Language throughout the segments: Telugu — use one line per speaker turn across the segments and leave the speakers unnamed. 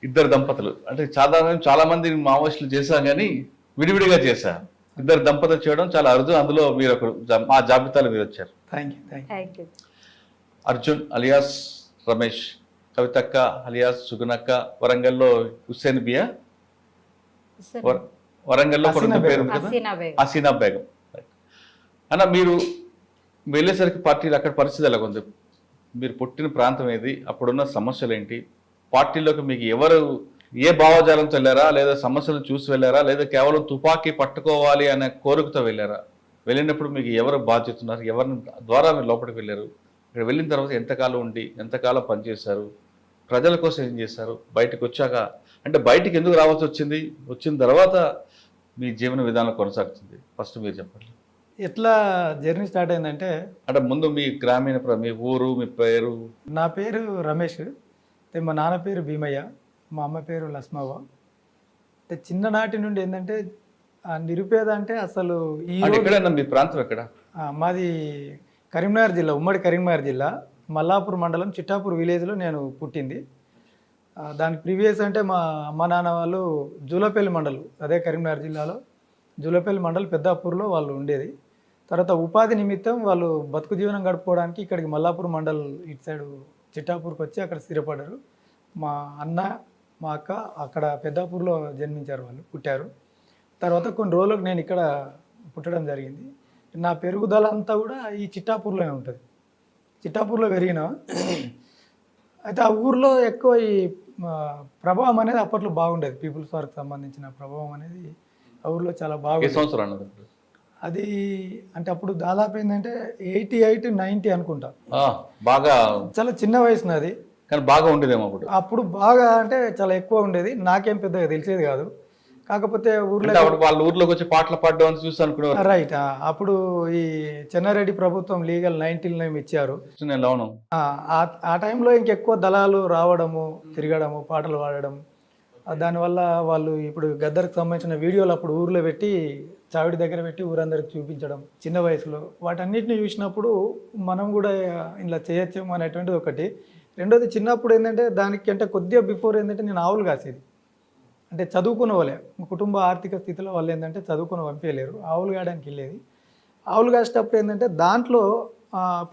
ఇద్దరు దంపతులు అంటే సాధారణంగా చాలా మంది మావోయిస్టులు చేశాం కానీ విడివిడిగా చేశా. ఇద్దరు దంపతులు చేయడం చాలా అరుదు. అందులో మీరు ఒకరు మా జాబితాలో మీరు వచ్చారు.
Thank you.
Thank you.
Arjun alias Ramesh, కవితక్క అలియాస్ సుగుణక్క, వరంగల్లో హుస్సేన్ బియా, వరంగల్లో
హసీనా
కొడుకు పేరు
బేగం.
కదా,
హసీనా బేగం.
హసీనా బేగం. అన్న మీరు వెళ్ళేసరికి పార్టీలు అక్కడ పరిస్థితి ఎలాగుంది? మీరు పుట్టిన ప్రాంతం ఏది, అప్పుడున్న సమస్యలు ఏంటి, పార్టీలోకి మీకు ఎవరు ఏ భావజాలంతో వెళ్ళారా, లేదా సమస్యలను చూసి వెళ్ళారా, లేదా కేవలం తుపాకీ పట్టుకోవాలి అనే కోరికతో వెళ్ళారా? వెళ్ళినప్పుడు మీకు ఎవరు బాధ్యత ఉన్నారు, ఎవరిని ద్వారా మీరు లోపలికి వెళ్ళారు, ఇక్కడ వెళ్ళిన తర్వాత ఎంతకాలం ఉండి ఎంతకాలం పనిచేశారు, ప్రజల కోసం ఏం చేశారు, బయటకు వచ్చాక అంటే బయటికి ఎందుకు రావాల్సి వచ్చింది, వచ్చిన తర్వాత మీ జీవన విధానం కొనసాగుతుంది, ఫస్ట్ మీరు చెప్పండి.
ఎట్లా జర్నీ స్టార్ట్ అయిందంటే,
అంటే ముందు మీ గ్రామీణ మీ ఊరు, మీ పేరు.
నా పేరు రమేష్, మా నాన్న పేరు భీమయ్య, మా అమ్మ పేరు లక్ష్మవ్వ. అంటే చిన్ననాటి నుండి ఏంటంటే ఆ నిరుపేద అంటే అసలు ఈ
అంటే ఎక్కడన్నా మీ ప్రాంతం ఎక్కడ?
మాది కరీంనగర్ జిల్లా, ఉమ్మడి కరీంనగర్ జిల్లా, మల్లాపూర్ మండలం చిట్టాపూర్ విలేజ్లో నేను పుట్టింది. దానికి ప్రీవియస్ అంటే మా అమ్మ నాన్న వాళ్ళు జూలపల్లి మండలం, అదే కరీంనగర్ జిల్లాలో జూలపల్లి మండలం పెద్దాపూర్లో వాళ్ళు ఉండేది. తర్వాత ఉపాధి నిమిత్తం వాళ్ళు బతుకు జీవనం గడుపుకోవడానికి ఇక్కడికి మల్లాపూర్ మండల్ ఇటు సైడు చిట్టాపూర్కి వచ్చి అక్కడ స్థిరపడ్డారు. మా అన్న మా అక్క అక్కడ పెద్దాపూర్లో జన్మించారు, వాళ్ళు పుట్టారు. తర్వాత కొన్ని రోజులకు నేను ఇక్కడ పుట్టడం జరిగింది. నా పెరుగుదల అంతా కూడా ఈ చిట్టాపూర్లోనే ఉంటుంది. చిట్టాపూర్లో పెరిగిన అయితే ఆ ఊర్లో ఎక్కువ ఈ ప్రభావం అనేది అప్పట్లో బాగుండేది. పీపుల్స్ వారికి సంబంధించిన ప్రభావం అనేది ఆ ఊర్లో చాలా బాగుంది. అది అంటే అప్పుడు దాదాపు ఏంటంటే 88, 90 అనుకుంటా,
బాగా
చాలా చిన్న వయసు నాది,
కానీ బాగా ఉండేదేమో అప్పుడు.
అప్పుడు బాగా అంటే చాలా ఎక్కువ ఉండేది. నాకేం పెద్దగా తెలిసేది కాదు. కాకపోతే ఊర్లో
వాళ్ళ ఊర్లోకి వచ్చి పాటలు పాడడం చూసి అనుకునేవారు.
రైట్. అప్పుడు ఈ చెన్నారెడ్డి ప్రభుత్వం లీగల్ 19 ఇచ్చారు. ఆ టైంలో ఇంకెక్కువ దళాలు రావడము, తిరగడము, పాటలు పాడడం. దానివల్ల వాళ్ళు ఇప్పుడు గద్దర్కి సంబంధించిన వీడియోలు అప్పుడు ఊర్లో పెట్టి చావిడి దగ్గర పెట్టి ఊరందరికి చూపించడం చిన్న వయసులో. వాటన్నిటిని చూసినప్పుడు మనం కూడా ఇలా చేయొచ్చేమో అనేటువంటిది ఒకటి. రెండోది చిన్నప్పుడు ఏంటంటే దానికి అంటే కొద్దిగా బిఫోర్ ఏంటంటే నేను ఆవులు కాసేది. అంటే చదువుకున్న వాళ్ళే, కుటుంబ ఆర్థిక స్థితిలో వాళ్ళు ఏంటంటే చదువుకుని పంపించలేరు, ఆవులు కాయడానికి వెళ్ళేది. ఆవులు కాసేటప్పుడు ఏంటంటే దాంట్లో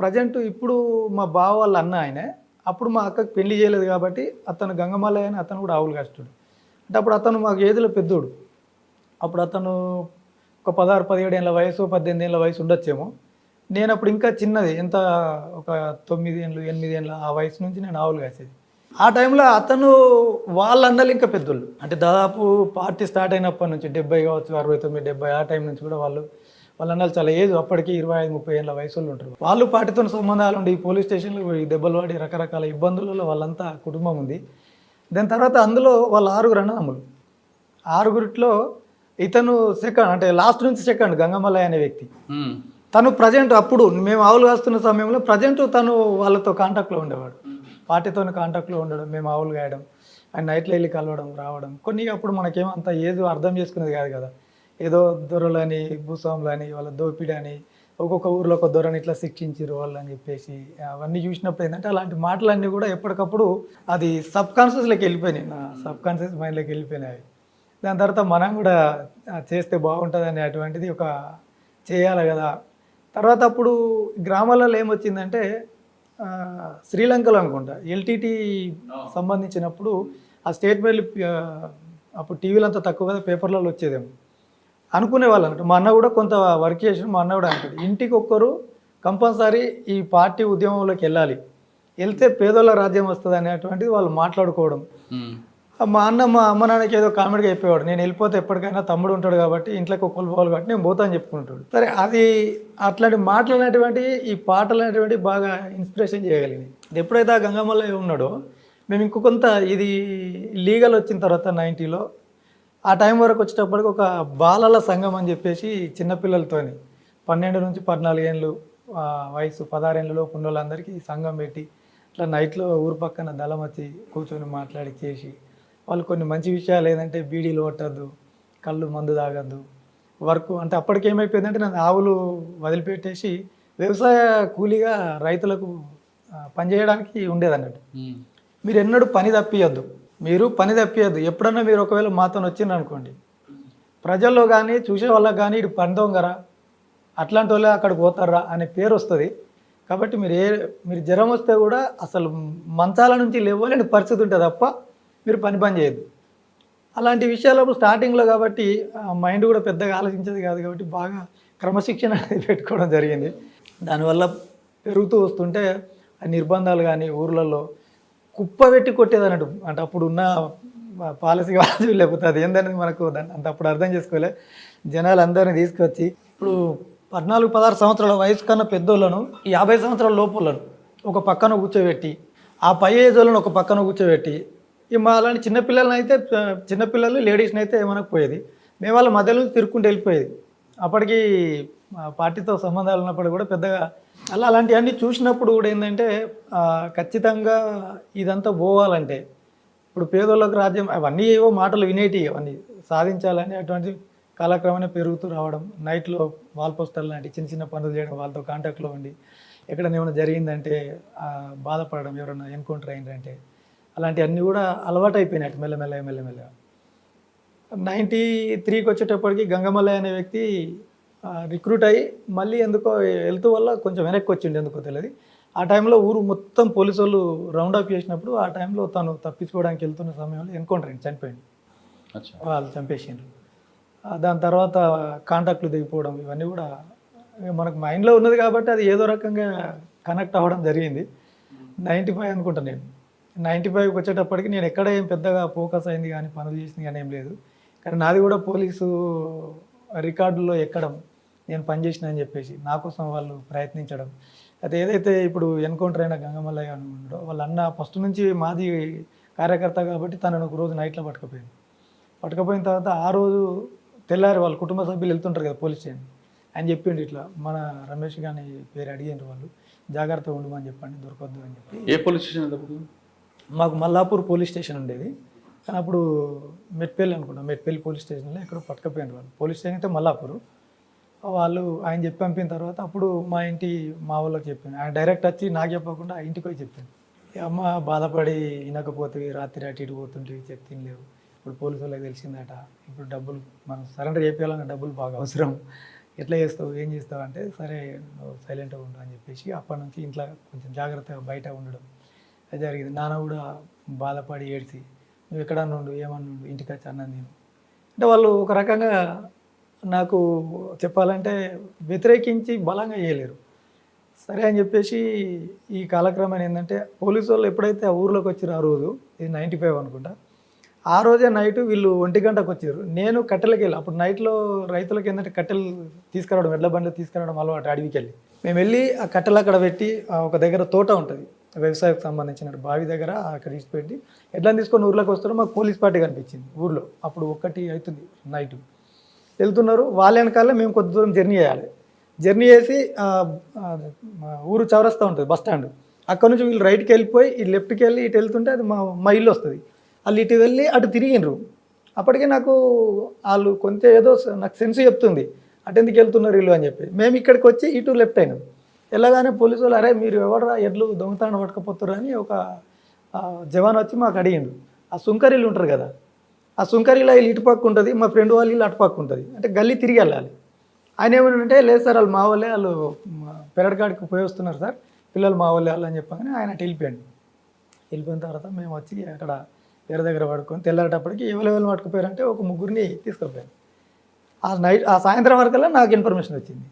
ప్రజెంట్ ఇప్పుడు మా బావ వాళ్ళ అన్న ఆయనే, అప్పుడు మా అక్కకి పెళ్లి చేయలేదు కాబట్టి అతను గంగమల్లయ్య అని అతను కూడా ఆవులు కాస్తాడు. అంటే అప్పుడు అతను మాకు ఏజ్లో పెద్దోడు. అప్పుడు అతను ఒక 16, 17 ఏళ్ళ వయసు, 18 ఏళ్ళ వయసు ఉండొచ్చేమో. నేను అప్పుడు ఇంకా చిన్నది, ఎంత ఒక 9 ఏళ్ళు 8 ఏళ్ళ ఆ వయసు నుంచి నేను ఆవులు కాసేది. ఆ టైంలో అతను వాళ్ళ అన్నలు ఇంకా పెద్దోళ్ళు, అంటే దాదాపు పార్టీ స్టార్ట్ అయినప్పటి నుంచి 70 కావచ్చు, 69, 70 ఆ టైం నుంచి కూడా వాళ్ళ అన్నలు చాలా ఏజ్ అప్పటికి 25, 30 ఏళ్ళ వయసులో ఉంటారు. వాళ్ళు పార్టీతో సంబంధాలు ఉండి పీలీస్ స్టేషన్లో దెబ్బలు పడి రకరకాల ఇబ్బందులలో వాళ్ళంతా కుటుంబం ఉంది. దాని తర్వాత అందులో వాళ్ళ 6 అన్నదమ్ములు. 6 ఇతను సెకండ్, అంటే లాస్ట్ నుంచి సెకండ్ గంగమల్లయ్య అనే వ్యక్తి. తను ప్రజెంట్ అప్పుడు మేము ఆవులు కాస్తున్న సమయంలో ప్రజెంట్ తను వాళ్ళతో కాంటాక్ట్లో ఉండేవాడు, పార్టీతో కాంటాక్ట్లో ఉండడం, మేము ఆవులు కాయడం, ఆయన నైట్లో వెళ్ళి కలవడం రావడం. కొన్ని అప్పుడు మనకేమంత ఏదో అర్థం చేసుకునేది కాదు కదా, ఏదో దొరలని భూస్వాములని వాళ్ళ దోపిడీ అని ఒక్కొక్క ఊర్లో ఒక దొరని ఇట్లా శిక్షించారు వాళ్ళు అని చెప్పేసి అవన్నీ చూసినప్పుడు ఏంటంటే అలాంటి మాటలన్నీ కూడా ఎప్పటికప్పుడు అది సబ్ కాన్షియస్లోకి వెళ్ళిపోయినాయి, నా సబ్ కాన్షియస్ మైండ్లోకి వెళ్ళిపోయినాయి. దాని తర్వాత మనం కూడా చేస్తే బాగుంటుంది అని అటువంటిది ఒక చేయాలి కదా. తర్వాత అప్పుడు గ్రామాలలో ఏమొచ్చిందంటే శ్రీలంకలో అనుకుంటా ఎల్టీటీ సంబంధించినప్పుడు ఆ స్టేట్మెంట్లు అప్పుడు టీవీలు అంతా తక్కువ కదా, పేపర్లలో వచ్చేదేమో అనుకునే వాళ్ళు అన్నట్టు. మా అన్న కూడా కొంత వర్క్ చేసి మా అన్న కూడా అంటాడు, ఇంటికి ఒక్కరు కంపల్సరీ ఈ పార్టీ ఉద్యమంలోకి వెళ్ళాలి, వెళ్తే పేదోళ్ళ రాజ్యం వస్తుంది అనేటువంటిది వాళ్ళు మాట్లాడుకోవడం. మా అమ్మ నాన్నకి ఏదో కామెడీగా చెప్పేవాడు, నేను వెళ్ళిపోతే ఎప్పటికైనా తమ్ముడు ఉంటాడు కాబట్టి ఇంట్లోకి ఒక్కరు పోవాలి కాబట్టి నేను పోతా అని చెప్పుకుంటాడు. సరే, అది అట్లాంటి మాటలు అనేటువంటి ఈ పాటలు అనేటువంటి బాగా ఇన్స్పిరేషన్ చేయగలిగింది. ఎప్పుడైతే ఆ గంగమల్లయ్య ఉన్నాడో మేము ఇంకొంత ఇది లీగల్ వచ్చిన తర్వాత 90లో ఆ టైం వరకు వచ్చేటప్పటికి ఒక బాలల సంఘం అని చెప్పేసి చిన్నపిల్లలతోని 12 నుంచి 14 ఏళ్ళు వయసు, 16 ఏళ్ళలో ఉన్న వాళ్ళందరికీ సంఘం పెట్టి ఇట్లా నైట్లో ఊరు పక్కన దళం వచ్చి కూర్చొని మాట్లాడి చేసి వాళ్ళు కొన్ని మంచి విషయాలు ఏంటంటే బీడీలు కొట్టద్దు, కళ్ళు మందు తాగద్దు, వర్క్ అంటే అప్పటికి ఏమైపోయిందంటే నేను ఆవులు వదిలిపెట్టేసి వ్యవసాయ కూలీగా రైతులకు పనిచేయడానికి ఉండేదన్నట్టు. మీరు ఎన్నడూ పని తప్పియద్దు, మీరు పని తప్పియద్దు. ఎప్పుడన్నా మీరు ఒకవేళ మాతో వచ్చిండ్రు అనుకోండి, ప్రజల్లో కానీ చూసే వాళ్ళకి కానీ ఇటు పని దొంగరా, అట్లాంటి వాళ్ళే అక్కడికి పోతారా అనే పేరు వస్తుంది. కాబట్టి మీరు జ్వరం వస్తే కూడా అసలు మంచాల నుంచి లేవలేని పరిస్థితి ఉంటుంది తప్ప మీరు పని చేయొద్దు. అలాంటి విషయాలు స్టార్టింగ్లో కాబట్టి మైండ్ కూడా పెద్దగా ఆలోచించేది కాదు కాబట్టి బాగా క్రమశిక్షణ అనేది పెట్టుకోవడం జరిగింది. దానివల్ల పెరుగుతూ వస్తుంటే ఆ నిర్బంధాలు కానీ ఊర్లలో కుప్ప పెట్టి కొట్టేది అన్నట్టు. అంటే అప్పుడు ఉన్న పాలసీ కావచ్చు, లేకపోతే అది ఏందనేది మనకు అంత అప్పుడు అర్థం చేసుకోలే. జనాలు అందరినీ తీసుకొచ్చి ఇప్పుడు 14-16 సంవత్సరాల వయసు కన్నా పెద్దోళ్ళను 50 సంవత్సరాల లోపులను ఒక పక్కన కూర్చోబెట్టి, ఆ పై ఏజ్ వాళ్ళను ఒక పక్కన కూర్చోబెట్టి, మా అలాంటి చిన్నపిల్లలని అయితే చిన్నపిల్లలు లేడీస్ని అయితే ఏమనకపోయేది, మేము వాళ్ళ మధ్యలో తిరుక్కుంటూ వెళ్ళిపోయేది. అప్పటికి పార్టీతో సంబంధాలు ఉన్నప్పుడు కూడా పెద్దగా అలాంటివన్నీ చూసినప్పుడు కూడా ఏంటంటే ఖచ్చితంగా ఇదంతా పోవాలంటే ఇప్పుడు పేదోళ్ళకు రాజ్యం అవన్నీ ఏవో మాటలు వినేటి అవన్నీ సాధించాలని అటువంటి కాలక్రమేణా పెరుగుతూ రావడం, నైట్లో వాల్ పోస్టర్ లాంటి చిన్న చిన్న పనులు చేయడం, వాళ్ళతో కాంటాక్ట్లో ఉండి ఎక్కడైనా ఏమైనా జరిగిందంటే బాధపడడం, ఎవరైనా ఎన్కౌంటర్ అయిందంటే అలాంటివన్నీ కూడా అలవాటు అయిపోయినాయి మెల్లమెల్లగా. 93కి వచ్చేటప్పటికి గంగమల్లయ్య అనే వ్యక్తి రిక్రూట్ అయ్యి మళ్ళీ ఎందుకో వెళ్తూ వల్ల కొంచెం వెనక్కి వచ్చిండు, ఎందుకో తెలియదు. ఆ టైంలో ఊరు మొత్తం పోలీసు వాళ్ళు రౌండప్ చేసినప్పుడు ఆ టైంలో తను తప్పించుకోవడానికి వెళ్తున్న సమయంలో ఎన్కౌంటర్ అయింది, చనిపోయింది. వాళ్ళు చంపేసిండ్రు. దాని తర్వాత కాంటాక్ట్లు దిగిపోవడం ఇవన్నీ కూడా మనకు మైండ్లో ఉన్నది కాబట్టి అది ఏదో రకంగా కనెక్ట్ అవ్వడం జరిగింది. 95 అనుకుంటా నేను. 95కి వచ్చేటప్పటికి నేను ఎక్కడ ఏం పెద్దగా ఫోకస్ అయింది కానీ పనులు చేసింది కానీ ఏం లేదు. కానీ నాది కూడా పోలీసు రికార్డుల్లో ఎక్కడం, నేను పనిచేసిన అని చెప్పేసి నా కోసం వాళ్ళు ప్రయత్నించడం. అయితే ఏదైతే ఇప్పుడు ఎన్కౌంటర్ అయిన గంగమల్లయ్య అని ఉన్నాడో వాళ్ళ అన్న ఫస్ట్ నుంచి మాది కార్యకర్త కాబట్టి తనను ఒక రోజు నైట్లో పట్టుకపోయిన తర్వాత ఆ రోజు తెల్లారి వాళ్ళ కుటుంబ సభ్యులు వెళ్తుంటారు కదా పోలీస్ స్టేషన్, ఆయన చెప్పిండు ఇట్లా మన రమేష్ గాని పేరు అడిగిండ్రు వాళ్ళు, జాగ్రత్తగా ఉండమని చెప్పండి, దొరకద్దు అని చెప్పి.
ఏ పోలీస్ స్టేషన్?
మాకు మల్లాపూర్ పోలీస్ స్టేషన్ ఉండేది, కానీ అప్పుడు మెట్పల్లి అనుకుంటా, మెట్పల్లి పోలీస్ స్టేషన్లో ఎక్కడో పట్టుకపోయినారు వాళ్ళు. పోలీస్ స్టేషన్ అయితే మల్లాపూర్. వాళ్ళు ఆయన చెప్పి పంపిన తర్వాత అప్పుడు మా వాళ్ళకి చెప్పాను. ఆయన డైరెక్ట్ వచ్చి నాకు చెప్పకుండా ఆ ఇంటికి పోయి చెప్పాను, అమ్మ బాధపడి వినకపోతే రాత్రి అటు ఇటు పోతుంటే చెప్తే లేవు, ఇప్పుడు పోలీసు వాళ్ళకి తెలిసిందట, ఇప్పుడు డబ్బులు మనం సరెండర్ చేయాలన్న డబ్బులు బాగా అవసరం, ఎట్లా చేస్తావు ఏం చేస్తావు అంటే సరే నువ్వు సైలెంట్గా ఉండు అని చెప్పేసి అప్పటి నుంచి ఇంట్లో కొంచెం జాగ్రత్తగా బయట ఉండడం అది జరిగింది. నాన్న కూడా బాధపడి ఏడ్చి నువ్వు ఎక్కడన్నా ఉండు, ఏమన్నా ఉండు, ఇంటికి వచ్చి అన్నం తిను అంటే వాళ్ళు ఒక రకంగా నాకు చెప్పాలంటే వ్యతిరేకించి బలంగా చేయలేరు. సరే అని చెప్పేసి ఈ కాలక్రమేణా ఏంటంటే పోలీసు వాళ్ళు ఎప్పుడైతే ఆ ఊర్లోకి వచ్చారు ఆ రోజు, ఇది 95 అనుకుంటా, ఆ రోజే నైట్ వీళ్ళు 1 గంటకు వచ్చారు. నేను కట్టెలకి వెళ్ళి అప్పుడు నైట్లో రైతులకి ఏంటంటే కట్టెలు తీసుకురావడం, ఎడ్ల బండ్లు తీసుకురావడం అలవాటు. అడవికి వెళ్ళి మేము వెళ్ళి ఆ కట్టెలు అక్కడ పెట్టి ఒక దగ్గర తోట ఉంటుంది వ్యవసాయకు సంబంధించిన బావి దగ్గర, అక్కడ ఇచ్చిపెట్టి ఎడ్లను తీసుకొని ఊర్లోకి వస్తారో మాకు పోలీస్ పార్టీ కనిపించింది ఊర్లో. అప్పుడు 1 అవుతుంది నైట్ వెళ్తున్నారు, వాళ్ళ వెనకాల మేము కొద్ది దూరం జర్నీ చేసి ఊరు చౌరస్తా ఉంటుంది బస్ స్టాండ్, అక్కడ నుంచి వీళ్ళు రైట్కి వెళ్ళిపోయి ఇటు లెఫ్ట్కి వెళ్ళి ఇటు వెళ్తుంటే అది మా ఇల్లు వస్తుంది. వాళ్ళు ఇటు వెళ్ళి అటు తిరిగిండ్రు. అప్పటికే నాకు వాళ్ళు కొంత ఏదో నాకు సెన్స్ చెప్తుంది అటు ఎందుకు వెళ్తున్నారు వీళ్ళు అని చెప్పి. మేము ఇక్కడికి వచ్చి ఇటు లెఫ్ట్ అయినాం. వెళ్ళగానే పోలీసు వాళ్ళు అరే మీరు ఎవరు ఎడ్లు దొంగతనం పట్టుకపోతారు అని ఒక జవాన్ వచ్చి మాకు అడిగిండు. ఆ సుంకరీలు ఉంటారు కదా, ఆ సుంకరీలో వీళ్ళు ఇటుపక్క ఉంటుంది, మా ఫ్రెండ్ వాళ్ళు వీళ్ళు అటుపక్క ఉంటుంది, అంటే గల్లీ తిరిగి వెళ్ళాలి. ఆయన ఏమంటే లేదు సార్ వాళ్ళు మా వాళ్ళే, వాళ్ళు పెరడ్కాడికి పోయి వస్తున్నారు సార్, పిల్లలు మా వాళ్ళే వాళ్ళు అని చెప్పగానే ఆయన అటు వెళ్ళిపోయిన తర్వాత మేము వచ్చి అక్కడ వేరే దగ్గర పడుకొని తెల్లారేటప్పటికి ఎవరెవరు పట్టుకుపోయారంటే ఒక 3 తీసుకుపోయారు. ఆ సాయంత్రం వరకల్లా నాకు ఇన్ఫర్మేషన్ వచ్చింది.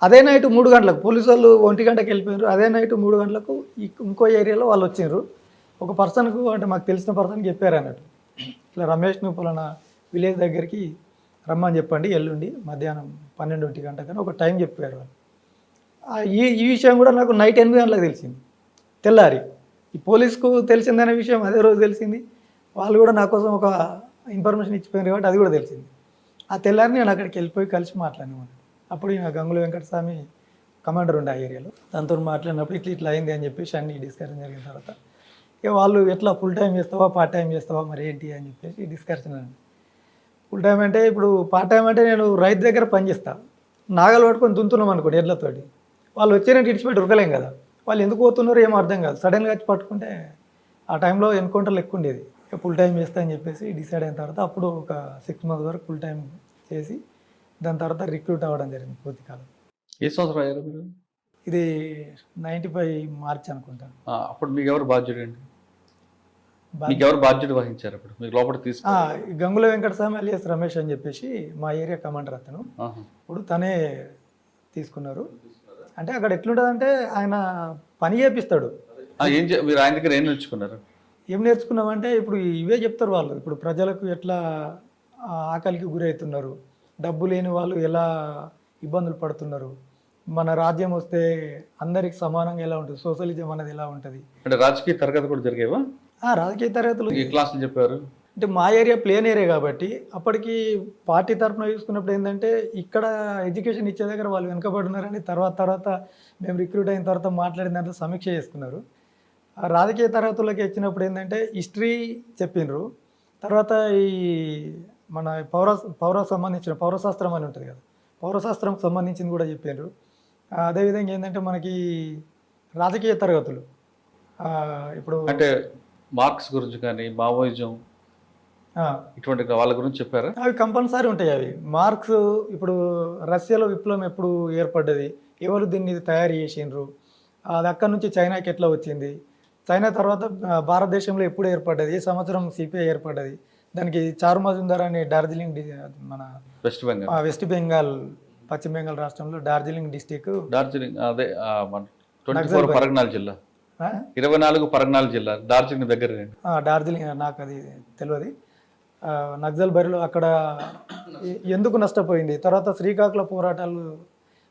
అదే నైట్ 3 గంటలకు పోలీసు వాళ్ళు 1 గంటకు వెళ్ళిపోయారు. అదే నైట్ 3 గంటలకు ఇంకో ఏరియాలో వాళ్ళు వచ్చిండ్రు. ఒక పర్సన్కు అంటే మాకు తెలిసిన పర్సన్కి చెప్పారు అన్నట్టు, ఇట్లా రమేష్ను పలానా విలేజ్ దగ్గరికి రమ్మని చెప్పండి ఎల్లుండి మధ్యాహ్నం 12-1 గంటకని ఒక టైం చెప్పారు వాళ్ళు. ఈ విషయం కూడా నాకు నైట్ 8 గంటలకు తెలిసింది. తెల్లారి ఈ పోలీసుకు తెలిసిందనే విషయం అదే రోజు తెలిసింది. వాళ్ళు కూడా నా కోసం ఒక ఇన్ఫర్మేషన్ ఇచ్చిపోయారు కాబట్టి అది కూడా తెలిసింది. ఆ తెల్లారి నేను అక్కడికి వెళ్ళిపోయి కలిసి మాట్లాడినాను. అప్పుడు గంగుల వెంకటస్వామి కమాండర్ ఉండే ఆ ఏరియాలో, దాంతో మాట్లాడినప్పుడు ఇట్లా అయింది అని చెప్పేసి అన్ని డిస్కషన్ జరిగిన తర్వాత ఇక వాళ్ళు ఎట్లా ఫుల్ టైం చేస్తావా పార్ట్ టైం చేస్తావా మరి ఏంటి అని చెప్పేసి డిస్కషన్ అండి. ఫుల్ టైం అంటే ఇప్పుడు పార్ట్ టైం అంటే నేను రైతు దగ్గర పనిచేస్తాను, నాగలు పట్టుకొని దున్నుతున్నాం అనుకోండి ఎడ్లతోటి, వాళ్ళు వచ్చినట్టు ఇడిచిపెట్టి ఉరకలేం కదా, వాళ్ళు ఎందుకు పోతున్నారో ఏమో అర్థం కాదు. సడన్గా వచ్చి పట్టుకుంటే ఆ టైంలో ఎన్కౌంటర్లు ఎక్కువ ఉండేది. ఫుల్ టైం చేస్తా అని చెప్పేసి డిసైడ్ అయిన తర్వాత అప్పుడు ఒక 6 months వరకు ఫుల్ టైం చేసి దాని తర్వాత రిక్రూట్ అవ్వడం జరిగింది పూర్తి కాలం.
ఏ సంవత్సరం అయ్యారు మీరు?
ఇది 95 మార్చ్ అనుకుంటాను.
అప్పుడు మీకు ఎవరు బాధ్యుడండి? మీకు ఎవరు బాధ్యత వహించారు అప్పుడు మీకు లోపల తీసుకు?
గంగుల వెంకటస్వామి అలియాస్ రమేష్ అని చెప్పేసి మా ఏరియా కమాండర్ అతను. ఇప్పుడు తనే తీసుకున్నారు. అంటే అక్కడ ఎట్లుంటుందంటే ఆయన పని చేపిస్తాడు.
మీరు ఆయన దగ్గర ఏం నేర్చుకున్నారు?
ఏం నేర్చుకున్నామంటే ఇప్పుడు ఇవే చెప్తారు వాళ్ళు. ఇప్పుడు ప్రజలకు ఎట్లా ఆకలికి గురవుతున్నారు, డబ్బు లేని వాళ్ళు ఎలా ఇబ్బందులు పడుతున్నారు, మన రాజ్యం వస్తే అందరికి సమానంగా ఎలా ఉంటుంది, సోషలిజం అనేది ఎలా ఉంటుంది.
అంటే రాజకీయ తరగతి కూడా జరిగేవా?
రాజకీయ తరగతులు
ఈ క్లాసులు చెప్పారు.
అంటే మా ఏరియా ప్లేన్ ఏరియా కాబట్టి అప్పటికి పార్టీ తరఫున చూసుకున్నప్పుడు ఏంటంటే ఇక్కడ ఎడ్యుకేషన్ ఇచ్చే దగ్గర వాళ్ళు వెనకబడున్నారని తర్వాత మేము రిక్రూట్ అయిన తర్వాత మాట్లాడిన దాంట్లో సమీక్ష చేసుకున్నారు. రాజకీయ తరగతులకి వచ్చినప్పుడు ఏంటంటే హిస్టరీ చెప్పిండ్రు. తర్వాత ఈ మన సంబంధించిన పౌరశాస్త్రం అని ఉంటుంది కదా, పౌరశాస్త్రం సంబంధించింది కూడా చెప్పిండ్రు. అదేవిధంగా ఏంటంటే మనకి రాజకీయ తరగతులు ఇప్పుడు
అంటే మార్క్స్ గురించి కానీ మావోయిజం ఇటువంటి వాళ్ళ గురించి చెప్పారా?
అవి కంపల్సరీ ఉంటాయి. అవి మార్క్స్ ఇప్పుడు రష్యాలో విప్లవం ఎప్పుడు ఏర్పడ్డది, ఎవరు దీన్ని తయారు చేసిండ్రు, అది అక్కడి నుంచి చైనాకి ఎట్లా వచ్చింది, చైనా తర్వాత భారతదేశంలో ఎప్పుడు ఏర్పడ్డది, ఏ సంవత్సరం సిపిఐ ఏర్పడ్డది, దానికి చారు మజుందార్ అనే డార్జిలింగ్ మన వెస్ట్ బెంగాల్ పశ్చిమ బెంగాల్ రాష్ట్రంలో డార్జిలింగ్ డిస్టిక్,
డార్జిలింగ్ అదే 24 పరగనాల జిల్లా, 24 పరగనాల జిల్లా డార్జిలింగ్ దగ్గర.
డార్జిలింగ్ నాకు అది తెలియదు. నక్సల్ బరిలో అక్కడ ఎందుకు నష్టపోయింది, తర్వాత శ్రీకాకుళ పోరాటాలు,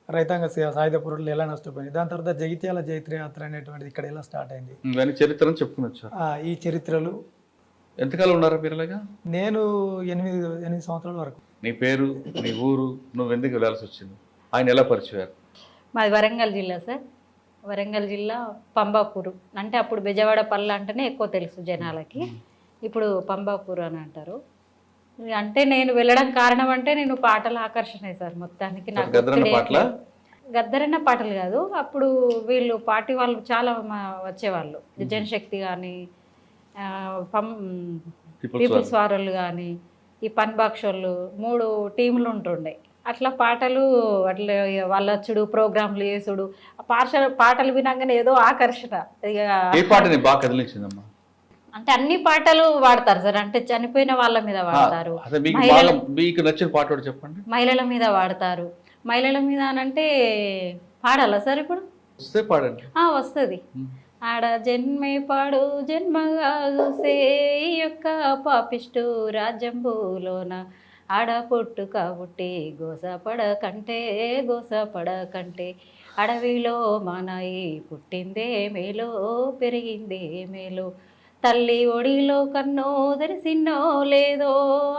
రైతాంగ సాయుధ పోరాటాలు ఎలా నష్టపోయింది, దాని తర్వాత జగిత్యాల జైత్ర యాత్ర అనేటువంటిది ఇక్కడ ఎలా స్టార్ట్ అయింది,
చరిత్రను చెప్పుకునొచ్చు.
ఈ చరిత్రలు.
ఎంతకాలం ఉన్నారా మీరు ఇలాగా?
నేను 8 సంవత్సరాల వరకు.
నీ పేరు, నీ ఊరు, నువ్వు ఎందుకు వెళ్ళాల్సి వచ్చింది, ఆయన ఎలా పరిచయం?
మాది వరంగల్ జిల్లా సార్. వరంగల్ జిల్లా పంబాపూరు అంటే అప్పుడు బెజవాడ పల్లె అంటేనే ఎక్కువ తెలుసు జనాలకి, ఇప్పుడు పంబాపూరు అని అంటారు. అంటే నేను వెళ్ళడం కారణం అంటే నేను పాటల ఆకర్షణ సార్ మొత్తానికి. నాకు గద్దరన్న పాటలు కాదు, అప్పుడు వీళ్ళు పార్టీ వాళ్ళు చాలా వచ్చేవాళ్ళు, జనశక్తి కానీ పీపుల్స్ వారోళ్ళు కానీ ఈ పన్బాక్ష్ వాళ్ళు 3 టీంలు ఉంటుండే. అట్లా పాటలు అట్లా వాళ్ళొచ్చుడు, ప్రోగ్రాంలు చేసుడు, పాటలు వినగానే ఏదో ఆకర్షణ. అంటే అన్ని పాటలు వాడతారు సార్, అంటే చనిపోయిన వాళ్ళ మీద వాడతారు, మహిళల మీద వాడతారు. మహిళల మీద అనంటే పాడాలా సార్? ఇప్పుడు వస్తుంది. ఆడ జన్మే పాడు జన్మగా చూసే ఈ యొక్క పాపిష్టు రాజ్యంబులోన, ఆడ పుట్టుక పుట్టి గోసపడకంటే అడవిలో మానాయి పుట్టిందే మేలో పెరిగిందే మేలో, తల్లి ఒడిలో కన్నో తెరిసిన్నో లేదో,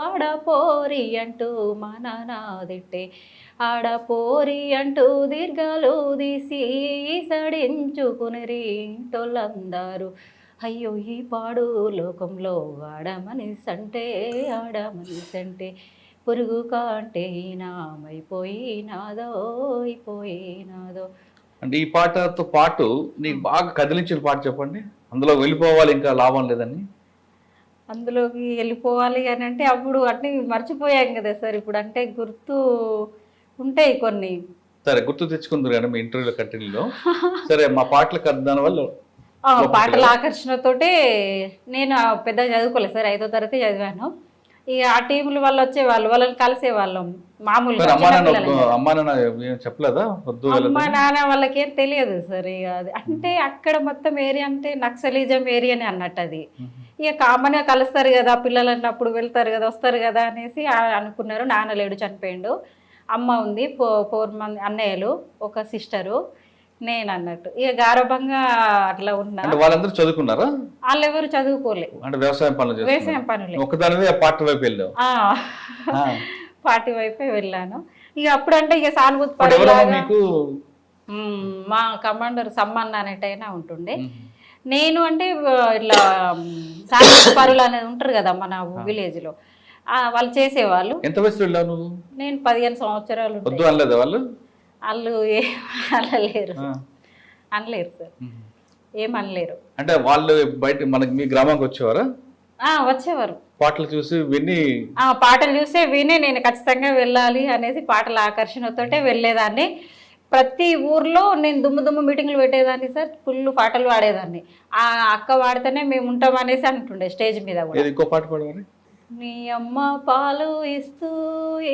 ఆడపోరి అంటూ మా నాన్న తిట్టే, ఆడపోరి అంటూ దీర్ఘాలు తీసి సడించుకుని ఇంటోళ్ళందరూ, అయ్యో ఈ పాడు లోకంలో ఆడమనిసంటే పురుగు కాంటే నామైపోయినాదో అయిపోయినాదో.
అంటే ఈ పాటతో పాటు నీకు బాగా కదిలించిన పాట చెప్పండి, అందులో వెళ్ళిపోవాలి ఇంకా లాభం లేదని.
అందులోకి వెళ్ళిపోవాలి అని అంటే అప్పుడు అట్నే మర్చిపోయాం కదా సార్. ఇప్పుడు అంటే గుర్తు ఉంటాయి కొన్ని.
సరే గుర్తు తెచ్చుకుందరు కానీ మీ ఇంటర్వ్యూలో కంటిన్యూలో. సరే మా పాటలకు దాని వల్ల
పాటల ఆకర్షణతోటే నేను పెద్దగా చదువుకోలేదు సార్, 5వ తరగతి చదివాను. ఇక ఆ టీముల వాళ్ళు వచ్చేవాళ్ళు, వాళ్ళని కలిసేవాళ్ళం మామూలుగా. అమ్మ నాన్న వాళ్ళకేం తెలియదు సార్. ఇక అది అంటే అక్కడ మొత్తం ఏరియా అంటే నక్సలిజం ఏరియానే అన్నట్టు. అది ఇక కామన్గా కలుస్తారు కదా పిల్లలు అన్నప్పుడు, వెళ్తారు కదా వస్తారు కదా అనేసి అనుకున్నారు. నాన్న లేడు, చనిపోయిండు. అమ్మ ఉంది, 4 మంది అన్నయ్యలు, ఒక సిస్టరు, నేను అన్నట్టు. ఇక గారభంగా అట్లా ఉన్నా.
వాళ్ళందరూ చదువుకున్నారా?
వాళ్ళు ఎవరు చదువుకోలే,
అంటే వ్యవసాయం పనులు
పార్టీ వైపే వెళ్ళాను. ఇక అప్పుడు అంటే ఇక సానుభూతి మా కమాండర్ సమ్మన్న అనేటైనా ఉంటుండే. నేను అంటే ఇట్లా సానుభూతి పరులు అనేది ఉంటారు కదా మన విలేజ్ లో, వాళ్ళు చేసేవాళ్ళు.
ఎంత వయసు వెళ్ళావు నువ్వు?
నేను 15 సంవత్సరాలు. వాళ్ళు అనలేరు సార్, ఏమనలేరు.
అంటే వాళ్ళు బయట మనకి మీ గ్రామానికి వచ్చేవారా?
వచ్చేవారు.
పాటలు చూసి విని
పాటలు చూస్తే విని నేను ఖచ్చితంగా వెళ్ళాలి అనేసి పాటల ఆకర్షణతోటే వెళ్ళేదాన్ని. ప్రతి ఊర్లో నేను దుమ్ము మీటింగ్లు పెట్టేదాన్ని సార్. ఫుల్ పాటలు పాడేదాన్ని. ఆ అక్క పాడితేనే మేము ఉంటాం అనేసి అంటుండే స్టేజ్ మీద కూడా.
ఇంకో పాట పాడమని.
నీ అమ్మ పాలు ఇస్తూ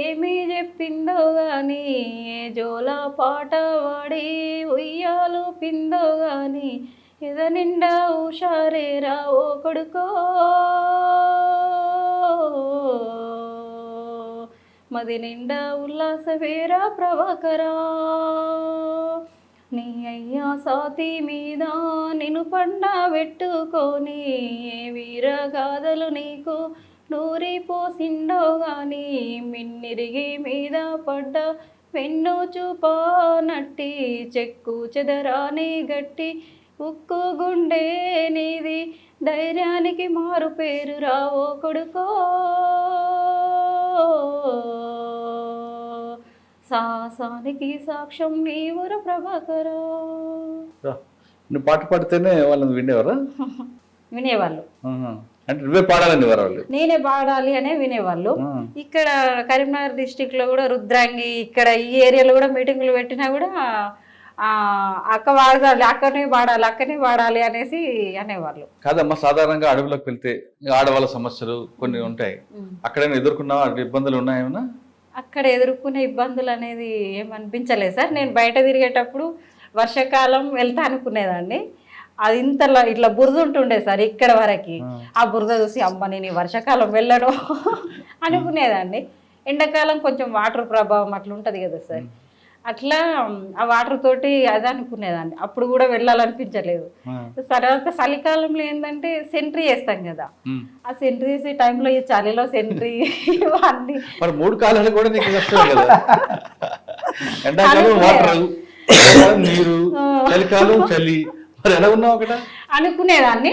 ఏమీ చెప్పిందో గాని, ఏ జోల పాట వాడి ఉయ్యాలు పిందో గాని, ఎద నిండా ఉషారేరా ఓ కొడుకో, మది నిండా ఉల్లాసవేరా ప్రభాకరా, నీ అయ్యా సాతి మీద నిన్ను పండ పెట్టుకొని, ఏ వీరగాథలు నీకు నూరి పోసిండో గాని, మిన్నిరిగి మీద పడ్డ వెన్ను చూపా నట్టి, చెక్కు చెదరాని గట్టి ఉక్కు గుండె నీది, ధైర్యానికి మారు పేరు రావో కొడుకో, సాహసానికి సాక్ష్యం నీవుర ప్రభాకరా.
నువ్వు పాట పాడితేనే వాళ్ళని వినేవారా?
వినేవాళ్ళు.
అంటే నువ్వే పాడాలని వాళ్ళు?
నేనే పాడాలి అనే వినేవాళ్ళు. ఇక్కడ కరీంనగర్ డిస్టిక్ లో కూడా రుద్రాంగి, ఇక్కడ ఈ ఏరియాలో కూడా మీటింగ్లు పెట్టినా కూడా అక్క పాడాలి, అక్కనే పాడాలి అనేసి అనేవాళ్ళు.
కాదమ్మా, సాధారణంగా అడవులకు వెళ్తే ఆడవాళ్ళ సమస్యలు కొన్ని ఉంటాయి. అక్కడైనా ఎదుర్కొన్నావా? ఇబ్బందులు ఉన్నాయేమన్నా?
అక్కడ ఎదుర్కొనే ఇబ్బందులు అనేది ఏమనిపించలేదు సార్. నేను బయట తిరిగేటప్పుడు వర్షాకాలం వెళ్తా అనుకునేదాన్ని. అది ఇంతలో ఇట్లా బురద ఉంటుండే సార్ ఇక్కడ వరకు. ఆ బురద చూసి అమ్మ నేను ఈ వర్షాకాలం వెళ్ళను అనుకునేదాన్ని. ఎండాకాలం కొంచెం వాటర్ ప్రభావం అట్లా ఉంటుంది కదా సార్, అట్లా ఆ వాటర్ తోటి అది అనుకునేదాన్ని. అప్పుడు కూడా వెళ్ళాలనిపించలేదు. తర్వాత చలికాలంలో ఏంటంటే సెంట్రీ చేస్తాం కదా, ఆ సెంట్రీ చేసే టైంలో ఈ చలిలో సెంట్రీ అన్ని
3 కాలాలు కూడా నీకు కష్టం కదా. ఎండాకాలం వాటర్, నీరు, చలికాలం చలి, మరి ఎలా ఉన్నావు అక్కడ
అనుకునేదాన్ని.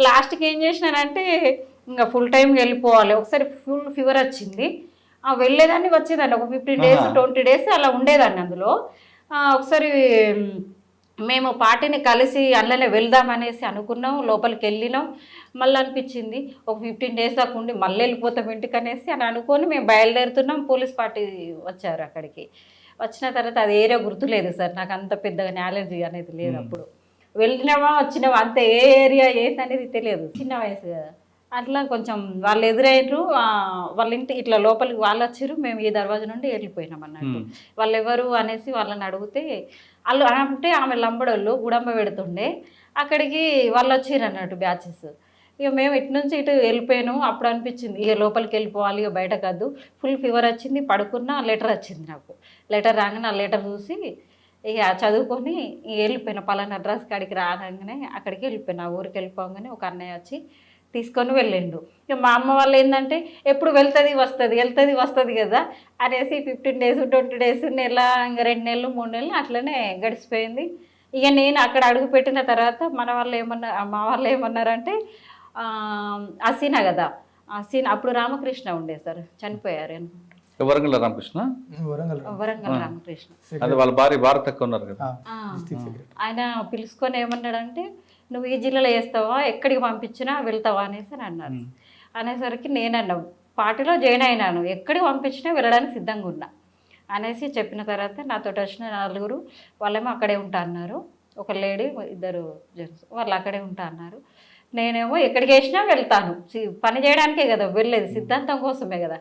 లాస్ట్కి ఏం చేసినానంటే ఇంకా ఫుల్ టైంకి వెళ్ళిపోవాలి. ఒకసారి ఫుల్ ఫీవర్ వచ్చింది, వెళ్ళేదాన్ని వచ్చేదాన్ని. ఒక 15 days 20 days అలా ఉండేదాన్ని అందులో. ఒకసారి మేము పార్టీని కలిసి అందులోనే వెళ్దామనేసి అనుకున్నాం, లోపలికి వెళ్ళినాం. మళ్ళీ అనిపించింది ఒక 15 days దాకా ఉండి మళ్ళీ వెళ్ళిపోతాం ఇంటికి అనేసి అని అనుకొని మేము బయలుదేరుతున్నాం. పోలీస్ పార్టీ వచ్చారు. అక్కడికి వచ్చిన తర్వాత అది ఏరియా గుర్తులేదు సార్, నాకు అంత పెద్దగా నాలెడ్జ్ అనేది లేదు. అప్పుడు వెళ్ళినామా వచ్చినామా అంత ఏ ఏరియా ఏంటి అనేది తెలియదు, చిన్న వయసు కదా. అట్లా కొంచెం వాళ్ళు ఎదురైనరు, వాళ్ళ ఇంటి ఇట్లా లోపలికి వాళ్ళు వచ్చారు, మేము ఈ దర్వాజా నుండి వెళ్ళిపోయినాం అన్నట్టు. వాళ్ళు ఎవరు అనేసి వాళ్ళని అడిగితే వాళ్ళు అంటే ఆమె లంబడోళ్ళు గుడంబ పెడుతుండే, అక్కడికి వాళ్ళు వచ్చారు అన్నట్టు బ్యాచెస్. ఇక మేము ఇటు నుంచి ఇటు వెళ్ళిపోయాను. అప్పుడు అనిపించింది ఇక లోపలికి వెళ్ళిపోవాలి, ఇక బయట కాదు. ఫుల్ ఫీవర్ వచ్చింది, పడుకున్న లెటర్ వచ్చింది నాకు. లెటర్ రాగానే ఆ లెటర్ చూసి ఇక చదువుకొని వెళ్ళిపోయినా. పలానా అడ్రస్ కాడికి రాగానే అక్కడికి వెళ్ళిపోయినా. ఊరికి వెళ్ళిపోగానే ఒక అన్నయ్య వచ్చి తీసుకొని వెళ్ళిండు. ఇక మా అమ్మ వాళ్ళు ఏంటంటే ఎప్పుడు వెళ్తుంది వస్తుంది కదా అనేసి 15 days 20 days నెల, ఇంకా 2 నెలలు 3 నెలలు అట్లనే గడిచిపోయింది. ఇక నేను అక్కడ అడుగు పెట్టిన తర్వాత మా వాళ్ళు ఏమన్నారంటే అసీనా కదా, అసీనా అప్పుడు రామకృష్ణ ఉండే సార్, చనిపోయారు అనుకుంటా.
వరంగల్ రామకృష్ణ,
వరంగల్ రామకృష్ణ
వాళ్ళ భార్య భారత్ అక్క ఉన్నారు కదా.
ఆయన పిలుచుకొని ఏమన్నాడంటే నువ్వు ఈ జిల్లాలో వేస్తావా, ఎక్కడికి పంపించినా వెళ్తావా అనేసి అని అన్నారు. అనేసరికి నేనన్నా పార్టీలో జాయిన్ అయినాను, ఎక్కడికి పంపించినా వెళ్ళడానికి సిద్ధంగా ఉన్నా అనేసి చెప్పిన తర్వాత నాతో వచ్చిన 4 వాళ్ళేమో అక్కడే ఉంటా అన్నారు. ఒక లేడీ 2 జెంట్స్ వాళ్ళు అక్కడే ఉంటా అన్నారు. నేనేమో ఎక్కడికి వేసినా వెళ్తాను, పని చేయడానికే కదా వెళ్ళేది, సిద్ధాంతం కోసమే కదా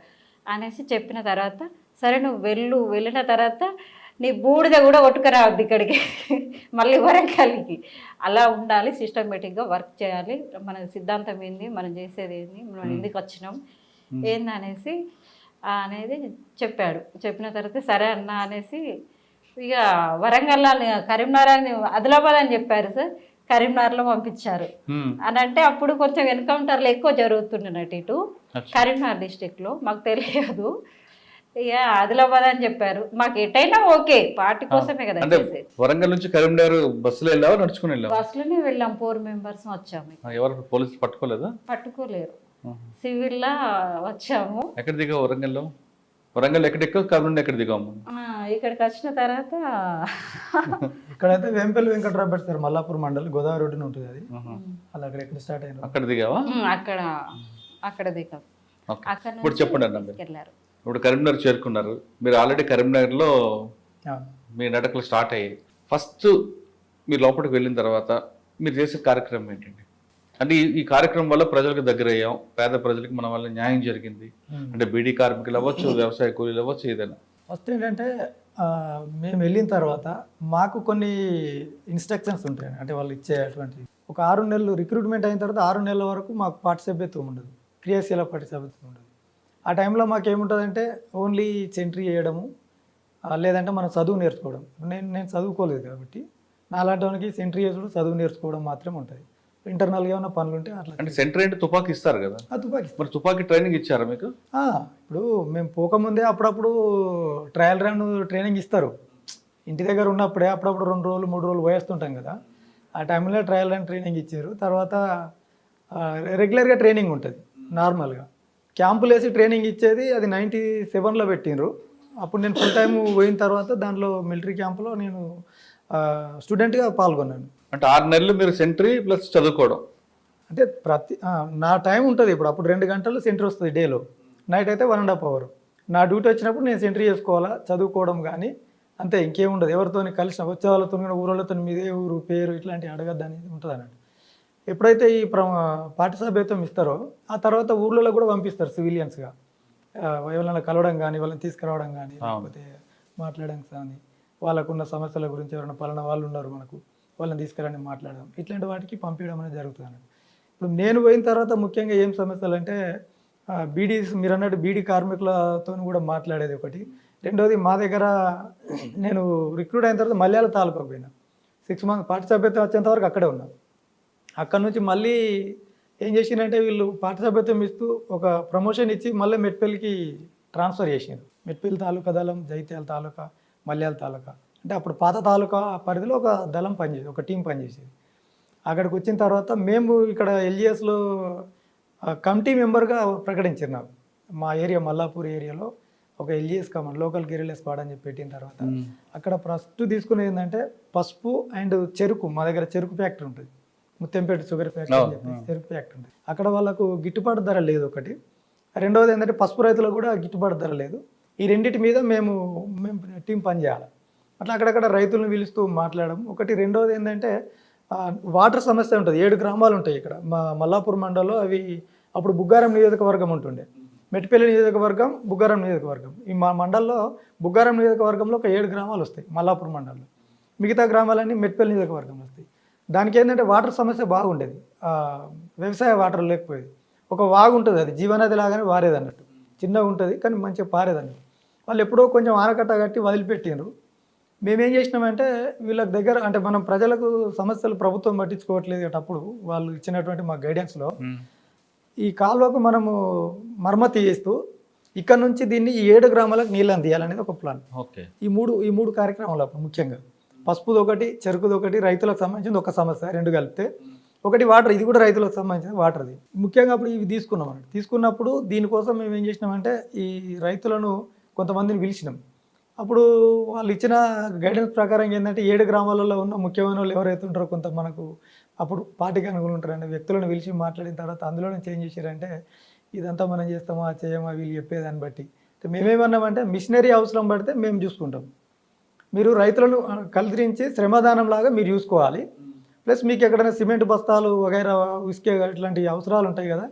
అనేసి చెప్పిన తర్వాత సరే నువ్వు వెళ్ళిన తర్వాత నీ బూడిద కూడా ఒట్టుకురావద్దు ఇక్కడికి, మళ్ళీ వరంగల్కి. అలా ఉండాలి, సిస్టమేటిక్గా వర్క్ చేయాలి, మన సిద్ధాంతం ఏంది, మనం చేసేది ఏంది, మనం ఎందుకు వచ్చినాం ఏంది అనేసి అనేది చెప్పాడు. చెప్పిన తర్వాత సరే అన్న అనేసి ఇక వరంగల్ కరీంనగర్ ఆదిలాబాద్ అని చెప్పారు సార్, కరీంనగర్లో పంపించారు. అని అంటే అప్పుడు కొంచెం ఎన్కౌంటర్లు ఎక్కువ జరుగుతుండేనట్టు ఇటు కరీంనగర్ డిస్టిక్లో, మాకు తెలియదు. ఇక ఆదిలాబాద్ అని చెప్పారు. మాకు ఎటైనా ఓకే, పార్టీ కోసమే కదా.
వరంగల్ నుంచి కరీంనగర్ బస్సులో వెళ్ళావా, నడుచుకుని వెళ్ళావా?
బస్సులోనే వెళ్ళాం, 4 members వచ్చాము.
ఎవరు పోలీసులు పట్టుకోలేదా?
పట్టుకోలేరు, సివిల్లా వచ్చాము.
ఎక్కడ దిగావు వరంగల్లో? వరంగల్ ఎక్కడ ఎక్కువ, కర్నూలు ఎక్కడ దిగాము?
ఇక్కడికి వచ్చిన తర్వాత
ఇక్కడైతే వేంపల్లి వెంకటరావు పెడతారు, మల్లాపూర్ మండల్, గోదావరి రోడ్డున ఉంటుంది అది. అలా అక్కడ ఎక్కడ స్టార్ట్ అయినా
అక్కడ అక్కడ దిగాం.
ఓకే.
అక్కడ
ఇప్పుడు
నుంచి
చెప్పండి అన్న మీరు.
తీసుకెళ్లారు.
ఇప్పుడు కరీంనగర్ చేరుకున్నారు. మీరు ఆల్రెడీ కరీంనగర్లో
అవును.
మీ నడకలు స్టార్ట్ అయ్యాయి. ఫస్ట్ మీరు లోపలికి వెళ్ళిన తర్వాత మీరు చేసే కార్యక్రమం ఏంటండి? అంటే ఈ కార్యక్రమం వల్ల ప్రజలకు దగ్గర అయ్యాం, పేద ప్రజలకు మన వల్ల న్యాయం జరిగింది అంటే బీడీ కార్మికులు అవ్వచ్చు, వ్యవసాయ కూలీలు అవ్వచ్చు, ఏదైనా.
ఫస్ట్ ఏంటంటే మేము వెళ్ళిన తర్వాత మాకు కొన్ని ఇన్స్ట్రక్షన్స్ ఉంటాయి. అంటే వాళ్ళు ఇచ్చేటువంటి ఒక 6 నెలలు రిక్రూట్మెంట్ అయిన తర్వాత 6 నెలల వరకు మాకు పార్టీ సభ్యత్వం ఉండదు, క్రియాశీల పార్టీ సభ్యత్వం ఉండదు. ఆ టైంలో మాకు ఏముంటుందంటే ఓన్లీ సెంట్రీ చేయడము, లేదంటే మనం చదువు నేర్చుకోవడం. నేను చదువుకోలేదు కాబట్టి నాలాంటి వానికి సెంట్రీ చేసుడు, చదువు నేర్చుకోవడం మాత్రమే ఉంటుంది. ఇంటర్నల్గా ఏమైనా పనులు ఉంటే అట్లా.
అంటే సెంటర్ ఏంటి? తుపాకీ ఇస్తారు కదా.
తుపాకీ
మరి తుపాకీ ట్రైనింగ్ ఇచ్చారా మీకు?
ఇప్పుడు మేము పోకముందే అప్పుడప్పుడు ట్రయల్ రన్ ట్రైనింగ్ ఇస్తారు. ఇంటి దగ్గర ఉన్నప్పుడే అప్పుడప్పుడు 2 రోజులు 3 రోజులు పోయేస్తుంటాం కదా. ఆ టైంలో ట్రయల్ రన్ ట్రైనింగ్ ఇచ్చారు. తర్వాత రెగ్యులర్గా ట్రైనింగ్ ఉంటుంది. నార్మల్గా క్యాంపులు వేసి ట్రైనింగ్ ఇచ్చేది అది 97లో పెట్టిండ్రు. అప్పుడు నేను ఫుల్ టైం పోయిన తర్వాత దాంట్లో మిలిటరీ క్యాంపులో నేను స్టూడెంట్గా పాల్గొన్నాను.
అంటే 6 నెలలు మీరు సెంట్రీ ప్లస్ చదువుకోవడం.
అంటే నా టైం ఉంటుంది. అప్పుడు 2 గంటలు సెంట్రీ వస్తుంది డేలో, నైట్ అయితే 1.5 hour. నా డ్యూటీ వచ్చినప్పుడు నేను సెంట్రీ చేసుకోవాలా, చదువుకోవడం కానీ అంతే, ఇంకేముండదు. ఎవరితో కలిసిన వచ్చే వాళ్ళతో ఊరోళ్ళతో మీదే ఊరు పేరు ఇట్లాంటివి అడగద్దు అనేది ఉంటుంది అన్నట్టు. ఎప్పుడైతే ఈ పార్టీ సభ్యత్వం ఇస్తారో ఆ తర్వాత ఊర్లలో కూడా పంపిస్తారు సివిలియన్స్గా. ఎవరైనా కలవడం కానీ, వాళ్ళని తీసుకురావడం కానీ, లేకపోతే మాట్లాడడం కానీ, వాళ్ళకున్న సమస్యల గురించి ఎవరైనా పలానా వాళ్ళు ఉన్నారు మనకు, వాళ్ళని తీసుకురండి మాట్లాడడం, ఇట్లాంటి వాటికి పంపించడం అనేది జరుగుతుంది అన్నట్టు. ఇప్పుడు నేను పోయిన తర్వాత ముఖ్యంగా ఏం సమస్యలు అంటే మీరు అన్నట్టు బీడీ కార్మికులతో కూడా మాట్లాడేది ఒకటి. రెండోది మా దగ్గర నేను రిక్రూట్ అయిన తర్వాత మల్యాల తాలూకాకు పోయినా. 6 months పార్టీ సభ్యత్వం వచ్చేంత వరకు అక్కడే ఉన్నా. అక్కడ నుంచి మళ్ళీ ఏం చేసిందంటే వీళ్ళు పార్టీ సభ్యత్వం ఇస్తూ ఒక ప్రమోషన్ ఇచ్చి మళ్ళీ మెట్పల్లికి ట్రాన్స్ఫర్ చేసిండ్రు. మెట్పల్లి తాలూకా దళం, జైత్యాల తాలూకా, మల్యాల తాలూకా, అంటే అప్పుడు పాత తాలూకా పరిధిలో ఒక దళం పనిచేసేది, ఒక టీం పనిచేసేది. అక్కడికి వచ్చిన తర్వాత మేము ఇక్కడ ఎల్జిఎస్లో కమిటీ మెంబర్గా ప్రకటించారు నాకు. మా ఏరియా మల్లాపూర్ ఏరియాలో ఒక LGS command, local guerrilla squad అని చెప్పి పెట్టిన తర్వాత అక్కడ ఫస్ట్ తీసుకునేది ఏంటంటే పసుపు అండ్ చెరుకు. మా దగ్గర చెరుకు ఫ్యాక్టరీ ఉంటుంది, ముత్తంపేట షుగర్ ఫ్యాక్టరీ అని చెప్పి చెరుకు ఫ్యాక్టరీ ఉంటుంది. అక్కడ వాళ్ళకు గిట్టుబాటు ధర లేదు ఒకటి. రెండవది ఏంటంటే పసుపు రైతులకు కూడా గిట్టుబాటు ధర లేదు. ఈ రెండింటి మీద మేము టీం పనిచేయాలి. అట్లా అక్కడక్కడ రైతులను పిలుస్తూ మాట్లాడడం ఒకటి. రెండవది ఏంటంటే వాటర్ సమస్య ఉంటుంది. 7 గ్రామాలు ఉంటాయి ఇక్కడ మా మల్లాపూర్ మండలంలో. అవి అప్పుడు బుగ్గారం నియోజకవర్గం ఉంటుండే, మెట్పల్లి నియోజకవర్గం, బుగ్గారం నియోజకవర్గం. ఈ మా మండలంలో బుగ్గారం నియోజకవర్గంలో ఒక 7 గ్రామాలు వస్తాయి మల్లాపూర్ మండలంలో. మిగతా గ్రామాలన్నీ మెట్పల్లి నియోజకవర్గంలో వస్తాయి. దానికి ఏంటంటే వాటర్ సమస్య బాగుండేది. వ్యవసాయ వాటర్ లేకపోయేది. ఒక వాగు ఉంటుంది, అది జీవనది లాగానే వారేది అన్నట్టు, చిన్నగా ఉంటుంది కానీ మంచిగా పారేది అన్నట్టు. వాళ్ళు ఎప్పుడో కొంచెం ఆనకట్ట కట్టి వదిలిపెట్టిండ్రు. మేమేం చేసినామంటే వీళ్ళకి దగ్గర అంటే మనం ప్రజలకు సమస్యలు ప్రభుత్వం పట్టించుకోవట్లేదు అప్పుడు వాళ్ళు ఇచ్చినటువంటి మా గైడెన్స్లో ఈ కాలువకు మనము మరమ్మతి చేస్తూ ఇక్కడ నుంచి దీన్ని ఈ 7 గ్రామాలకు నీళ్ళు అందియాలనేది ఒక ప్లాన్.
ఓకే.
ఈ మూడు కార్యక్రమాలు అప్పుడు ముఖ్యంగా పసుపుది ఒకటి, చెరుకుది ఒకటి, రైతులకు సంబంధించింది ఒక సమస్య, 2 కలిపితే ఒకటి వాటర్, ఇది కూడా రైతులకు సంబంధించిన వాటర్ది. ముఖ్యంగా అప్పుడు ఇవి తీసుకున్నాం అన్నట్టు. తీసుకున్నప్పుడు దీనికోసం మేము ఏం చేసినామంటే ఈ రైతులను కొంతమందిని పిలిచినాం. అప్పుడు వాళ్ళు ఇచ్చిన గైడెన్స్ ప్రకారం ఏంటంటే 7 గ్రామాలలో ఉన్న ముఖ్యమైన వాళ్ళు ఎవరైతే ఉంటారో కొంత మనకు అప్పుడు పార్టీకి అనుగుణంగా ఉంటారంటే వ్యక్తులను పిలిచి మాట్లాడిన తర్వాత అందులోనే చేంజ్ చేశారంటే ఇదంతా మనం చేస్తామా చేయమా వీళ్ళు చెప్పేదాన్ని బట్టి మేమేమన్నామంటే మిషనరీ అవసరం పడితే మేము చూసుకుంటాం, మీరు రైతులను కల్దిరించి శ్రమదానం లాగా మీరు చూసుకోవాలి, ప్లస్ మీకు ఎక్కడైనా సిమెంట్ బస్తాలు వగైరా ఇసుకే ఇట్లాంటి అవసరాలు ఉంటాయి కదా,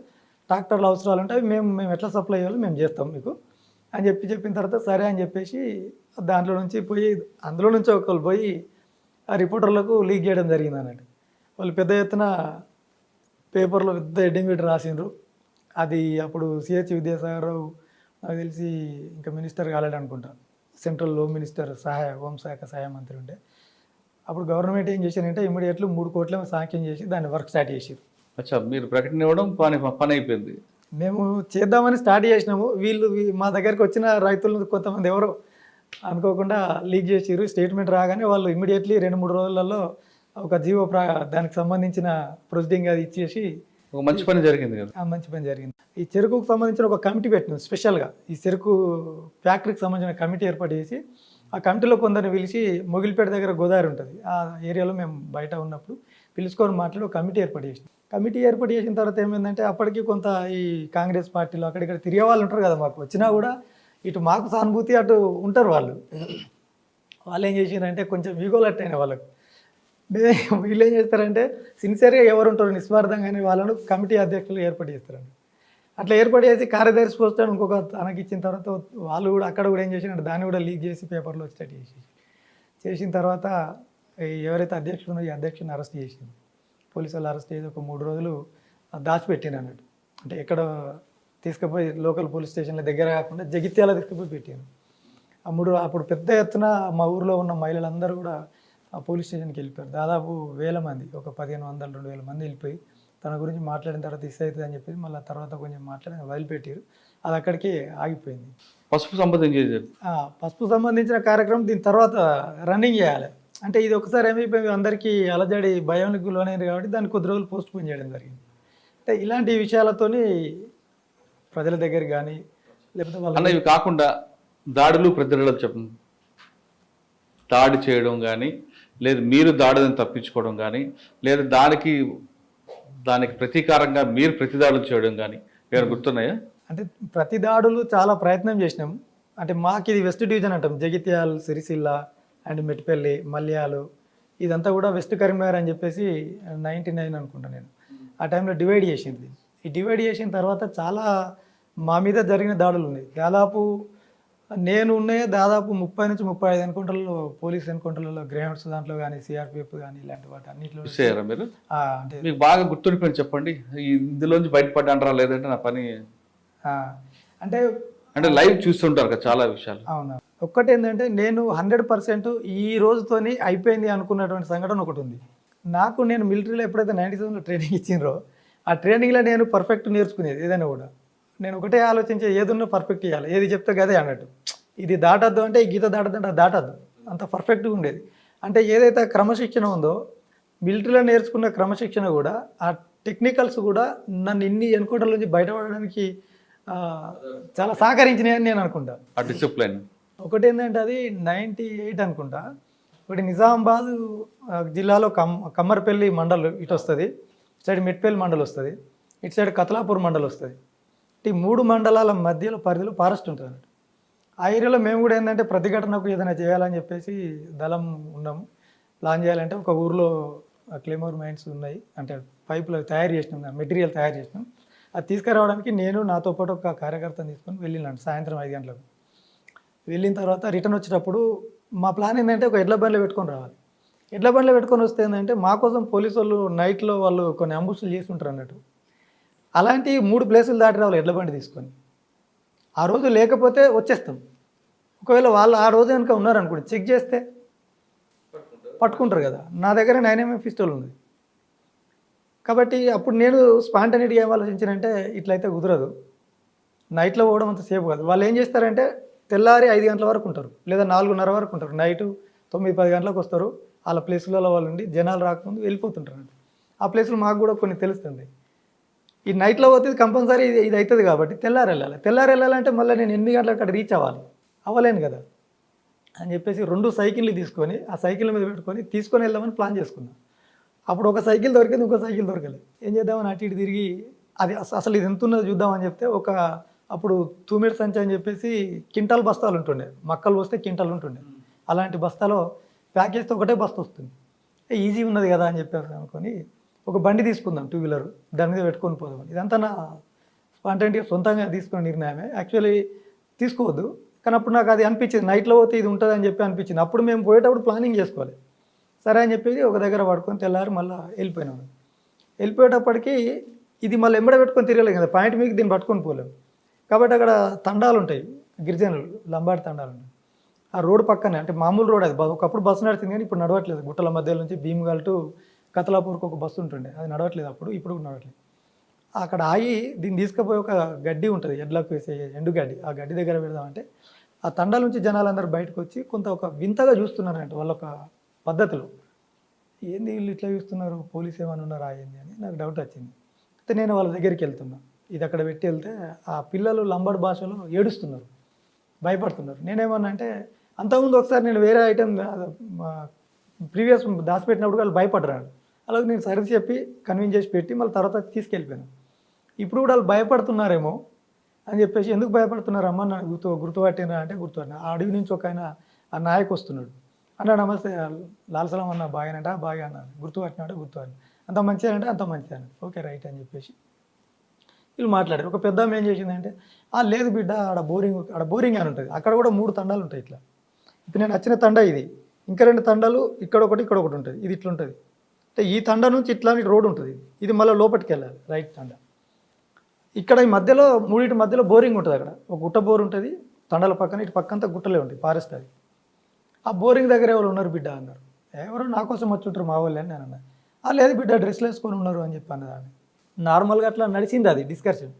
ట్రాక్టర్లు అవసరాలు ఉంటాయి, మేము ఎట్లా సప్లై చేయాలో మేము చేస్తాం మీకు అని చెప్పిన తర్వాత సరే అని చెప్పేసి దాంట్లో నుంచి పోయి అందులో నుంచి ఒకళ్ళు పోయి ఆ రిపోర్టర్లకు లీక్ చేయడం జరిగింది అన్నట్టు. వాళ్ళు పెద్ద ఎత్తున పేపర్లో పెద్ద హెడ్డింగ్ పెట్టి రాసిండ్రు. అది అప్పుడు సిహెచ్ విద్యాసాగరరావు నాకు తెలిసి ఇంకా మినిస్టర్ కాలేడు అనుకుంటా, సెంట్రల్ హోమ్ మినిస్టర్ హోంశాఖ సహాయ మంత్రి ఉండే. అప్పుడు గవర్నమెంట్ ఏం చేశారంటే ఇమీడియట్లీ 3 కోట్ల శాంక్షన్ చేసి దాన్ని వర్క్ స్టార్ట్ చేసారు.
అచ్చా, మీరు ప్రకటన ఇవ్వడం పని అయిపోయింది.
మేము చేద్దామని స్టార్ట్ చేసినాము. వీళ్ళు మా దగ్గరికి వచ్చిన రైతులు కొంతమంది ఎవరో అనుకోకుండా లీక్ చేసారు. స్టేట్మెంట్ రాగానే వాళ్ళు ఇమీడియట్లీ 2-3 రోజులలో ఒక జీవో దానికి సంబంధించిన ప్రొసీడింగ్ అది ఇచ్చేసి
మంచి పని జరిగింది కదా.
మంచి పని జరిగింది. ఈ చెరుకుకు సంబంధించిన ఒక కమిటీ పెట్టినాం స్పెషల్గా. ఈ చెరుకు ఫ్యాక్టరీకి సంబంధించిన కమిటీ ఏర్పాటు చేసి ఆ కమిటీలో కొందరిని పిలిచి మొగిలిపేట దగ్గర గోదావరి ఉంటుంది ఆ ఏరియాలో మేము బయట ఉన్నప్పుడు పిలుచుకొని మాట్లాడి ఒక కమిటీ ఏర్పాటు చేసినాం. కమిటీ ఏర్పాటు చేసిన తర్వాత ఏమైందంటే అప్పటికి కొంత ఈ కాంగ్రెస్ పార్టీలో అక్కడిక్కడ తిరిగే వాళ్ళు ఉంటారు కదా, మాకు వచ్చినా కూడా ఇటు మాకు సానుభూతి అటు ఉంటారు వాళ్ళు. వాళ్ళు ఏం చేసిందంటే కొంచెం ఈగోలట్ అయిన వాళ్ళకు. వీళ్ళు ఏం చేస్తారంటే సిన్సియర్గా ఎవరు ఉంటారు నిస్వార్థంగానే వాళ్ళను కమిటీ అధ్యక్షులు ఏర్పాటు చేస్తారండి. అట్లా ఏర్పాటు చేసి కార్యదర్శి పోస్ట్ అని ఇంకొక తనకి ఇచ్చిన తర్వాత వాళ్ళు కూడా అక్కడ కూడా ఏం చేసినట్టు దాన్ని కూడా లీక్ చేసి పేపర్లో స్టడీ చేసిన తర్వాత ఎవరైతే అధ్యక్షుడు ఉన్నారో ఈ అధ్యక్షుడిని అరెస్ట్ చేసింది. పోలీసు వాళ్ళు అరెస్ట్ చేసి ఒక 3 రోజులు దాచిపెట్టిన అన్నట్టు. అంటే ఎక్కడ తీసుకుపోయి లోకల్ పోలీస్ స్టేషన్ల దగ్గర కాకుండా జగిత్యాల తీసుకుపోయి పెట్టాను. అప్పుడు పెద్ద ఎత్తున మా ఊర్లో ఉన్న మహిళలందరూ కూడా ఆ పోలీస్ స్టేషన్కి వెళ్ళిపోయారు. దాదాపు 1000 మంది, ఒక 1500-2000 మంది వెళ్ళిపోయి తన గురించి మాట్లాడిన తర్వాత ఇస్ అవుతుంది అని చెప్పేసి మళ్ళీ తర్వాత కొంచెం మాట్లాడి వదిలిపెట్టారు. అది అక్కడికి ఆగిపోయింది.
పసుపు సంబంధించి
పసుపు సంబంధించిన కార్యక్రమం దీని తర్వాత రన్నింగ్ చేయాలి. అంటే ఇది ఒకసారి ఏమైపోయింది, అందరికీ అలజడి భయానికి లోనైంది కాబట్టి దాన్ని కొద్ది రోజులు పోస్ట్ పోన్ చేయడం జరిగింది. అంటే ఇలాంటి విషయాలతోని ప్రజల దగ్గర కానీ లేకపోతే
అన్న ఇవి కాకుండా దాడులు ప్రతిదాడులు చెప్పండి. దాడి చేయడం కానీ, లేదు మీరు దాడులను తప్పించుకోవడం కానీ, లేదా దానికి ప్రతీకారంగా మీరు ప్రతిదాడులు చేయడం కానీ ఏమైనా గుర్తున్నాయా?
అంటే ప్రతి దాడులు చాలా ప్రయత్నం చేసినాం. అంటే మాకు ఇది వెస్ట్ డివిజన్ అంటాం. జగిత్యాల, సిరిసిల్ల అండ్ మెట్పల్లి, మల్యాలు ఇదంతా కూడా వెస్ట్ కరీంనగర్ అని చెప్పేసి 99 అనుకుంటా నేను ఆ టైంలో డివైడ్ చేసింది. ఈ డివైడ్ చేసిన తర్వాత చాలా మా మీద జరిగిన దాడులు ఉన్నాయి. దాదాపు నేను ఉన్నాయే దాదాపు 30 నుంచి 35 ఎన్కౌంటర్లలో, పోలీస్ ఎన్కౌంటర్లలో, గ్రేహౌండ్స్ దాంట్లో కానీ, సిఆర్పిఎఫ్ కానీ ఇలాంటి వాటి అన్నింటిలో
మీరు
అంటే
మీకు బాగా గుర్తుండిపోయింది చెప్పండి. ఇందులోంచి బయటపడ్డా లేదంటే నా పని అంటే లైవ్ చూస్తుంటారు కదా చాలా విషయాలు.
అవునా. ఒక్కటి ఏంటంటే నేను 100% ఈ రోజుతోని అయిపోయింది అనుకున్నటువంటి సంఘటన ఒకటి ఉంది నాకు. నేను మిలిటరీలో ఎప్పుడైతే 97లో ట్రైనింగ్ ఇచ్చిండ్రో ఆ ట్రైనింగ్లో నేను పర్ఫెక్ట్ నేర్చుకునేది. ఏదైనా కూడా నేను ఒకటే ఆలోచించే ఏదున్నా పర్ఫెక్ట్ చేయాలి, ఏది చెప్తే గదే అన్నట్టు. ఇది దాటద్దు అంటే ఈ గీత దాటద్దు అంటే దాటద్దు, అంత పర్ఫెక్ట్గా ఉండేది. అంటే ఏదైతే క్రమశిక్షణ ఉందో మిలిటరీలో నేర్చుకున్న క్రమశిక్షణ కూడా ఆ టెక్నికల్స్ కూడా నన్ను ఇన్ని ఎన్కౌంటర్ల నుంచి బయటపడడానికి చాలా సహకరించినాయని నేను అనుకుంటా.
ఆ డిసిప్లిన్
ఒకటి ఏంటంటే అది 98 అనుకుంటా. ఒకటి నిజామాబాద్ జిల్లాలో కమ్మర్పల్లి మండల్ ఇటు వస్తుంది, ఇటు సైడ్ మెట్పల్లి మండల్ వస్తుంది, ఇటు సైడ్ కతలాపూర్ మండల్ వస్తుంది. ఈ 3 మండలాల మధ్యలో పరిధిలో ఫారెస్ట్ ఉంటుంది అన్నట్టు. ఆ ఏరియాలో మేము కూడా ఏంటంటే ప్రతిఘటనకు ఏదైనా చేయాలని చెప్పేసి దళం ఉన్నాము. ప్లాన్ చేయాలంటే ఒక ఊర్లో క్లేమోర్ మైన్స్ ఉన్నాయి, అంటే పైపులు తయారు చేసినాం, మెటీరియల్ తయారు చేసినాం. అది తీసుకురావడానికి నేను నాతో పాటు ఒక కార్యకర్తను తీసుకొని వెళ్ళినాను సాయంత్రం 5 గంటలకు. వెళ్ళిన తర్వాత రిటర్న్ వచ్చేటప్పుడు మా ప్లాన్ ఏంటంటే ఒక ఎడ్ల బండ్లో పెట్టుకొని రావాలి. ఎడ్ల బండ్లో పెట్టుకొని వస్తే ఏంటంటే మా కోసం పోలీసు వాళ్ళు నైట్లో వాళ్ళు కొన్ని అంబుషులు చేసి ఉంటారు అన్నట్టు. అలాంటి 3 ప్లేసులు దాటి రావాలి ఎడ్ల బండి తీసుకొని. ఆ రోజు లేకపోతే వచ్చేస్తాం. ఒకవేళ వాళ్ళు ఆ రోజు కనుక ఉన్నారనుకోండి, చెక్ చేస్తే పట్టుకుంటారు కదా. నా దగ్గర 9mm పిస్టల్ ఉంది కాబట్టి అప్పుడు నేను స్పాంటనిటీగా ఏం ఆలోచించానంటే ఇట్లయితే కుదరదు, నైట్లో పోవడం అంత సేఫ్ కాదు. వాళ్ళు ఏం చేస్తారంటే తెల్లారి 5 గంటల వరకు ఉంటారు, లేదా 4:30 వరకు ఉంటారు. నైటు 9-10 గంటలకు వస్తారు. వాళ్ళ ప్లేసులలో వాళ్ళు ఉండి జనాలు రాకముందు వెళ్ళిపోతుంటారు. ఆ ప్లేసులు మాకు కూడా కొన్ని తెలుస్తుంది. ఈ నైట్లో పోతే కంపల్సరీ ఇది అవుతుంది కాబట్టి తెల్లారి వెళ్ళాలంటే మళ్ళీ నేను 8 గంటలకు అక్కడ రీచ్ అవ్వలేను కదా అని చెప్పేసి 2 సైకిళ్ళు తీసుకొని ఆ సైకిల్ మీద పెట్టుకొని తీసుకొని వెళ్దామని ప్లాన్ చేసుకున్నాను. అప్పుడు ఒక సైకిల్ దొరికింది, ఇంకో సైకిల్ దొరకలేదు. ఏం చేద్దామని అటు ఇటు తిరిగి అది అసలు ఇది ఎంత ఉన్నదో చూద్దామని చెప్తే అప్పుడు తూమెడు సంచి అని చెప్పేసి క్వింటాల్ బస్తాలు ఉంటుండే, మక్కలు వస్తే క్వింటాల్ ఉంటుండే. అలాంటి బస్తాలో ప్యాక్ చేస్తే ఒకటే బస్తా వస్తుంది. ఈజీ ఉన్నది కదా అని చెప్పేసి అనుకొని ఒక బండి తీసుకుందాం 2 వీలర్, దాని మీద పెట్టుకొని పోదాం. ఇదంతా నా స్పాంటేనిటీగా సొంతంగా తీసుకున్న నిర్ణయమే. యాక్చువల్లీ తీసుకోవద్దు, కానీ అప్పుడు నాకు అది అనిపించింది, నైట్లో పోతే ఇది ఉంటుంది అని చెప్పి అనిపించింది. అప్పుడు మేము పోయేటప్పుడు ప్లానింగ్ చేసుకోవాలి. సరే అని చెప్పేసి ఒక దగ్గర పడుకొని తెల్లారి మళ్ళీ వెళ్ళిపోయినాము. వెళ్ళిపోయేటప్పటికి ఇది మళ్ళీ ఎంబడ పెట్టుకొని తిరగలేదు కదా, పాయింట్ మీకు దీన్ని పట్టుకొని పోలేము. కాబట్టి అక్కడ తండాలు ఉంటాయి, గిరిజనులు లంబాడి తండాలు ఉంటాయి. ఆ రోడ్డు పక్కనే, అంటే మామూలు రోడ్ అది. ఒకప్పుడు బస్సు నడిచింది కానీ ఇప్పుడు నడవట్లేదు. గుట్టల మధ్యలో నుంచి భీమ్గల్ టు కతలాపూర్కి ఒక బస్సు ఉంటుండే, అది నడవట్లేదు. ఇప్పుడు నడవట్లేదు. అక్కడ ఆగి దీన్ని తీసుకుపోయి ఒక గడ్డి ఉంటుంది, ఎడ్లకు వేసే ఎండు గడ్డి, ఆ గడ్డి దగ్గర పెడదామంటే ఆ తండాల నుంచి జనాలందరూ బయటకు వచ్చి కొంత ఒక వింతగా చూస్తున్నారంట. వాళ్ళొక పద్ధతిలో ఏంది వీళ్ళు ఇట్లా చూస్తున్నారు, పోలీసు ఏమైనా ఉన్నారా ఏంది అని నాకు డౌట్ వచ్చింది. అయితే నేను వాళ్ళ దగ్గరికి వెళ్తున్నా, ఇది అక్కడ పెట్టి వెళ్తే ఆ పిల్లలు లంబాడి భాషలో ఏడుస్తున్నారు, భయపడుతున్నారు. నేనేమన్నా అంటే అంతకుముందు ఒకసారి నేను వేరే ఐటెం ప్రీవియస్ దాచిపెట్టినప్పుడు వాళ్ళు భయపడ్డారు. అలాగే నేను సరి చెప్పి కన్విన్స్ చేసి పెట్టి మళ్ళీ తర్వాత తీసుకెళ్ళిపోయాను. ఇప్పుడు కూడా వాళ్ళు భయపడుతున్నారేమో అని చెప్పేసి, ఎందుకు భయపడుతున్నారమ్మా నన్ను గుర్తుపట్టినా అంటే గుర్తుపట్టిన. ఆ అడవి నుంచి ఒక ఆయన ఆ నాయకు వస్తున్నాడు, అన్న నమస్తే లాల్సలం అన్న బాగానంటే బాగా అన్నాను, గుర్తుపట్టినా అంటే గుర్తుపట్టిన, అంత మంచిగా అంటే అంత మంచిగా అన్నాడు. ఓకే రైట్ అని చెప్పేసి వీళ్ళు మాట్లాడారు. ఒక పెద్ద ఏం చేసిందంటే, లేదు బిడ్డ ఆడ బోరింగ్ అని ఉంటుంది, అక్కడ కూడా 3 తండాలు ఉంటాయి. ఇట్లా ఇప్పుడు నేను వచ్చిన తండా ఇది, ఇంకా 2 తండాలు ఇక్కడ ఒకటి ఉంటుంది, ఇది ఇట్లా ఉంటుంది. అంటే ఈ తండా నుంచి ఇట్లాంటి రోడ్ ఉంటుంది, ఇది మళ్ళీ లోపలికి వెళ్ళాలి రైట్ తండా. ఇక్కడ ఈ మధ్యలో మూడింటి మధ్యలో బోరింగ్ ఉంటుంది, అక్కడ ఒక గుట్ట బోర్ ఉంటుంది తండాల పక్కన, ఇటు పక్కంతా గుట్టలే ఉంటాయి, ఫారెస్ట్ అది. ఆ బోరింగ్ దగ్గర ఎవరు ఉన్నారు బిడ్డ అన్నారు. ఎవరు నా కోసం వచ్చి ఉంటారు మా వాళ్ళు అని నేను అన్నా. లేదు బిడ్డ డ్రెస్లు వేసుకొని ఉన్నారు అని చెప్పి అన్నదాన్ని. నార్మల్గా అట్లా నడిచింది అది డిస్కషన్.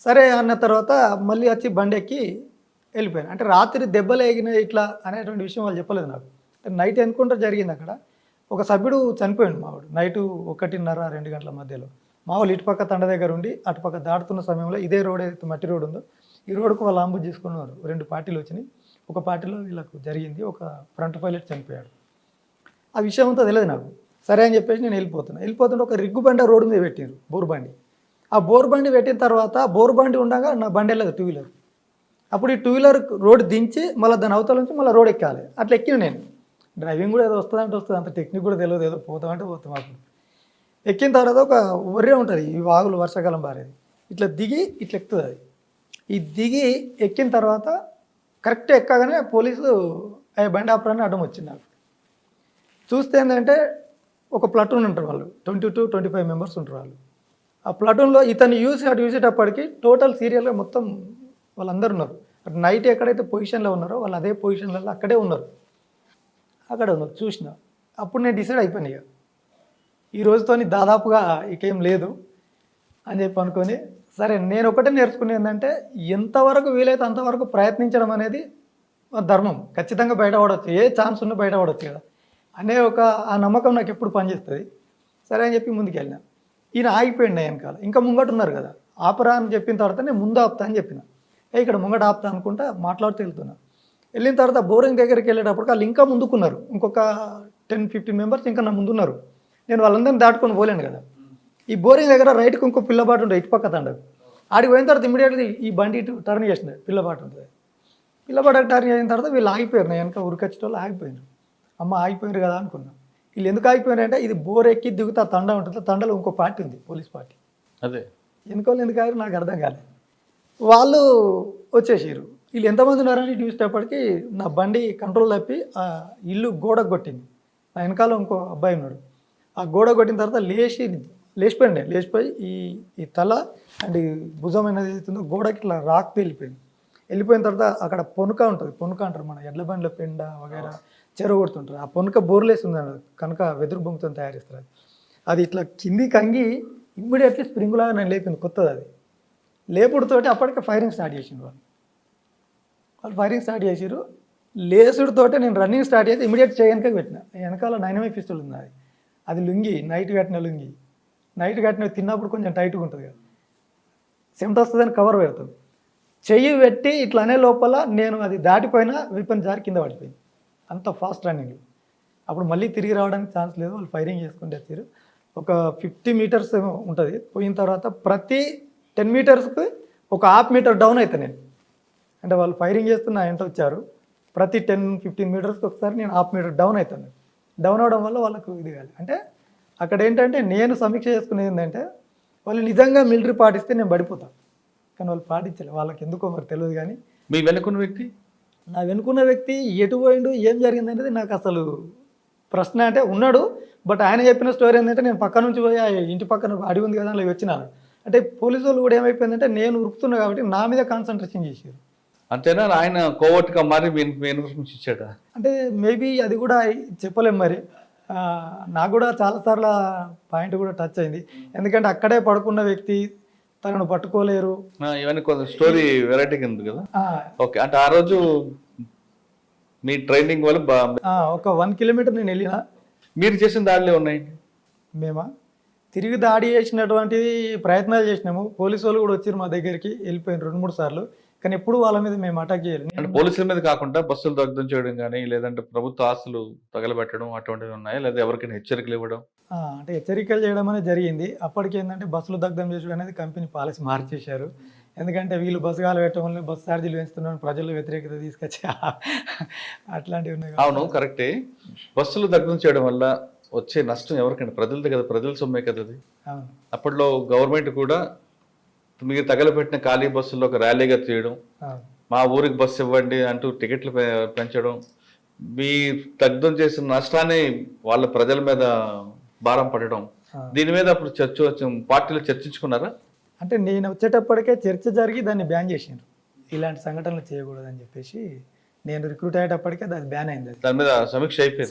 సరే అన్న తర్వాత మళ్ళీ వచ్చి బండి ఎక్కి వెళ్ళిపోయాను. అంటే రాత్రి దెబ్బలు ఎగిన ఇట్లా అనేటువంటి విషయం వాళ్ళు చెప్పలేదు నాకు. నైట్ ఎన్కౌంటర్ జరిగింది అక్కడ, ఒక సభ్యుడు చనిపోయాడు మావాడు నైటు 1:30-2 గంటల మధ్యలో. మా వాళ్ళు ఇటుపక్క తండ దగ్గర ఉండి అటుపక్క దాటుతున్న సమయంలో ఇదే రోడ్ ఏదైతే మట్టి రోడ్ ఉందో ఈ రోడ్డుకు వాళ్ళు అంబుజ్ చేసుకున్నారు. 2 పార్టీలు వచ్చినాయి, ఒక పార్టీలో వీళ్ళకు జరిగింది, ఒక ఫ్రంట్ పైలట్ చనిపోయాడు. ఆ విషయం అంతా తెలియదు నాకు. సరే అని చెప్పేసి నేను వెళ్ళిపోతుంటే ఒక రిగ్గు బండి రోడ్డు మీద పెట్టారు, బోర్ బండి. ఆ బోర్ బండి పెట్టిన తర్వాత బోర్ బండి ఉండగా నా బండి వెళ్ళదు 2 వీలర్. అప్పుడు ఈ 2 వీలర్ రోడ్ దించి మళ్ళీ దాని అవతల నుంచి మళ్ళీ రోడ్ ఎక్కాలి. అట్లా ఎక్కిన నేను. డ్రైవింగ్ కూడా ఏదో వస్తుంది, అంత టెక్నిక్ కూడా తెలియదు, ఏదో పోతామంటే పోతాం. అప్పుడు ఎక్కిన తర్వాత ఒక ఒర్రే ఉంటుంది, ఈ వాగులు వర్షాకాలం బారేది, ఇట్లా దిగి ఇట్లా ఎక్కుతుంది అది. ఈ దిగి ఎక్కిన తర్వాత కరెక్ట్ ఎక్కగానే పోలీసు బండి ఆపరాన్ని అడ్డం వచ్చింది నాకు. చూస్తే ఏంటంటే ఒక ప్లటూన్ ఉంటారు వాళ్ళు, 20-25 మెంబర్స్ ఉంటారు వాళ్ళు. ఆ ప్లటూన్లో ఇతను చూసేటప్పటికి టోటల్ సీరియల్గా మొత్తం వాళ్ళందరూ ఉన్నారు. అటు నైట్ ఎక్కడైతే పొజిషన్లో ఉన్నారో వాళ్ళు అదే పొజిషన్లలో అక్కడే ఉన్నారు. చూసిన అప్పుడు నేను డిసైడ్ అయిపోయాను, ఇక ఈ రోజుతోని దాదాపుగా ఇకేం లేదు అని చెప్పి అనుకొని, సరే నేను ఒకటే నేర్చుకునేది ఏంటంటే ఎంతవరకు వీలైతే అంతవరకు ప్రయత్నించడం అనేది ధర్మం. ఖచ్చితంగా బయటపడవచ్చు, ఏ ఛాన్స్ ఉన్నా బయటపడవచ్చు కదా అనే ఆ నమ్మకం నాకు ఎప్పుడు పనిచేస్తుంది. సరే అని చెప్పి ముందుకు వెళ్ళినా. ఈయన ఆగిపోయింది వెనకాల, ఇంకా ముంగట ఉన్నారు కదా, ఆపరా అని చెప్పిన తర్వాత నేను ముందు ఆపుతా అని చెప్పిన. ఇక్కడ ముంగట ఆపుతా అనుకుంటా మాట్లాడుతూ వెళ్తున్నా. వెళ్ళిన తర్వాత బోరింగ్ దగ్గరికి వెళ్ళేటప్పటికి వాళ్ళు ఇంకా ముందుకున్నారు, ఇంకొక 10-15 మెంబర్స్ ఇంకా నా ముందున్నారు. నేను వాళ్ళందరినీ దాటుకొని పోలేను కదా. ఈ బోరింగ్ దగ్గర రైట్కి ఇంకో పిల్లబాటు ఉంటుంది, ఇటుపక్క తండకు. ఆడికి పోయిన తర్వాత ఇమీడియట్లీ ఈ బండి ఇటు టర్న్ చేసిన, పిల్లబాటు ఉంటుంది. పిల్లబాటుకు టర్న్ చేసిన తర్వాత వీళ్ళు ఆగిపోయారు, నా వెనక ఉరికొచ్చేటోళ్ళు ఆగిపోయారు. అమ్మ ఆగిపోయారు కదా అనుకున్నా. వీళ్ళు ఎందుకు ఆగిపోయారంటే ఇది బోర్ ఎక్కి దిగుతా తండ ఉంటుంది, తండలో ఇంకో పార్టీ ఉంది, పోలీస్ పార్టీ.
అదే
ఎన్నికోళ్ళు ఎందుకు ఆగారు నాకు అర్థం కాలేదు. వాళ్ళు వచ్చేసారు. వీళ్ళు ఎంతమంది ఉన్నారని చూసేటప్పటికి నా బండి కంట్రోల్ తప్పి ఆ ఇల్లు గోడకు కొట్టింది. నా వెనకాల ఇంకో అబ్బాయి ఉన్నాడు. ఆ గోడ కొట్టిన తర్వాత లేచిపోయింది. లేచిపోయి ఈ తల అండ్ ఈ భుజం అనేది అవుతుందో గోడకి ఇట్లా రాక్ వెళ్ళిపోయిన తర్వాత అక్కడ పొనుక ఉంటుంది, పొనుక అంటారు మన ఎడ్ల బండిలో పెండ వగైరా చెరువు కొడుతుంటారు. ఆ పొనుక బోర్లేసి ఉంది కనుక వెదురు బొంగుతో తయారు చేస్తారు. అది ఇట్లా కింది కంగి ఇమ్మీడియట్లీ స్ప్రింగ్ లాగా నేను లేపింది కొత్తది. అది లేపుడుతోటి అప్పటికే ఫైరింగ్ స్టార్ట్ చేసిండు వాళ్ళు ఫైరింగ్ స్టార్ట్ చేసారు. లేసుడితోటే నేను రన్నింగ్ స్టార్ట్ చేసి ఇమీడియట్ చేయడానికి పెట్టిన. వెనకాల 9mm పిస్టల్ ఉంది, అది లుంగి, నైట్ కట్టిన లుంగి. నైట్ కట్టిన తిన్నప్పుడు కొంచెం టైట్గా ఉంటుంది కదా, సెంట్ వస్తుందని కవర్ పెడతాం. చెయ్యి పెట్టి ఇట్లా అనే లోపల నేను అది దాటిపోయినా విపన్ జారి కింద పడిపోయింది. అంత ఫాస్ట్ రన్నింగ్. అప్పుడు మళ్ళీ తిరిగి రావడానికి ఛాన్స్ లేదు, వాళ్ళు ఫైరింగ్ చేసుకుంటే వచ్చారు. ఒక 50 మీటర్స్ ఏమో ఉంటుంది. పోయిన తర్వాత ప్రతి 10 మీటర్స్కి ఒక 1/2 మీటర్ డౌన్ అవుతాను నేను. అంటే వాళ్ళు ఫైరింగ్ చేస్తున్న వెంట వచ్చారు, ప్రతి 10-15 మీటర్స్కి ఒకసారి నేను 1/2 మీటర్ డౌన్ అవుతాను. డౌన్ అవడం వల్ల వాళ్ళకు ఇది కాదు. అంటే అక్కడ ఏంటంటే నేను సమీక్ష చేసుకునేది ఏంటంటే వాళ్ళు నిజంగా మిలిటరీ పాటిస్తే నేను పడిపోతాను, కానీ వాళ్ళు పాటించలేదు. వాళ్ళకి ఎందుకో మరి తెలియదు. కానీ
మీ వెనుకున్న వ్యక్తి,
నా వెనుకున్న వ్యక్తి ఎటు పోయిండు, ఏం జరిగింది అనేది నాకు అసలు ప్రశ్న. అంటే ఉన్నాడు, బట్ ఆయన చెప్పిన స్టోరీ ఏంటంటే నేను పక్క నుంచి పోయి ఆ ఇంటి పక్కన అడిగి ఉంది కదా అలా వచ్చినాను. అంటే పోలీసు వాళ్ళు కూడా ఏమైపోయిందంటే నేను ఉరుకుతున్నా కాబట్టి నా మీద కాన్సన్ట్రేషన్ చేశారు.
అంతేనా? ఆయన కోవట్గా మారి మీ ఇన్ఫర్మేషన్ ఇచ్చాడా?
అంటే మేబీ అది కూడా చెప్పలేం మరి. నాకు కూడా చాలాసార్లు పాయింట్ కూడా టచ్ అయింది. ఎందుకంటే అక్కడే పడుకున్న వ్యక్తి, తనను పట్టుకోలేరు.
ఇవన్నీ కొంత స్టోరీ వెరైటీగా ఉంది కదా. ఓకే, అంటే ఆ రోజు మీ ట్రైనింగ్ వల్ల
ఒక 1 కిలోమీటర్ నేను వెళ్ళిన.
మీరు చేసిన దాడిలో ఉన్నాయండి?
మేమా తిరిగి దాడి చేసినటువంటి ప్రయత్నాలు చేసినాము. పోలీసు వాళ్ళు కూడా వచ్చారు మా దగ్గరికి, వెళ్ళిపోయినారు 2-3 సార్లు. కానీ ఎప్పుడు వాళ్ళ మీద మేము అటాక్ చేయలేదు.
అంటే పోలీసుల మీద కాకుండా బస్సులు దగ్ధం చేయడం కానీ, లేదంటే ప్రభుత్వ ఆస్తులు తగలబెట్టడం అటువంటివి ఉన్నాయా? లేదా ఎవరికైనా హెచ్చరికలు ఇవ్వడం?
అంటే హెచ్చరికలు చేయడం అనేది జరిగింది. అప్పటికి ఏంటంటే బస్సులు దగ్ధం చేసుడు అనేది కంపెనీ పాలసీ మార్చేశారు. ఎందుకంటే వీళ్ళు బస్సు కాలు పెట్టడం వల్ల బస్సు ఛార్జీలు పెంచుతున్నారని ప్రజల్లో వ్యతిరేకత తీసుకొచ్చి అట్లాంటివి ఉన్నాయి.
అవును, కరెక్టే. బస్సులు దగ్ధం చేయడం వల్ల వచ్చే నష్టం ఎవరికండి? ప్రజలదే కదా, ప్రజల సొమ్మే కదా అది.
అవును.
అప్పట్లో గవర్నమెంట్ కూడా మీరు తగలబెట్టిన ఖాళీ బస్సుల్లో ఒక ర్యాలీగా తీయడం,
అవును.
మా ఊరికి బస్సు ఇవ్వండి అంటూ టికెట్లు పెంచడం, మీ దగ్ధం చేసిన నష్టాన్ని వాళ్ళ ప్రజల మీద భారం పడడం, దీని మీద అప్పుడు పార్టీలో చర్చించుకున్నారా?
అంటే నేను వచ్చేటప్పటికే చర్చ జరిగి దాన్ని బ్యాన్ చేసిండ్రు. ఇలాంటి సంఘటనలు చేయకూడదని చెప్పేసి నేను రిక్రూట్ అయ్యేటప్పటికే అది బ్యాన్ అయింది. అది
దాని మీద సమీక్ష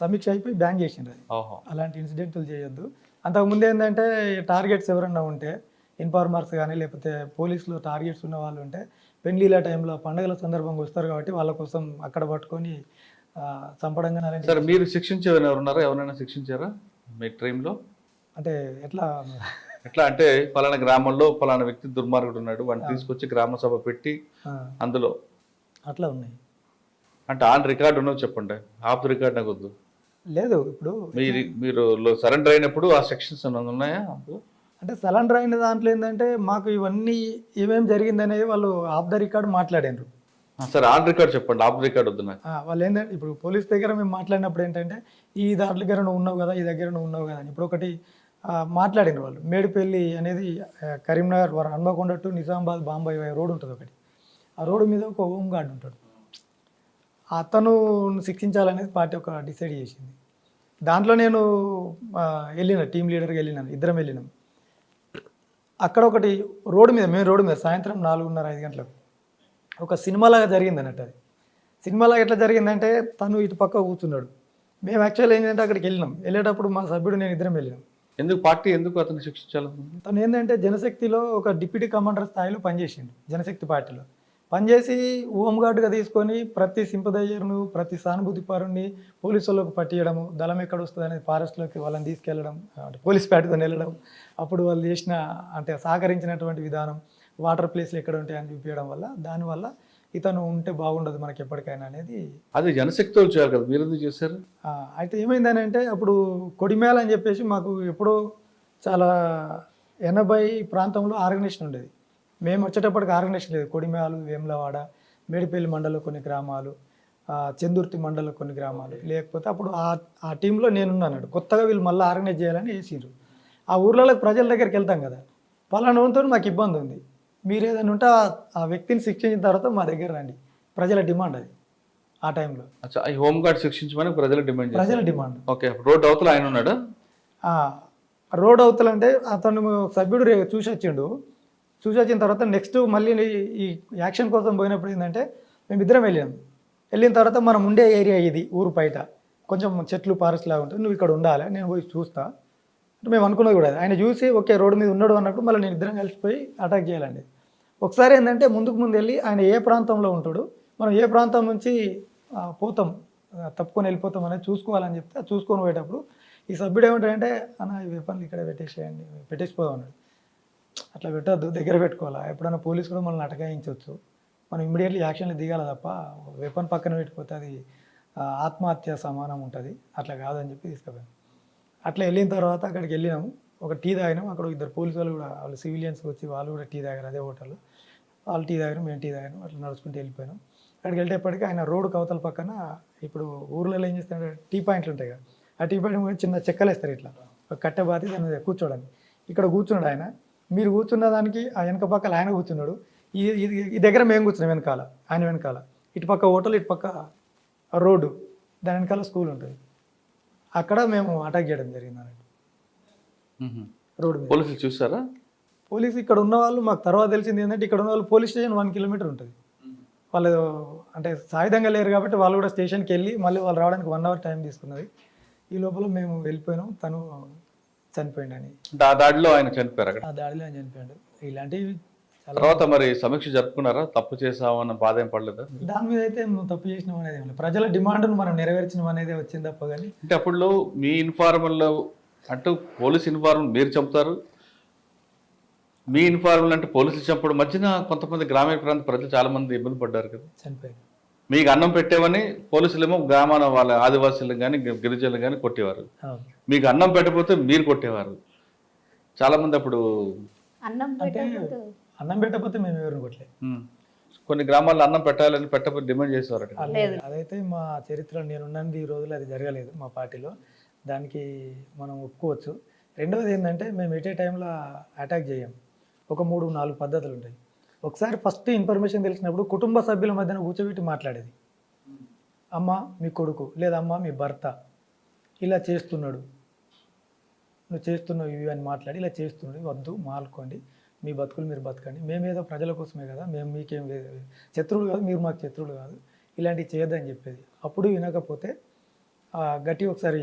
అయిపోయి
బ్యాన్ చేసిండ్రు. అది అలాంటి ఇన్సిడెంట్లు చేయొద్దు. అంతకుముందు ఏంటంటే టార్గెట్స్ ఎవరన్నా ఉంటే ఇన్ఫార్మర్స్ కానీ లేకపోతే పోలీసులు టార్గెట్స్ ఉన్న వాళ్ళు ఉంటే పెళ్లిళ్ళ టైంలో పండుగల సందర్భంగా వస్తారు కాబట్టి వాళ్ళ కోసం అక్కడ పట్టుకొని చంపడం కానీ.
సరే, మీరు శిక్షించే ఉన్నారా? ఎవరైనా శిక్షించారా మీ ట్రైన్లో?
అంటే ఎట్లా
అంటే పలానా గ్రామంలో పలానా వ్యక్తి దుర్మార్గుడు ఉన్నాడు, వాడిని తీసుకొచ్చి గ్రామ సభ పెట్టి అందులో
అట్లా ఉన్నాయి
అంటే ఆన్ రికార్డు ఉన్నది చెప్పండి, ఆఫ్ రికార్డ్ నాకు వద్దు.
లేదు, ఇప్పుడు
మీరు సరెండర్ అయినప్పుడు ఆ సెక్షన్స్ ఉన్నాయా?
అంటే సరెండర్ అయిన దాంట్లో ఏంటంటే మాకు ఇవన్నీ ఏమేమి జరిగిందనేది వాళ్ళు ఆఫ్ ద రికార్డ్ మాట్లాడారు.
సరే, ఆన్ రికార్డ్ చెప్పండి, ఆఫ్ రికార్డ్ వద్దు నాకు.
వాళ్ళు ఏంటంటే ఇప్పుడు పోలీస్ దగ్గర మేము మాట్లాడినప్పుడు ఏంటంటే ఈ దాని దగ్గర నువ్వు ఉన్నావు కదా, ఈ దగ్గర నువ్వు ఉన్నావు కదా అని ఇప్పుడు ఒకటి మాట్లాడిన వాళ్ళు. మేడిపల్లి అనేది కరీంనగర్ హన్మకొండ టు నిజామాబాద్ బాంబాయి రోడ్ ఉంటుంది ఒకటి. ఆ రోడ్డు మీద ఒక హోమ్ గార్డ్ ఉంటాడు. అతను శిక్షించాలనేది పార్టీ ఒక డిసైడ్ చేసింది. దాంట్లో నేను వెళ్ళిన టీం లీడర్గా వెళ్ళినాను, ఇద్దరం వెళ్ళినాం. అక్కడ ఒకటి రోడ్డు మీద మెయిన్ రోడ్డు మీద సాయంత్రం 4:30-5 గంటలకు ఒక సినిమాలాగా జరిగింది అన్నట్టు. అది సినిమాలాగా ఎట్లా జరిగిందంటే తను ఇటు పక్క కూర్చున్నాడు. మేము యాక్చువల్ ఏంటంటే అక్కడికి వెళ్ళేటప్పుడు మా సభ్యుడు నేను ఇద్దరం వెళ్ళినాం.
ఎందుకు అతను శిక్షించాలి?
తను ఏంటంటే జనశక్తిలో ఒక డిప్యూటీ కమాండర్ స్థాయిలో పనిచేసిండు. జనశక్తి పార్టీలో పనిచేసి హోంగార్డుగా తీసుకొని ప్రతి సింపదయ్యర్ను ప్రతి సానుభూతి పరుణ్ణి పోలీసులకు పట్టియడము, దళం ఎక్కడ వస్తుంది అనేది ఫారెస్ట్లోకి వాళ్ళని తీసుకెళ్ళడం, పోలీస్ ప్యాట్తో వెళ్ళడం, అప్పుడు వాళ్ళు చేసిన అంటే సహకరించినటువంటి విధానం, వాటర్ ప్లేస్లు ఎక్కడ ఉంటాయని చూపించడం వల్ల దానివల్ల ఇతను ఉంటే బాగుండదు మనకి ఎప్పటికైనా అనేది.
అది జనశక్తితో చేయాలి కదా, మీరు ఎందుకు చేశారు?
అయితే ఏమైందని అంటే అప్పుడు కొడిమేళ అని చెప్పేసి మాకు ఎప్పుడో చాలా 80 ప్రాంతంలో ఆర్గనైజేషన్ ఉండేది. మేము వచ్చేటప్పటికి ఆర్గనైజేషన్ లేదు. కొడిమేళ, వేములవాడ, మేడిపల్లి మండలం కొన్ని గ్రామాలు, చందుర్తి మండలం కొన్ని గ్రామాలు, లేకపోతే అప్పుడు ఆ టీంలో నేనున్నాను. కొత్తగా వీళ్ళు మళ్ళీ ఆర్గనైజ్ చేయాలని వేసిండ్రు. ఆ ఊర్లలో ప్రజల దగ్గరికి వెళ్తాం కదా, పలానాతో మాకు ఇబ్బంది ఉంది, మీరు ఏదైనా ఉంటే ఆ వ్యక్తిని శిక్షించిన తర్వాత మా దగ్గర రండి, ప్రజల డిమాండ్ అది ఆ టైంలో.
ఈ హోమ్ గార్డ్ శిక్షించమని ప్రజల డిమాండ్. ఓకే, రోడ్ అవతల ఆయన ఉన్నాడు.
రోడ్ అవతల అంటే అతను సభ్యుడు చూసి వచ్చిన తర్వాత నెక్స్ట్ మళ్ళీ ఈ యాక్షన్ కోసం పోయినప్పుడు ఏంటంటే మేము ఇద్దరం వెళ్ళిన తర్వాత మనం ఉండే ఏరియా ఇది, ఊరు బయట కొంచెం చెట్లు ఫారెస్ట్ లాగా ఉంటుంది, నువ్వు ఇక్కడ ఉండాలి, నేను పోయి చూస్తా అంటే మేము అనుకున్నది కూడా. ఆయన చూసి ఓకే రోడ్డు మీద ఉన్నాడు అన్నప్పుడు మళ్ళీ నేను ఇద్దరం కలిసిపోయి అటాక్ చేయాలండి. ఒకసారి ఏంటంటే ముందు వెళ్ళి ఆయన ఏ ప్రాంతంలో ఉంటాడు, మనం ఏ ప్రాంతం నుంచి పోతాం, తప్పుకొని వెళ్ళిపోతాం అనేది చూసుకోవాలని చెప్తే చూసుకొని పోయేటప్పుడు ఈ సభ్యుడు ఏమంటాడంటే అన్న ఈ వెపన్లు ఇక్కడ పెట్టేసిపోదాం అన్నాడు. అట్లా పెట్టద్దు, దగ్గర పెట్టుకోవాలా, ఎప్పుడైనా పోలీసు కూడా మనల్ని అటకాయించవచ్చు, మనం ఇమ్మీడియట్లీ యాక్షన్లు దిగాలి తప్ప వెపన్ పక్కన పెట్టిపోతే అది ఆత్మహత్య సమానం ఉంటుంది, అట్లా కాదని చెప్పి తీసుకుపోయాను. అట్లా వెళ్ళిన తర్వాత అక్కడికి వెళ్ళినాము, ఒక టీ తాగినాం. అక్కడ ఇద్దరు పోలీసు వాళ్ళు కూడా, వాళ్ళు సివిలియన్స్ వచ్చి వాళ్ళు కూడా టీ తాగారు అదే హోటల్లో. వాళ్ళు టీ తాగారు, మేము టీ తాగాను, అట్లా నడుచుకుంటూ వెళ్ళిపోయాను. అక్కడికి వెళ్ళేటప్పటికీ ఆయన రోడ్డు కవతల పక్కన ఇప్పుడు ఊర్లలో ఏం చేస్తారంటే టీ పాయింట్లు ఉంటాయి కదా, ఆ టీ పాయింట్ మీద చిన్న చెక్కలు వేస్తారు ఇట్లా, ఒక కట్టె బాతి దాని మీద కూర్చోడానికి. ఇక్కడ కూర్చున్నాడు ఆయన, మీరు కూర్చున్న దానికి ఆ వెనక పక్కల ఆయన కూర్చున్నాడు, ఈ దగ్గర మేము కూర్చున్నాం వెనకాల, ఆయన వెనకాల ఇటు పక్క హోటల్, ఇటు పక్క రోడ్డు, దాని వెనకాల స్కూల్ ఉంటుంది. అక్కడ మేము అటాక్ చేయడం జరిగింది అన్నట్టు రోడ్డు మీద.
పోలీసులు చూసారా?
పోలీసు ఇక్కడ ఉన్న వాళ్ళు మాకు తర్వాత తెలిసింది ఏంటంటే ఇక్కడ ఉన్న వాళ్ళు పోలీస్ స్టేషన్ 1 కిలోమీటర్ ఉంటుంది. వాళ్ళు అంటే సాయుధంగా లేరు కాబట్టి వాళ్ళు కూడా స్టేషన్కి వెళ్ళి మళ్ళీ వాళ్ళు రావడానికి 1 అవర్ టైం తీసుకున్నది. ఈ లోపల మేము వెళ్ళిపోయినాం, తను చనిపోయింది అని.
దాడిలో ఆయన చనిపోయారు?
ఆ దాడిలో ఆయన చనిపోయాడు. ఇలాంటివి
తర్వాత మరి సమీక్ష జరుపుకున్నారా? తప్పు చేసామన్న బాధ ఏం పడలేదా?
దాని మీద అయితే నువ్వు తప్పు చేసినాం అనేది ఏమి లేదు, ప్రజల డిమాండ్ను మనం నెరవేర్చడం అనేది వచ్చింది తప్ప. కానీ
అంటే అప్పుడు మీ ఇన్ఫార్మల్లో అంటూ పోలీస్ ఇన్ఫార్మల్ మీరు చంపుతారు, మీ ఇన్ఫార్మల్ అంటే పోలీసులు చంపడం మధ్యన కొంతమంది గ్రామీణ ప్రాంత ప్రజలు చాలా మంది ఇబ్బంది పడ్డారు కదా,
చనిపోయారు.
మీకు అన్నం పెట్టేవని పోలీసులేమో గ్రామాల వాళ్ళ ఆదివాసులు కానీ గిరిజనులు కానీ కొట్టేవారు,
అవును.
మీకు అన్నం పెట్టకపోతే మీరు కొట్టేవారు. చాలా మంది అప్పుడు
అన్నం
అంటే
పెట్టకపోతే
అన్నం పెట్టకపోతే మేము ఎవరిని కొట్టలేదు.
కొన్ని గ్రామాల్లో అన్నం పెట్టాలని పెట్టకపోతే డిమాండ్ చేసేవారట.
అదైతే మా చరిత్రలో నేనున్నది ఈ రోజులు అది జరగలేదు మా పార్టీలో. దానికి మనం ఒప్పుకోవచ్చు. రెండవది ఏంటంటే మేము ఎటే టైంలో అటాక్ చేయం. ఒక 3-4 పద్ధతులు ఉంటాయి. ఒకసారి ఫస్ట్ ఇన్ఫర్మేషన్ తెలిసినప్పుడు కుటుంబ సభ్యుల మధ్యన కూర్చోబెట్టి మాట్లాడేది. అమ్మ మీ కొడుకు లేదా అమ్మ మీ భర్త ఇలా చేస్తున్నాడు, నువ్వు చేస్తున్నావు ఇవి అని మాట్లాడి ఇలా చేస్తున్నాడు, వద్దు మాలుకోండి, మీ బతుకులు మీరు బతకండి, మేమేదో ప్రజల కోసమే కదా, మేము మీకేం శత్రువులు కాదు, మీరు మాకు శత్రువులు కాదు, ఇలాంటివి చేయొద్దని చెప్పేది. అప్పుడు వినకపోతే గట్టి ఒకసారి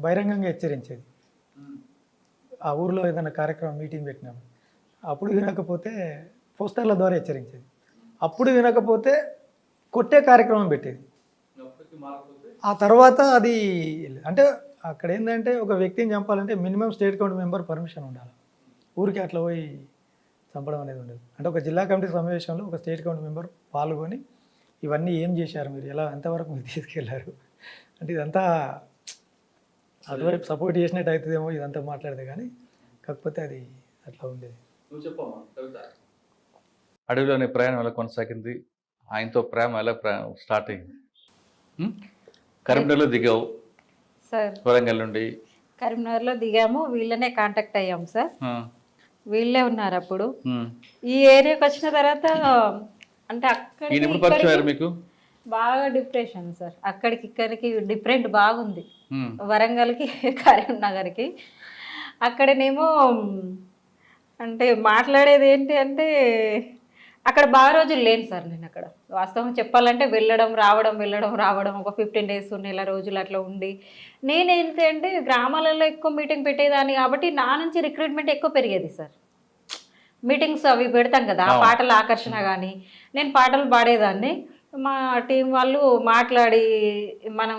బహిరంగంగా హెచ్చరించేది. ఆ ఊర్లో ఏదైనా కార్యక్రమం మీటింగ్ పెట్టినాము, అప్పుడు వినకపోతే పోస్టర్ల ద్వారా హెచ్చరించేది. అప్పుడు వినకపోతే కొట్టే కార్యక్రమం పెట్టేది. ఆ తర్వాత అది అంటే అక్కడ ఏంటంటే ఒక వ్యక్తిని చంపాలంటే minimum state count member permission ఉండాలి. ఊరికి అట్లా పోయి చంపడం అనేది ఉండదు. అంటే ఒక జిల్లా కమిటీ సమావేశంలో ఒక స్టేట్ కౌంట్ మెంబర్ పాల్గొని ఇవన్నీ ఏం చేశారు, మీరు ఎలా ఎంతవరకు మీరు తీసుకెళ్లారు అంటే ఇదంతా అటువైపు సపోర్ట్ చేసినట్టు అవుతుందేమో ఇదంతా మాట్లాడితే, కానీ కాకపోతే అది అట్లా ఉండేది.
అడవిలోని ప్రయాణం ఎలా కొనసాగింది, ఆయనతో ప్రేమ ఎలా స్టార్ట్ అయింది? కరీంనగర్లో దిగావు
సార్,
వరంగల్ నుండి.
కరీంనగర్లో దిగాము, వీళ్ళనే కాంటాక్ట్ అయ్యాము సార్. వీళ్ళే ఉన్నారు అప్పుడు. ఈ ఏరియాకి వచ్చిన తర్వాత అంటే
ఈయన ఎప్పుడు పరిచయం అయ్యారు మీకు?
బాగా డిప్రెషన్ సార్, అక్కడికి ఇక్కడికి డిఫరెంట్ బాగుంది. వరంగల్కి కరీంనగర్కి అక్కడనేమో అంటే మాట్లాడేది ఏంటి అంటే అక్కడ బాగా రోజులు లేను సార్. నేను అక్కడ వాస్తవం చెప్పాలంటే వెళ్ళడం రావడం ఒక 15 days నెల రోజులు అట్లా ఉండి, నేనేంటి అంటే గ్రామాలలో ఎక్కువ మీటింగ్ పెట్టేదాన్ని కాబట్టి నా నుంచి రిక్రూట్మెంట్ ఎక్కువ పెరిగేది సార్. మీటింగ్స్ అవి పెడతాం కదా, ఆ పాటల ఆకర్షణ కానీ నేను పాటలు పాడేదాన్ని. మా టీం వాళ్ళు మాట్లాడి మనం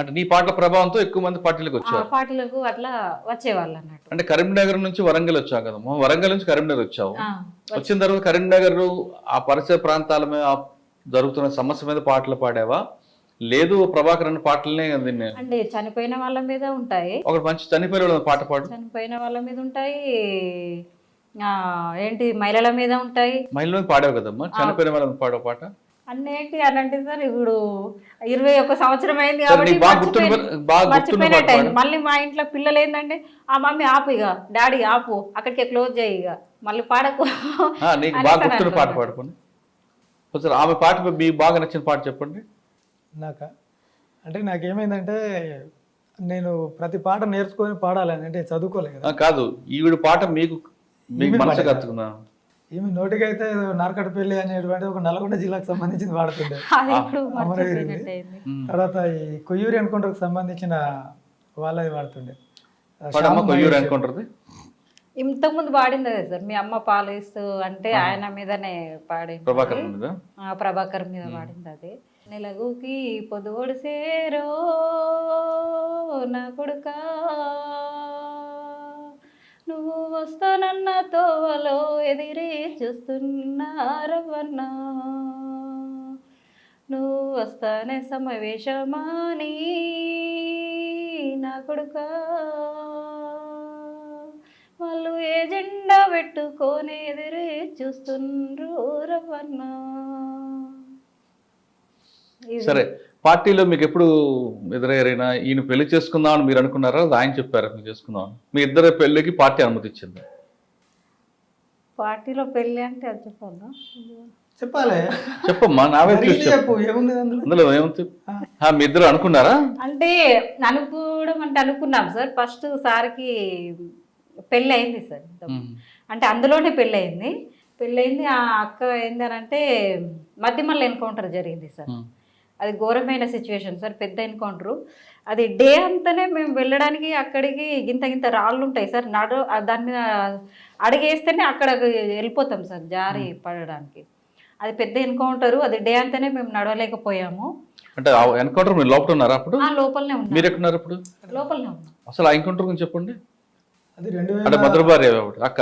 అంటే నీ పాటల ప్రభావంతో ఎక్కువ మంది పార్టీలకు వచ్చారు.
పాటలకు అట్లా వచ్చేవాళ్ళు అన్నట్టు.
అంటే కరీంనగర్ నుంచి వరంగల్ వచ్చావు కదమ్మా, వరంగల్ నుంచి కరీంనగర్ వచ్చావు. వచ్చిన తర్వాత కరీంనగర్ ఆ పరిసర ప్రాంతాల మీద జరుగుతున్న సమస్య మీద పాటలు పాడావా, లేదు ప్రభాకర్ అన్న పాటలనే?
అంటే చనిపోయిన వాళ్ళ మీద ఉంటాయి,
ఒక మంచి చనిపోయిన పాట పాడు.
చనిపోయిన వాళ్ళ మీద ఉంటాయి, ఏంటి మహిళల మీద ఉంటాయి.
మహిళల మీద పాడావు కదమ్మా, చనిపోయిన వాళ్ళ మీద పాడవ పాట
అన్నీ ఏంటి అని అంటే సార్ ఇప్పుడు 21 సంవత్సరం అయింది
సరే,
కాబట్టి
నీకు బాగా గుర్తున్న
మర్చిపోయిన
పాట
టైం.
పాడు.
మళ్ళీ మా ఇంట్లో పిల్లలు ఏంటంటే ఆ మమ్మీ ఆపు, ఇక డాడీ ఆపు, అక్కడికే క్లోజ్ చేయి, ఇక మళ్ళీ పాడకు.
నీకు బాగా గుర్తున్న పాట పాడుకోండి. ఒకసారి ఆమె పాట మీకు బాగా నచ్చిన పాట చెప్పండి.
అంటే నాకేమైందంటే నేను ప్రతి పాట నేర్చుకొని పాడాలని అంటే చదువుకోలే కదా.
కాదు, ఈవిడ పాట మీకు మనసు కత్తుకున్నా.
ఈమె నోటికైతే నార్కట్పల్లి అనేటువంటి ఒక నల్గొండ జిల్లాకు సంబంధించింది వాడుతుండే.
అది ఇప్పుడు
అమరగిరి
మర్చిపోయినట్టయింది.
తర్వాత ఈ కొయ్యూరి ఎన్కౌంటర్కి సంబంధించిన వాళ్ళది వాడుతుండే.
కొయ్యూరు అనుకుంటుంది.
ఇంతకుముందు పాడింది అదే సార్, మీ అమ్మ పాలిస్తూ అంటే ఆయన మీదనే పాడింది,
ప్రభాకర్ మీద.
ప్రభాకర్ మీద పాడింది అది. నెలగుకి పొదువడిసేరో నా కొడుకా, నువ్వు వస్తానన్న తోవలో ఎదిరి చూస్తున్నారవన్నా, నువ్వు వస్తానే సమావేశమాని నా కొడుకా, వాళ్ళు ఏ జెండా పెట్టుకొని ఎదిరి చూస్తుండ్రు రవన్నా.
సరే, పార్టీలో మీకు ఎప్పుడు ఎదురయ్యారైనా ఈయన పెళ్లి చేసుకుందాం అని మీరు అనుకున్నారా, ఆయన చెప్పారా మీరు చేసుకుందాం? మీ ఇద్దరు పెళ్లికి పార్టీ అనుమతి ఇచ్చింది?
పార్టీలో పెళ్లి అంటే అది చెప్పాలా?
చెప్పాలి,
చెప్పమ్మా, నావే
చెప్పు, ఏముంది
అందులో ఏముంది? మీ ఇద్దరు అనుకున్నారా?
అంటే అనుకోవడం అంటే అనుకున్నాం సార్. ఫస్ట్ సార్కి పెళ్ళి అయింది సార్, అంటే అందులోనే పెళ్ళి అయింది. ఆ అక్క ఏందనంటే మధ్యమల్ల ఎన్కౌంటర్ జరిగింది సార్. అది ఘోరమైన సిచ్యువేషన్ సార్, పెద్ద ఎన్కౌంటరు. అది డే అంతానే మేము వెళ్ళడానికి అక్కడికి గింత రాళ్ళు ఉంటాయి సార్, దాని మీద అడిగేస్తేనే అక్కడ వెళ్ళిపోతాం సార్ జారి పడడానికి. అది పెద్ద ఎన్కౌంటరు, అది డే అంతానే మేము నడవలేకపోయాము.
అంటే ఎన్కౌంటర్ మీరు లోపల ఉన్నారా అప్పుడు?
లోపలనే ఉన్నాం.
మీరు ఎక్కడున్నారు అప్పుడు?
లోపలనే ఉన్నాం.
అసలు ఆ ఎన్కౌంటర్ గురించి చెప్పండి.
అది
అంటే మధుర భార్య అక్క,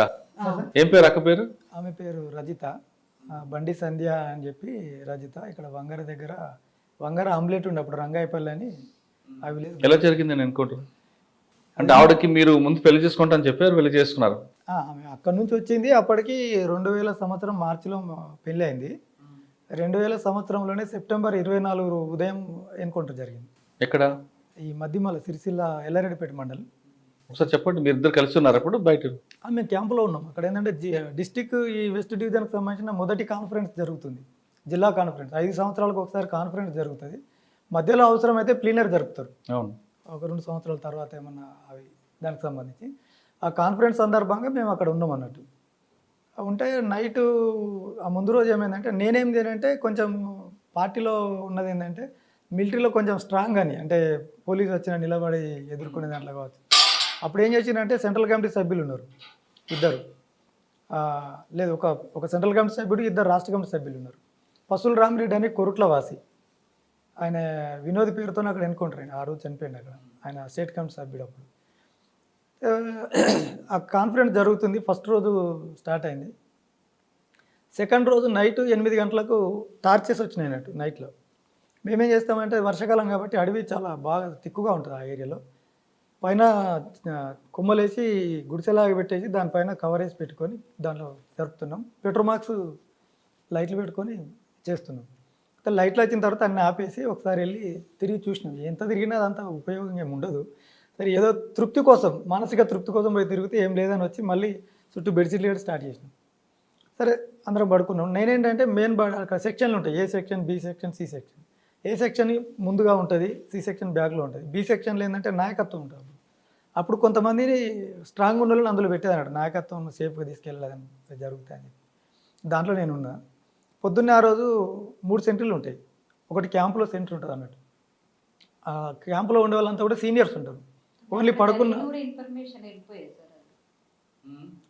ఏం పేరు అక్క పేరు?
ఆమె పేరు రజిత, బండి సంధ్య అని చెప్పి రజిత ఇక్కడ వంగర దగ్గర వంగర ఆమ్లెట్ ఉండే అప్పుడు రంగాయపల్లి అని ఆ విలేజ్.
ఎలా జరిగింది నేను అనుకుంటున్నాను అంటే ఆవిడకి మీరు ముందు పెళ్లి చేసుకుంటా అని చెప్పారు, పెళ్లి చేసుకున్నారు.
ఆమె అక్కడి నుంచి వచ్చింది. అప్పటికి 2000 సంవత్సరం మార్చిలో పెళ్ళి అయింది. 2000 సంవత్సరంలోనే సెప్టెంబర్ 24 ఉదయం ఎన్కౌంటర్ జరిగింది.
ఎక్కడ?
ఈ మధ్యమల సిరిసిల్ల ఎల్లారెడ్డిపేట మండలం.
ఒకసారి చెప్పండి, మీరు ఇద్దరు కలిసి ఉన్నారు అప్పుడు బయట?
మేము క్యాంపులో ఉన్నాం. అక్కడ ఏంటంటే డిస్టిక్ ఈ వెస్ట్ డివిజన్కి సంబంధించిన మొదటి కాన్ఫరెన్స్ జరుగుతుంది, జిల్లా కాన్ఫరెన్స్. 5 సంవత్సరాలకు ఒకసారి కాన్ఫరెన్స్ జరుగుతుంది. మధ్యలో అవసరమైతే ప్లీనర్ జరుపుతారు.
అవును,
ఒక 2 సంవత్సరాల తర్వాత ఏమన్నా అవి దానికి సంబంధించి. ఆ కాన్ఫరెన్స్ సందర్భంగా మేము అక్కడ ఉన్నాం అన్నట్టు. ఉంటే నైట్ ఆ ముందు రోజు ఏమైందంటే నేనేంది అంటే కొంచెం పార్టీలో ఉన్నది ఏంటంటే మిలిటరీలో కొంచెం స్ట్రాంగ్ అని, అంటే పోలీసు వచ్చిన నిలబడి ఎదుర్కొనే దాంట్లో కావచ్చు. అప్పుడు ఏం చేసిందంటే సెంట్రల్ కమిటీ సభ్యులు ఉన్నారు ఇద్దరు, లేదు ఒక సెంట్రల్ కమిటీ సభ్యుడు, 2 రాష్ట్ర కమిటీ సభ్యులు ఉన్నారు. పసుల రామిరెడ్డి అని కొరుట్ల వాసి, ఆయన వినోద్ పేరుతో అక్కడ ఎన్కౌంటర్ అయింది. ఆ రోజు చనిపోయింది అక్కడ. ఆయన స్టేట్ కమిటీ సభ్యుడు. అప్పుడు ఆ కాన్ఫరెన్స్ జరుగుతుంది. ఫస్ట్ రోజు స్టార్ట్ అయింది. సెకండ్ రోజు నైట్ 8 గంటలకు టార్చెస్ వచ్చినాయి అన్నట్టు నైట్లో. మేమేం చేస్తామంటే వర్షాకాలం కాబట్టి అడవి చాలా బాగా తిక్కుగా ఉంటుంది ఆ ఏరియాలో. పైన కొమ్మలేసి గుడిసెలాగా పెట్టేసి దానిపైన కవర్ వేసి పెట్టుకొని దాంట్లో జరుపుతున్నాం. పెట్రోమాక్స్ లైట్లు పెట్టుకొని చేస్తున్నాం. లైట్లు వచ్చిన తర్వాత అన్నీ ఆపేసి ఒకసారి వెళ్ళి తిరిగి చూసినాం. ఎంత తిరిగినా అదంతా ఉపయోగం ఏమి ఉండదు. సరే ఏదో తృప్తి కోసం, మానసిక తృప్తి కోసం పోయి తిరిగితే ఏం లేదని వచ్చి మళ్ళీ చుట్టూ బెడ్షీట్లు కూడా స్టార్ట్ చేసినాం. సరే అందరం పడుకున్నాం. నేనేంటంటే మెయిన్ అక్కడ సెక్షన్లు ఉంటాయి, A section, B section, C section. A section ముందుగా ఉంటుంది, సి సెక్షన్ బ్యాక్లో ఉంటుంది. బి సెక్షన్లో ఏంటంటే నాయకత్వం ఉంటుంది. అప్పుడు కొంతమందిని స్ట్రాంగ్ ఉన్న వాళ్ళని అందులో పెట్టేదన్నట్టు, నాయకత్వం సేఫ్గా తీసుకెళ్ళాలని జరుగుతాయని. దాంట్లో నేనున్నా. పొద్దున్నే ఆ రోజు 3 సెంటర్లు ఉంటాయి. ఒకటి క్యాంపులో సెంటర్ ఉంటుంది అన్నట్టు. ఆ క్యాంపులో ఉండే వాళ్ళంతా కూడా సీనియర్స్ ఉంటారు. ఓన్లీ పడుకున్న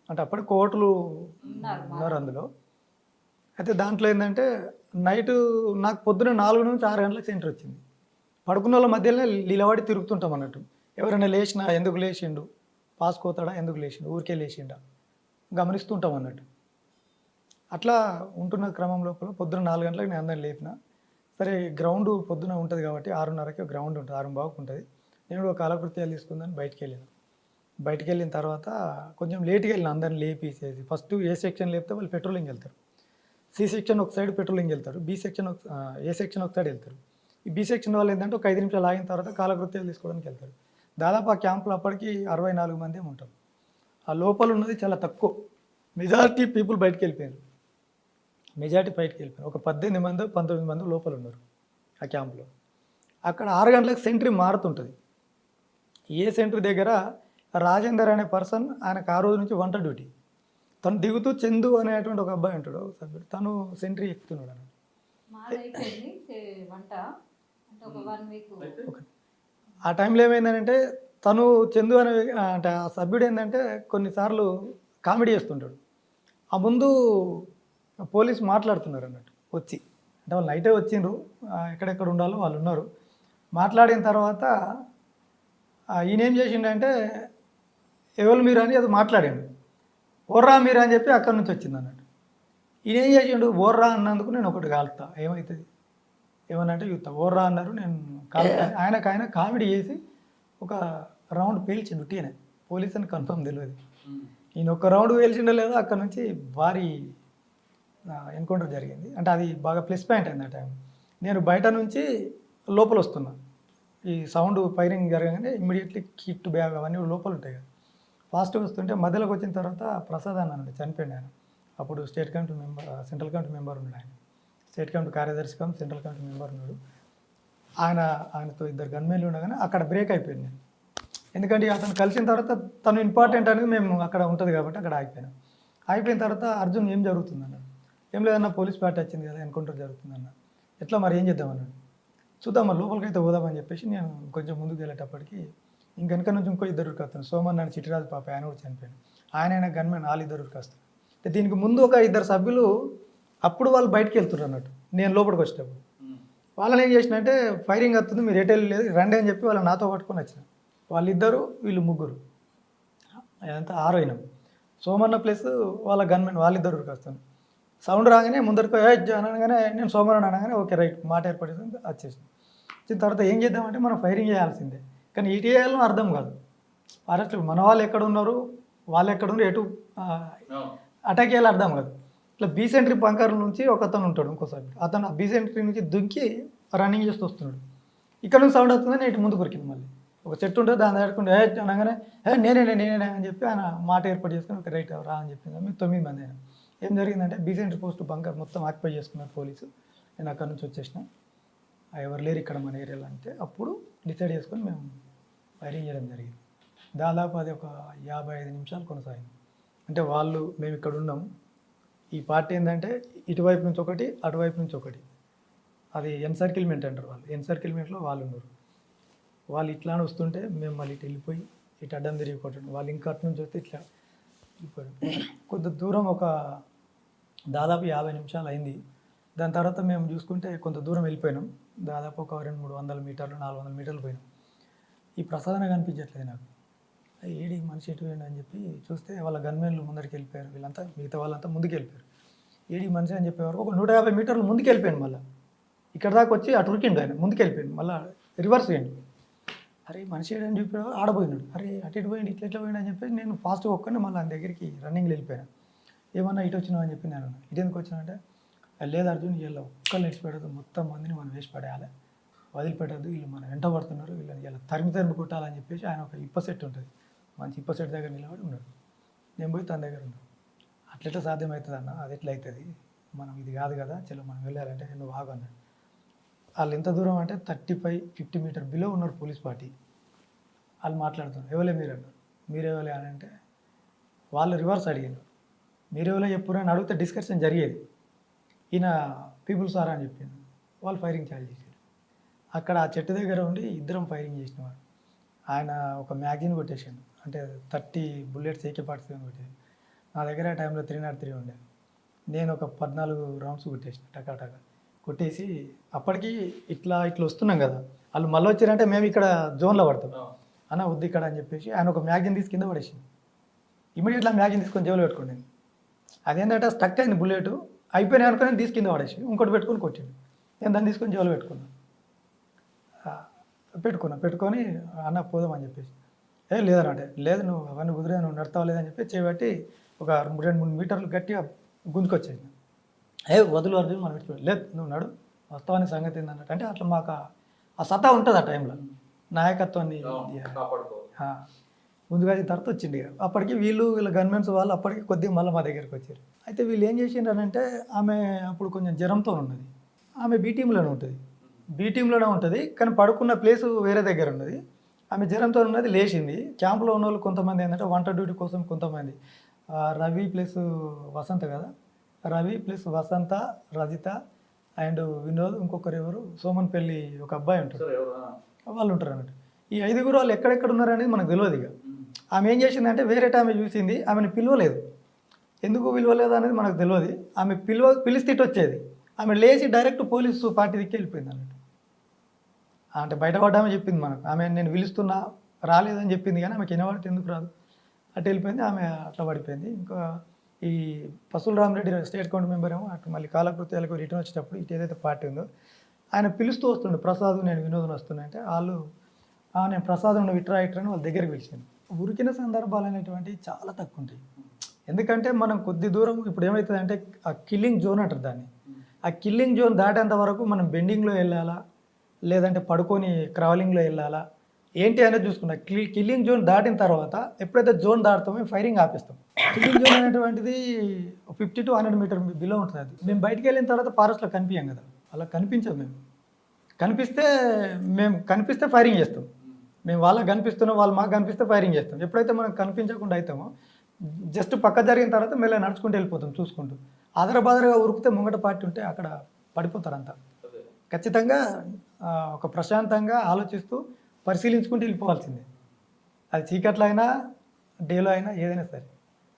అంటే అప్పటి కోర్టులు ఉన్నారు అందులో. అయితే దాంట్లో ఏంటంటే నైట్ నాకు పొద్దున్న 4 నుంచి 6 గంటలకు సెంటర్ వచ్చింది. పడుకున్న వాళ్ళ మధ్యలో నిలబడి తిరుగుతుంటాం అన్నట్టు. ఎవరైనా లేచినా ఎందుకు లేచిండు, పాస్ కోతాడా, ఎందుకు లేచిండు, ఊరికే లేచిండా గమనిస్తుంటాం అన్నట్టు. అట్లా ఉంటున్న క్రమం లోపల పొద్దున్న 4 గంటలకు నేను అందరిని లేపిన. సరే గ్రౌండ్ పొద్దున ఉంటుంది కాబట్టి 6:30కి గ్రౌండ్ ఉంటుంది, 6:15 ఉంటుంది. నేను కూడా కాలకృత్యాలు తీసుకుందని బయటికి వెళ్ళాను. బయటికి వెళ్ళిన తర్వాత కొంచెం లేట్గా వెళ్ళిన, అందరిని లేపేసేసి. ఫస్ట్ ఏ సెక్షన్ లేపితే వాళ్ళు పెట్రోలింగ్ వెళ్తారు, సి సెక్షన్ ఒక సైడ్ పెట్రోలింగ్ వెళ్తారు, బి సెక్షన్ ఏ సెక్షన్ ఒక సైడ్ వెళ్తారు. ఈ బి సెక్షన్ వాళ్ళు ఏంటంటే ఒక 5 నిమిషాలు ఆగిన తర్వాత కాలకృత్యాలు తీసుకోవడానికి వెళ్తారు. దాదాపు ఆ క్యాంపులో అప్పటికి 64 మంది ఉంటాం. ఆ లోపల ఉన్నది చాలా తక్కువ, మెజారిటీ పీపుల్ బయటికి వెళ్ళిపోయారు. ఒక 18 మంది 19 మంది లోపల ఉన్నారు ఆ క్యాంపులో. అక్కడ 6 గంటలకు సెంట్రీ మారుతుంటుంది. ఏ సెంట్రీ దగ్గర రాజేందర్ అనే పర్సన్, ఆయనకు ఆ రోజు నుంచి వంట డ్యూటీ. తను దిగుతూ చందు అనేటువంటి ఒక అబ్బాయి ఉంటాడు సభ్యుడు, తను సెంట్రీ ఎక్కుతున్నాడు అన్నట్టు. ఆ టైంలో ఏమైందంటే తను చందు అనే అంటే ఆ సభ్యుడు ఏంటంటే కొన్నిసార్లు కామెడీ చేస్తుంటాడు. ఆ ముందు పోలీసు మాట్లాడుతున్నారు అన్నట్టు వచ్చి, అంటే వాళ్ళు నైటే వచ్చిండ్రు, ఎక్కడెక్కడ ఉండాలో వాళ్ళు ఉన్నారు. మాట్లాడిన తర్వాత ఈయన ఏం చేసిండంటే ఎవరు మీరు అని అది మాట్లాడిండు. ఓర్రా మీరు అని చెప్పి అక్కడి నుంచి వచ్చింది అన్నట్టు. ఈయన ఏం చేసిండు, ఓర్రా అన్నందుకు నేను ఒకటి కాలుతా, ఏమవుతుంది ఏమనంటే యూత ఓర్రా అన్నారు, నేను కాలుతా. ఆయన కామెడీ చేసి ఒక రౌండ్ పేల్చిండు టీనే. పోలీస్ అని కన్ఫర్మ్ తెలియదు. ఈయన ఒక రౌండ్ పేల్చిండో లేదో అక్కడ నుంచి భారీ ఎన్కౌంటర్ జరిగింది. అంటే అది బాగా ప్లస్ పాయింట్ అయింది ఆ టైం. నేను బయట నుంచి లోపల వస్తున్నా, ఈ సౌండ్ ఫైరింగ్ జరగగానే ఇమ్మీడియట్లీ కిట్ బ్యాగ్ అవన్నీ లోపల ఉంటాయి కదా, ఫాస్ట్గా వస్తుంటే మధ్యలోకి వచ్చిన తర్వాత ప్రసాద్ అన్నాడు, చనిపోయింది ఆయన. అప్పుడు state committee member, central committee member ఉన్నాడు ఆయన. స్టేట్ కమిటీ కార్యదర్శి కమ్ సెంట్రల్ కమిటీ మెంబర్ ఉన్నాడు. ఆయనతో 2 గన్మెన్లు ఉండగానే అక్కడ బ్రేక్ అయిపోయింది నేను. ఎందుకంటే అతను కలిసిన తర్వాత తను ఇంపార్టెంట్ అనేది మేము అక్కడ ఉంటుంది కాబట్టి అక్కడ ఆగిపోయినాం. అయిపోయిన తర్వాత అర్జున్ ఏం జరుగుతుందన్నాడు. ఏం లేదన్నా పోలీస్ పార్టీ వచ్చింది కదా, ఎన్కౌంటర్ జరుగుతుందన్న. ఎట్లా మరి ఏం చేద్దామన్నాడు. చూద్దాం మరి లోపలికి అయితే పోదామని చెప్పేసి నేను కొంచెం ముందుకు వెళ్ళేటప్పటికి ఇంకెనక నుంచి ఇంకో 2 వస్తాను. సోమన్ అని చిట్టిరాజు పాప, ఆయన కూడా చనిపోయాడు. ఆయన గన్మెన్, వాళ్ళు 2 వస్తారు. దీనికి ముందు ఒక 2 సభ్యులు అప్పుడు వాళ్ళు బయటకు వెళ్తున్నారు అన్నట్టు. నేను లోపలికి వచ్చేటప్పుడు వాళ్ళని ఏం చేసినంటే ఫైరింగ్ వస్తుంది, మీరు ఎటు వెళ్ళలేదు రండి అని చెప్పి వాళ్ళని నాతో పట్టుకొని వచ్చిన. వాళ్ళిద్దరు వీళ్ళు 3, అదంతా 6 అయినాం. సోమన్న ప్లస్ వాళ్ళ గన్మెన్, వాళ్ళు 2 వస్తాను. సౌండ్ రాగానే ముందరికి అనగానే నేను సోమవారం అనగానే ఓకే రైట్ మాట ఏర్పడి వచ్చేసింది. వచ్చిన తర్వాత ఏం చేద్దామంటే మనం ఫైరింగ్ చేయాల్సిందే, కానీ ఇటు చేయాలో అర్థం కాదు. ఫారెస్ట్ మన వాళ్ళు ఎక్కడ ఉన్నారు, వాళ్ళు ఎక్కడ ఉన్నారు, ఎటు అటాక్ చేయాలో అర్థం కాదు. ఇట్లా బీసెంట్రీ బంకర్ నుంచి ఒక అతను ఉంటాడు, ఇంకోసారి అతను ఆ బీసెంట్రీ నుంచి దుంకి రన్నింగ్ చేస్తూ వస్తున్నాడు. ఇక్కడ నుంచి సౌండ్ వస్తుందని ఇటు ముందు కొరికింది. మళ్ళీ ఒక చెట్టు ఉంటుంది, దాన్ని దాటుకుంటే అనగానే నేనే అని చెప్పి ఆయన మాట ఏర్పాటు చేసుకుని ఒక రైట్ రా అని చెప్పింది. మేము 9 మంది అయినా. ఏం జరిగిందంటే బీసెంట్రీ పోస్ట్ బంకర్ మొత్తం ఆక్యుపై చేసుకున్నారు పోలీసు. నేను అక్కడ నుంచి వచ్చేసిన, ఎవరు లేరు ఇక్కడ మన ఏరియాలో అంటే అప్పుడు డిసైడ్ చేసుకొని మేము ఫైరింగ్ చేయడం జరిగింది. దాదాపు అది ఒక 55 నిమిషాలు కొనసాగింది. అంటే వాళ్ళు మేము ఇక్కడ ఉన్నాము, ఈ పార్టీ ఏంటంటే ఇటువైపు నుంచి ఒకటి అటువైపు నుంచి ఒకటి, అది ఎన్సర్కిల్మెంట్ అంటారు వాళ్ళు, ఎన్సర్కిల్మెంట్లో వాళ్ళు ఉన్నారు. వాళ్ళు ఇట్లా వస్తుంటే మేము మళ్ళీ ఇటు వెళ్ళిపోయి ఇటు అడ్డం తిరిగి కొట్టండి, వాళ్ళు ఇంకా అటు నుంచి వస్తే ఇట్లా వెళ్ళిపోయాడు. కొద్ది దూరం ఒక దాదాపు 50 నిమిషాలు అయింది. దాని తర్వాత మేము చూసుకుంటే కొంత దూరం వెళ్ళిపోయినాం, దాదాపు ఒక 200-300 మీటర్లు 400 మీటర్లు పోయినాం. ఈ ప్రసాదన కనిపించట్లేదు నాకు, ఏడి మనిషి ఎటు పోయిండు అని చెప్పి చూస్తే వాళ్ళ గన్మెన్లు ముందరికి వెళ్ళిపోయారు, వీళ్ళంతా మిగతా వాళ్ళంతా ముందుకు వెళ్ళిపోయారు. ఏడి మనిషి అని చెప్పేవారు ఒక 150 మీటర్లు ముందుకు వెళ్ళిపోయాను. మళ్ళీ ఇక్కడ దాకా వచ్చి అటు ఉరికిండు ఆయన, ముందుకు వెళ్ళిపోయాను, మళ్ళీ రివర్స్ అయ్యండి. అరే మనిషి ఏడని చెప్పాడు, ఆడపోయినాడు, అరే అటు ఇటు పోయింది, ఇట్లా పోయిండు అని చెప్పి నేను ఫాస్ట్గా ఒక్కనే మళ్ళీ ఆయన దగ్గరికి రన్నింగ్లో వెళ్ళిపోయాను. ఏమన్నా ఇటు వచ్చినావు అని చెప్పి నేను, ఇటు ఎందుకు వచ్చినానంటే లేదు అర్జున్ వీళ్ళ ఒక్కళ్ళు ఇచ్చిపెట్టదు, మొత్తం మందిని మనం వేసి పడేయాలి, వదిలిపెట్టద్దు, వీళ్ళు మనం వెంట పడుతున్నారు, వీళ్ళని ఇలా తరిమి కొట్టాలని చెప్పేసి ఆయన ఒక ఇప్ప సెట్ ఉంటుంది, మంచి ఇప్ప సెట్ దగ్గర నిలబడి ఉన్నాడు. నేను పోయి తన దగ్గర ఉన్నాను. అట్లెట్లా సాధ్యమవుతుంది అన్న, అది ఎట్లా అవుతుంది, మనం ఇది కాదు కదా, చలో మనం వెళ్ళాలంటే నువ్వు ఆగు అన్నాడు. వాళ్ళు ఎంత దూరం అంటే 35-50 మీటర్ బిలో ఉన్నారు పోలీస్ పార్టీ. వాళ్ళు మాట్లాడుతున్నారు, ఎవరే మీరు అన్నారు. మీరెవరే అని అంటే వాళ్ళు రివర్స్ అడిగారు, మీరెవరో చెప్పురు అని అడిగితే డిస్కషన్ జరిగేది. ఈయన పీపుల్ సార్ అని చెప్పింది. వాళ్ళు ఫైరింగ్ చాలు చేశారు. అక్కడ ఆ చెట్టు దగ్గర ఉండి ఇద్దరం ఫైరింగ్ చేసినవాడు. ఆయన ఒక మ్యాగజిన్ కొట్టేసాడు, అంటే 30 బుల్లెట్స్ AK-47 కొట్టేది. నా దగ్గర ఆ టైంలో 303 ఉండే. నేను ఒక 14 రౌండ్స్ కొట్టేసిన టకా కొట్టేసి, అప్పటికి ఇట్లా వస్తున్నాం కదా, వాళ్ళు మళ్ళీ వచ్చారంటే మేము ఇక్కడ జోన్లో పడతాం అన్న వద్దు ఇక్కడ అని చెప్పేసి ఆయన ఒక మ్యాగజిన్ తీసి కింద పడేసింది. ఇమీడియట్లా మ్యాగజిన్ తీసుకొని జేబులో పెట్టుకోండి. అదేంటంటే స్టక్ అయింది, బుల్లెట్ అయిపోయినాయి అనుకుని తీసి కింద పడేసి ఇంకోటి పెట్టుకొని కొట్టిండు. నేను దాన్ని తీసుకొని జేబులో పెట్టుకొని అన్న పోదామని చెప్పేసి, లేదనంటే లేదు నువ్వు అవన్నీ కుదిరే, నువ్వు నడతావు లేదని చెప్పి చేయబట్టి ఒక 2-3 మీటర్లు గట్టిగా గుంజుకొచ్చేది. వదులు అర్జున్ మనం పెట్టుకోవాలి, లేదు నువ్వు నడు వస్తావని సంగతి ఏందన్నట్టు. అంటే అట్లా మాకు ఆ సత్తా ఉంటుంది ఆ టైంలో, నాయకత్వాన్ని ముందుగా తర్వాత వచ్చింది. అప్పటికి వీళ్ళ గవర్నమెంట్స్ వాళ్ళు అప్పటికి కొద్దిగా మళ్ళీ మా దగ్గరికి వచ్చారు. అయితే వీళ్ళు ఏం చేసిండ్రంటే ఆమె అప్పుడు కొంచెం జ్వరంతో ఉన్నది, ఆమె బీ టీంలోనే ఉంటుంది, కానీ పడుకున్న ప్లేసు వేరే దగ్గర ఉన్నది. ఆమె జ్వరంతో ఉన్నది, లేచింది. క్యాంపులో ఉన్న వాళ్ళు కొంతమంది ఏంటంటే వంట డ్యూటీ కోసం కొంతమంది, రవి ప్లస్ వసంత కదా, రవి ప్లస్ వసంత, రజిత అండ్ వినోద్, ఇంకొకరు ఎవరు సోమన్పల్లి ఒక అబ్బాయి ఉంటారు, వాళ్ళు ఉంటారు అన్నట్టు. ఈ 5గురు వాళ్ళు ఎక్కడెక్కడ ఉన్నారు అనేది మనకు తెలియదు. ఇక ఆమె ఏం చేసిందంటే వేరే ఆమె చూసింది, ఆమెను పిలవలేదు. ఎందుకు పిలవలేదు అనేది మనకు తెలియదు. ఆమె పిలిస్తే ఇటు వచ్చేది, ఆమె లేచి డైరెక్ట్ పోలీసు పార్టీ దిక్కి వెళ్ళిపోయింది అన్నట్టు. అంటే బయటపడ్డామే చెప్పింది మనకు, ఆమె నేను పిలుస్తున్నా రాలేదని చెప్పింది, కానీ ఆమెకి వినబడితే ఎందుకు రాదు, అటు వెళ్ళిపోయింది. ఆమె అట్లా పడిపోయింది. ఇంకా ఈ పసుల రామరెడ్డి స్టేట్ కౌంట్ మెంబర్ ఏమో అటు మళ్ళీ కాలకృత్యాలకు రిటర్న్ వచ్చేటప్పుడు ఇటు ఏదైతే పార్టీ ఉందో ఆయన పిలుస్తూ వస్తుండే, ప్రసాద్ నేను వినోదం వస్తున్నాయంటే వాళ్ళు నేను ప్రసాద్ ఉన్న ఇట్రా అని వాళ్ళ దగ్గరికి పిలిచాను. ఉరికిన సందర్భాలు అనేటువంటివి చాలా తక్కువ ఉంటాయి. ఎందుకంటే మనం కొద్ది దూరం ఇప్పుడు ఏమవుతుందంటే ఆ కిల్లింగ్ జోన్ అంటారు దాన్ని, ఆ కిల్లింగ్ జోన్ దాటేంత వరకు మనం బెండింగ్లో వెళ్ళాలా లేదంటే పడుకొని క్రావలింగ్లో వెళ్ళాలా ఏంటి అనేది చూసుకున్నా. కిల్లింగ్ జోన్ దాటిన తర్వాత ఎప్పుడైతే జోన్ దాటుతామో ఫైరింగ్ ఆపిస్తాం. కిల్లింగ్ జోన్ అనేటువంటిది 50 to 100 మీటర్ బిలో ఉంటుంది. అది మేము బయటికి వెళ్ళిన తర్వాత ఫారెస్ట్లో కనిపించాం కదా, అలా కనిపించాం. మేము కనిపిస్తే ఫైరింగ్ చేస్తాం, మేము వాళ్ళకి కనిపిస్తున్నాం, వాళ్ళు మాకు కనిపిస్తే ఫైరింగ్ చేస్తాం. ఎప్పుడైతే మనం కనిపించకుండా అవుతామో జస్ట్ పక్క జరిగిన తర్వాత మెల్ల నడుచుకుంటూ వెళ్ళిపోతాం చూసుకుంటూ. ఆదరబాదరగా ఉరికితే ముంగట పార్టీ ఉంటే అక్కడ పడిపోతారు అంతా. ఖచ్చితంగా ఒక ప్రశాంతంగా ఆలోచిస్తూ పరిశీలించుకుంటూ వెళ్ళిపోవాల్సిందే, అది చీకట్లో అయినా డేలో అయినా ఏదైనా సరే.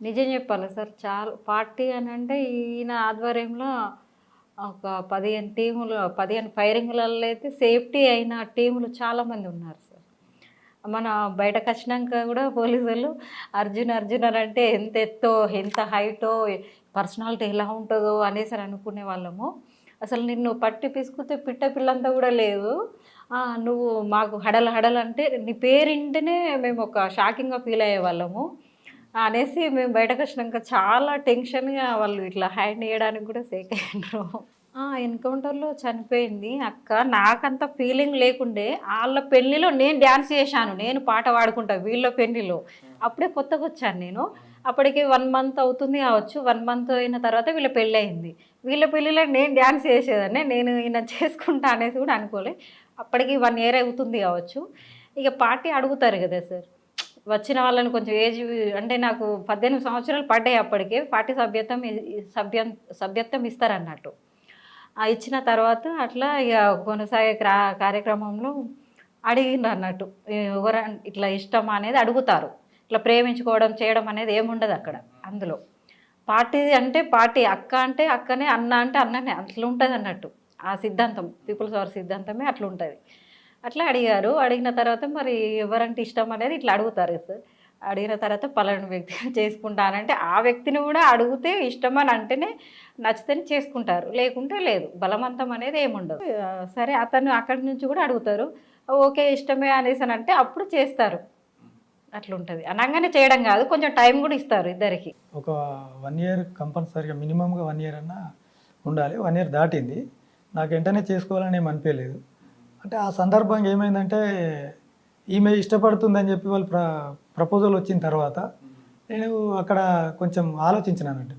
నిజం చెప్పాలి సార్, చాలా పార్టీ అని అంటే ఈయన ఆధ్వర్యంలో ఒక 15 టీములు 15 ఫైరింగ్లలో అయితే సేఫ్టీ అయిన టీములు చాలామంది ఉన్నారు సార్. మన బయటకు వచ్చినాక కూడా పోలీసులు అర్జున్ అని అంటే ఎంత ఎత్తో ఎంత హైటో పర్సనాలిటీ ఎలా ఉంటుందో అనేసి అని అనుకునే వాళ్ళము. అసలు నిన్ను పట్టి పిసుకుతే పిట్ట పిల్లంతా కూడా లేదు. నువ్వు మాకు హడల్ హడల్ అంటే నీ పేరింటేనే మేము ఒక షాకింగ్గా ఫీల్ అయ్యేవాళ్ళము అనేసి మేము బయటకు వచ్చినాక చాలా టెన్షన్గా వాళ్ళు ఇట్లా హ్యాండ్ ఇవ్వడానికి కూడా సేక్ అయ్యారు. ఎన్కౌంటర్లో చనిపోయింది అక్క. నాకంత ఫీలింగ్ లేకుండే. వాళ్ళ పెళ్ళిలో నేను డ్యాన్స్ చేశాను, నేను పాట పాడుకుంటా వీళ్ళ పెళ్ళిలో. అప్పుడే కొత్తగా వచ్చాను నేను. అప్పటికి 1 మంత్ అవుతుంది కావచ్చు. 1 మంత్ అయిన తర్వాత వీళ్ళ పెళ్ళి అయింది. వీళ్ళ పెళ్ళిలో నేను డ్యాన్స్ చేసేదాన్ని. నేను ఈయన చేసుకుంటా అనేసి కూడా అనుకోలే. అప్పటికి 1 ఇయర్ అవుతుంది కావచ్చు. ఇక పార్టీ అడుగుతారు కదా సార్, వచ్చిన వాళ్ళని కొంచెం ఏజ్ అంటే నాకు 18 సంవత్సరాలు పడ్డాయి అప్పటికే. పార్టీ సభ్యత్వం ఇస్తారన్నట్టు. ఇచ్చిన తర్వాత అట్లా ఇక కొనసాగే కార్యక్రమంలో అడిగిండ్రు అన్నట్టు, ఎవరు ఇట్లా ఇష్టం అనేది అడుగుతారు. ఇట్లా ప్రేమించుకోవడం చేయడం అనేది ఏముండదు అక్కడ. అందులో పార్టీ అంటే పార్టీ, అక్క అంటే అక్కనే, అన్న అంటే అన్ననే, అట్లా ఉంటుంది అన్నట్టు. ఆ సిద్ధాంతం, పీపుల్స్ పవర్ సిద్ధాంతమే అట్లా ఉంటుంది. అట్లా అడిగారు. అడిగిన తర్వాత మరి ఎవరంటే ఇష్టం అనేది ఇట్లా అడుగుతారు సార్. అడిగిన తర్వాత పలానా వ్యక్తి చేసుకుంటానంటే ఆ వ్యక్తిని కూడా అడిగితే ఇష్టమని అంటేనే నచ్చితేనే చేసుకుంటారు, లేకుంటే లేదు. బలవంతం అనేది ఏముండదు. సరే అతను అక్కడి నుంచి కూడా అడుగుతారు. ఓకే ఇష్టమే అనేసి అని అంటే అప్పుడు చేస్తారు. అట్లుంటుంది. అనగానే చేయడం కాదు, కొంచెం టైం కూడా ఇస్తారు ఇద్దరికి.
ఒక 1 ఇయర్ కంపల్సరీగా మినిమంగా 1 ఇయర్ అన్నా ఉండాలి. 1 ఇయర్ దాటింది. నాకు వెంటనే చేసుకోవాలని ఏం అనిపించలేదు. అంటే ఆ సందర్భంగా ఏమైందంటే ఈమె ఇష్టపడుతుందని చెప్పి వాళ్ళు ప్రపోజల్ వచ్చిన తర్వాత నేను అక్కడ కొంచెం ఆలోచించినానంటే,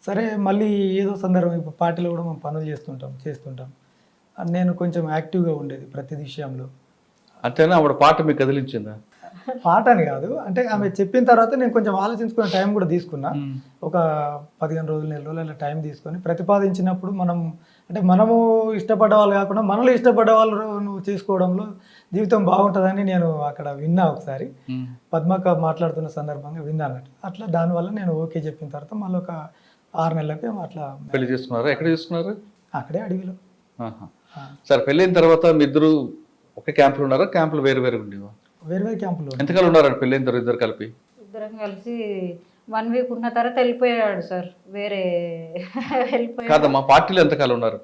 సరే మళ్ళీ ఏదో సందర్భం, ఇప్పుడు పార్టీలో కూడా మనం పనులు చేస్తుంటాం. నేను కొంచెం యాక్టివ్గా ఉండేది ప్రతి విషయంలో.
అంతేనా? ఆవిడ పాట మీకు కదిలించిందా?
పాట అని కాదు, అంటే ఆమె చెప్పిన తర్వాత నేను కొంచెం ఆలోచించుకునే టైం కూడా తీసుకున్నా. ఒక 15 రోజులు 1 నెల రోజులు అలా టైం తీసుకొని ప్రతిపాదించినప్పుడు మనము ఇష్టపడ్డ వాళ్ళు కాకుండా మనలో ఇష్టపడ్డ వాళ్ళు నువ్వు చేసుకోవడంలో జీవితం బాగుంటుందని నేను అక్కడ విన్నా. ఒకసారి పద్మక్క మాట్లాడుతున్న సందర్భంగా విన్నా అన్నట్టు. అట్లా దానివల్ల నేను ఓకే చెప్పిన తర్వాత మళ్ళీ ఒక 6 నెలలకి అట్లా
పెళ్లి చేసుకున్నారు. ఎక్కడ చేసుకున్నారు?
అక్కడే అడవిలో.
సరే, పెళ్ళైన తర్వాత మీ ఇద్దరు ఒకే క్యాంపులో ఉన్నారా? క్యాంపులు వేరు వేరు ఉండేవా?
వేరు క్యాంపులో.
ఎంతకాలం ఉన్నారండి పెళ్ళైన తర్వాత ఇద్దరు కలిపి?
ఇద్దరం కలిసి 1 వీక్ ఉన్న తర్వాత వెళ్ళిపోయాడు సార్. వేరే వెళ్ళిపోయాడు.
కాదమ్మా, పార్టీలో ఎంతకాలం ఉన్నారు?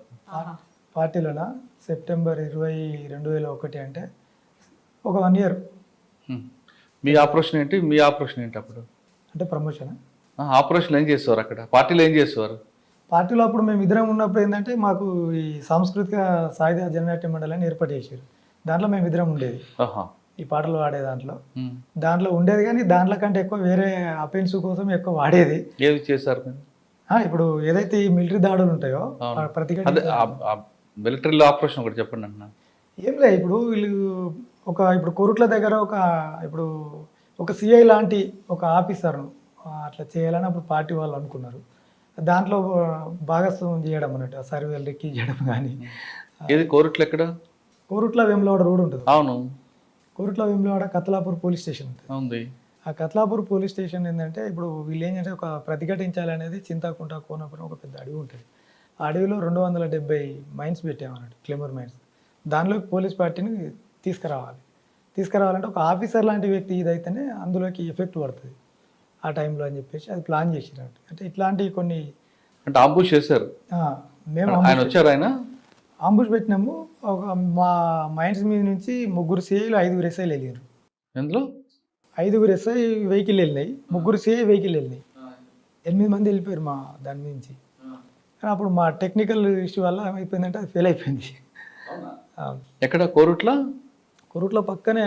పార్టీలోనా సెప్టెంబర్ 20, 2001 అంటే ఒక 1 ఇయర్.
మీ ఆపరేషన్ ఏంటి? మీ ఆపరేషన్ ఏంటి అప్పుడు?
అంటే ప్రమోషన్.
ఆపరేషన్ ఏం చేసేవారు అక్కడ? పార్టీలో ఏం చేసేవారు?
పార్టీలో అప్పుడు మేము ఇద్దరం ఉన్నప్పుడు ఏంటంటే మాకు ఈ సాంస్కృతిక సాయుధ జననాట్య మండలిని ఏర్పాటు చేశారు. దాంట్లో మేము ఇద్దరం ఉండేది. ఈ పాటలు పాడే దాంట్లో ఉండేది. కానీ దాంట్లో కంటే ఎక్కువ వేరే అఫెన్స్ కోసం ఎక్కువ వాడేది.
ఏది చేశారు?
ఇప్పుడు ఏదైతే ఈ మిలిటరీ దాడులు ఉంటాయో
మిలిటరీలో ఆపరేషన్ ఒకటి చెప్పండి అన్న.
ఏం లేదు, ఇప్పుడు వీళ్ళు ఇప్పుడు కోరుట్ల దగ్గర ఒక సిఐ లాంటి ఒక ఆఫీసర్ను అట్లా చేయాలని అప్పుడు పార్టీ వాళ్ళు అనుకున్నారు. దాంట్లో భాగస్వామ్యం చేయడం అన్నట్టు, సర్వేలు రెక్కి చేయడం. కానీ
ఏది కోరుట్ల ఎక్కడ?
కోరుట్ల వేములవాడ రోడ్ ఉంటుంది.
అవును,
కోరుట్ల వేములవాడ కత్లాపూర్ పోలీస్ స్టేషన్
ఉంటుంది.
ఆ కత్లాపూర్ పోలీస్ స్టేషన్ ఏంటంటే ఇప్పుడు వీళ్ళు ఏంటంటే ఒక ప్రతిఘటించాలనేది చింతాకుంట కోనపురం ఒక పెద్ద అడవి ఉంటుంది. ఆ అడవిలో 270 మైన్స్ పెట్టామన్నట్టు, క్లెమర్ మైన్స్. దానిలోకి పోలీస్ పార్టీని తీసుకురావాలంటే ఒక ఆఫీసర్ లాంటి వ్యక్తి ఇదైతేనే అందులోకి ఎఫెక్ట్ పడుతుంది ఆ టైంలో అని చెప్పేసి అది ప్లాన్ చేసినట్టు. అంటే ఇట్లాంటివి కొన్ని
అంటే అంబుష్ చేశారు.
మేము
వచ్చారు, ఆయన
అంబుష్ పెట్టినాము. మా మైన్స్ మీద నుంచి 3 సిఐలు 5 ఎస్ఐలు వెళ్ళారు.
ఎందులో
5 ఎస్ఐ వెహికల్ వెళ్ళినాయి, 3 సిఐ వెహికల్ వెళ్ళినాయి. 8 మంది వెళ్ళిపోయారు మా దాని నుంచి. కానీ అప్పుడు మా టెక్నికల్ ఇష్యూ వల్ల ఏమైపోయిందంటే అది ఫెయిల్ అయిపోయింది.
ఎక్కడ? కోరుట్ల
పక్కనే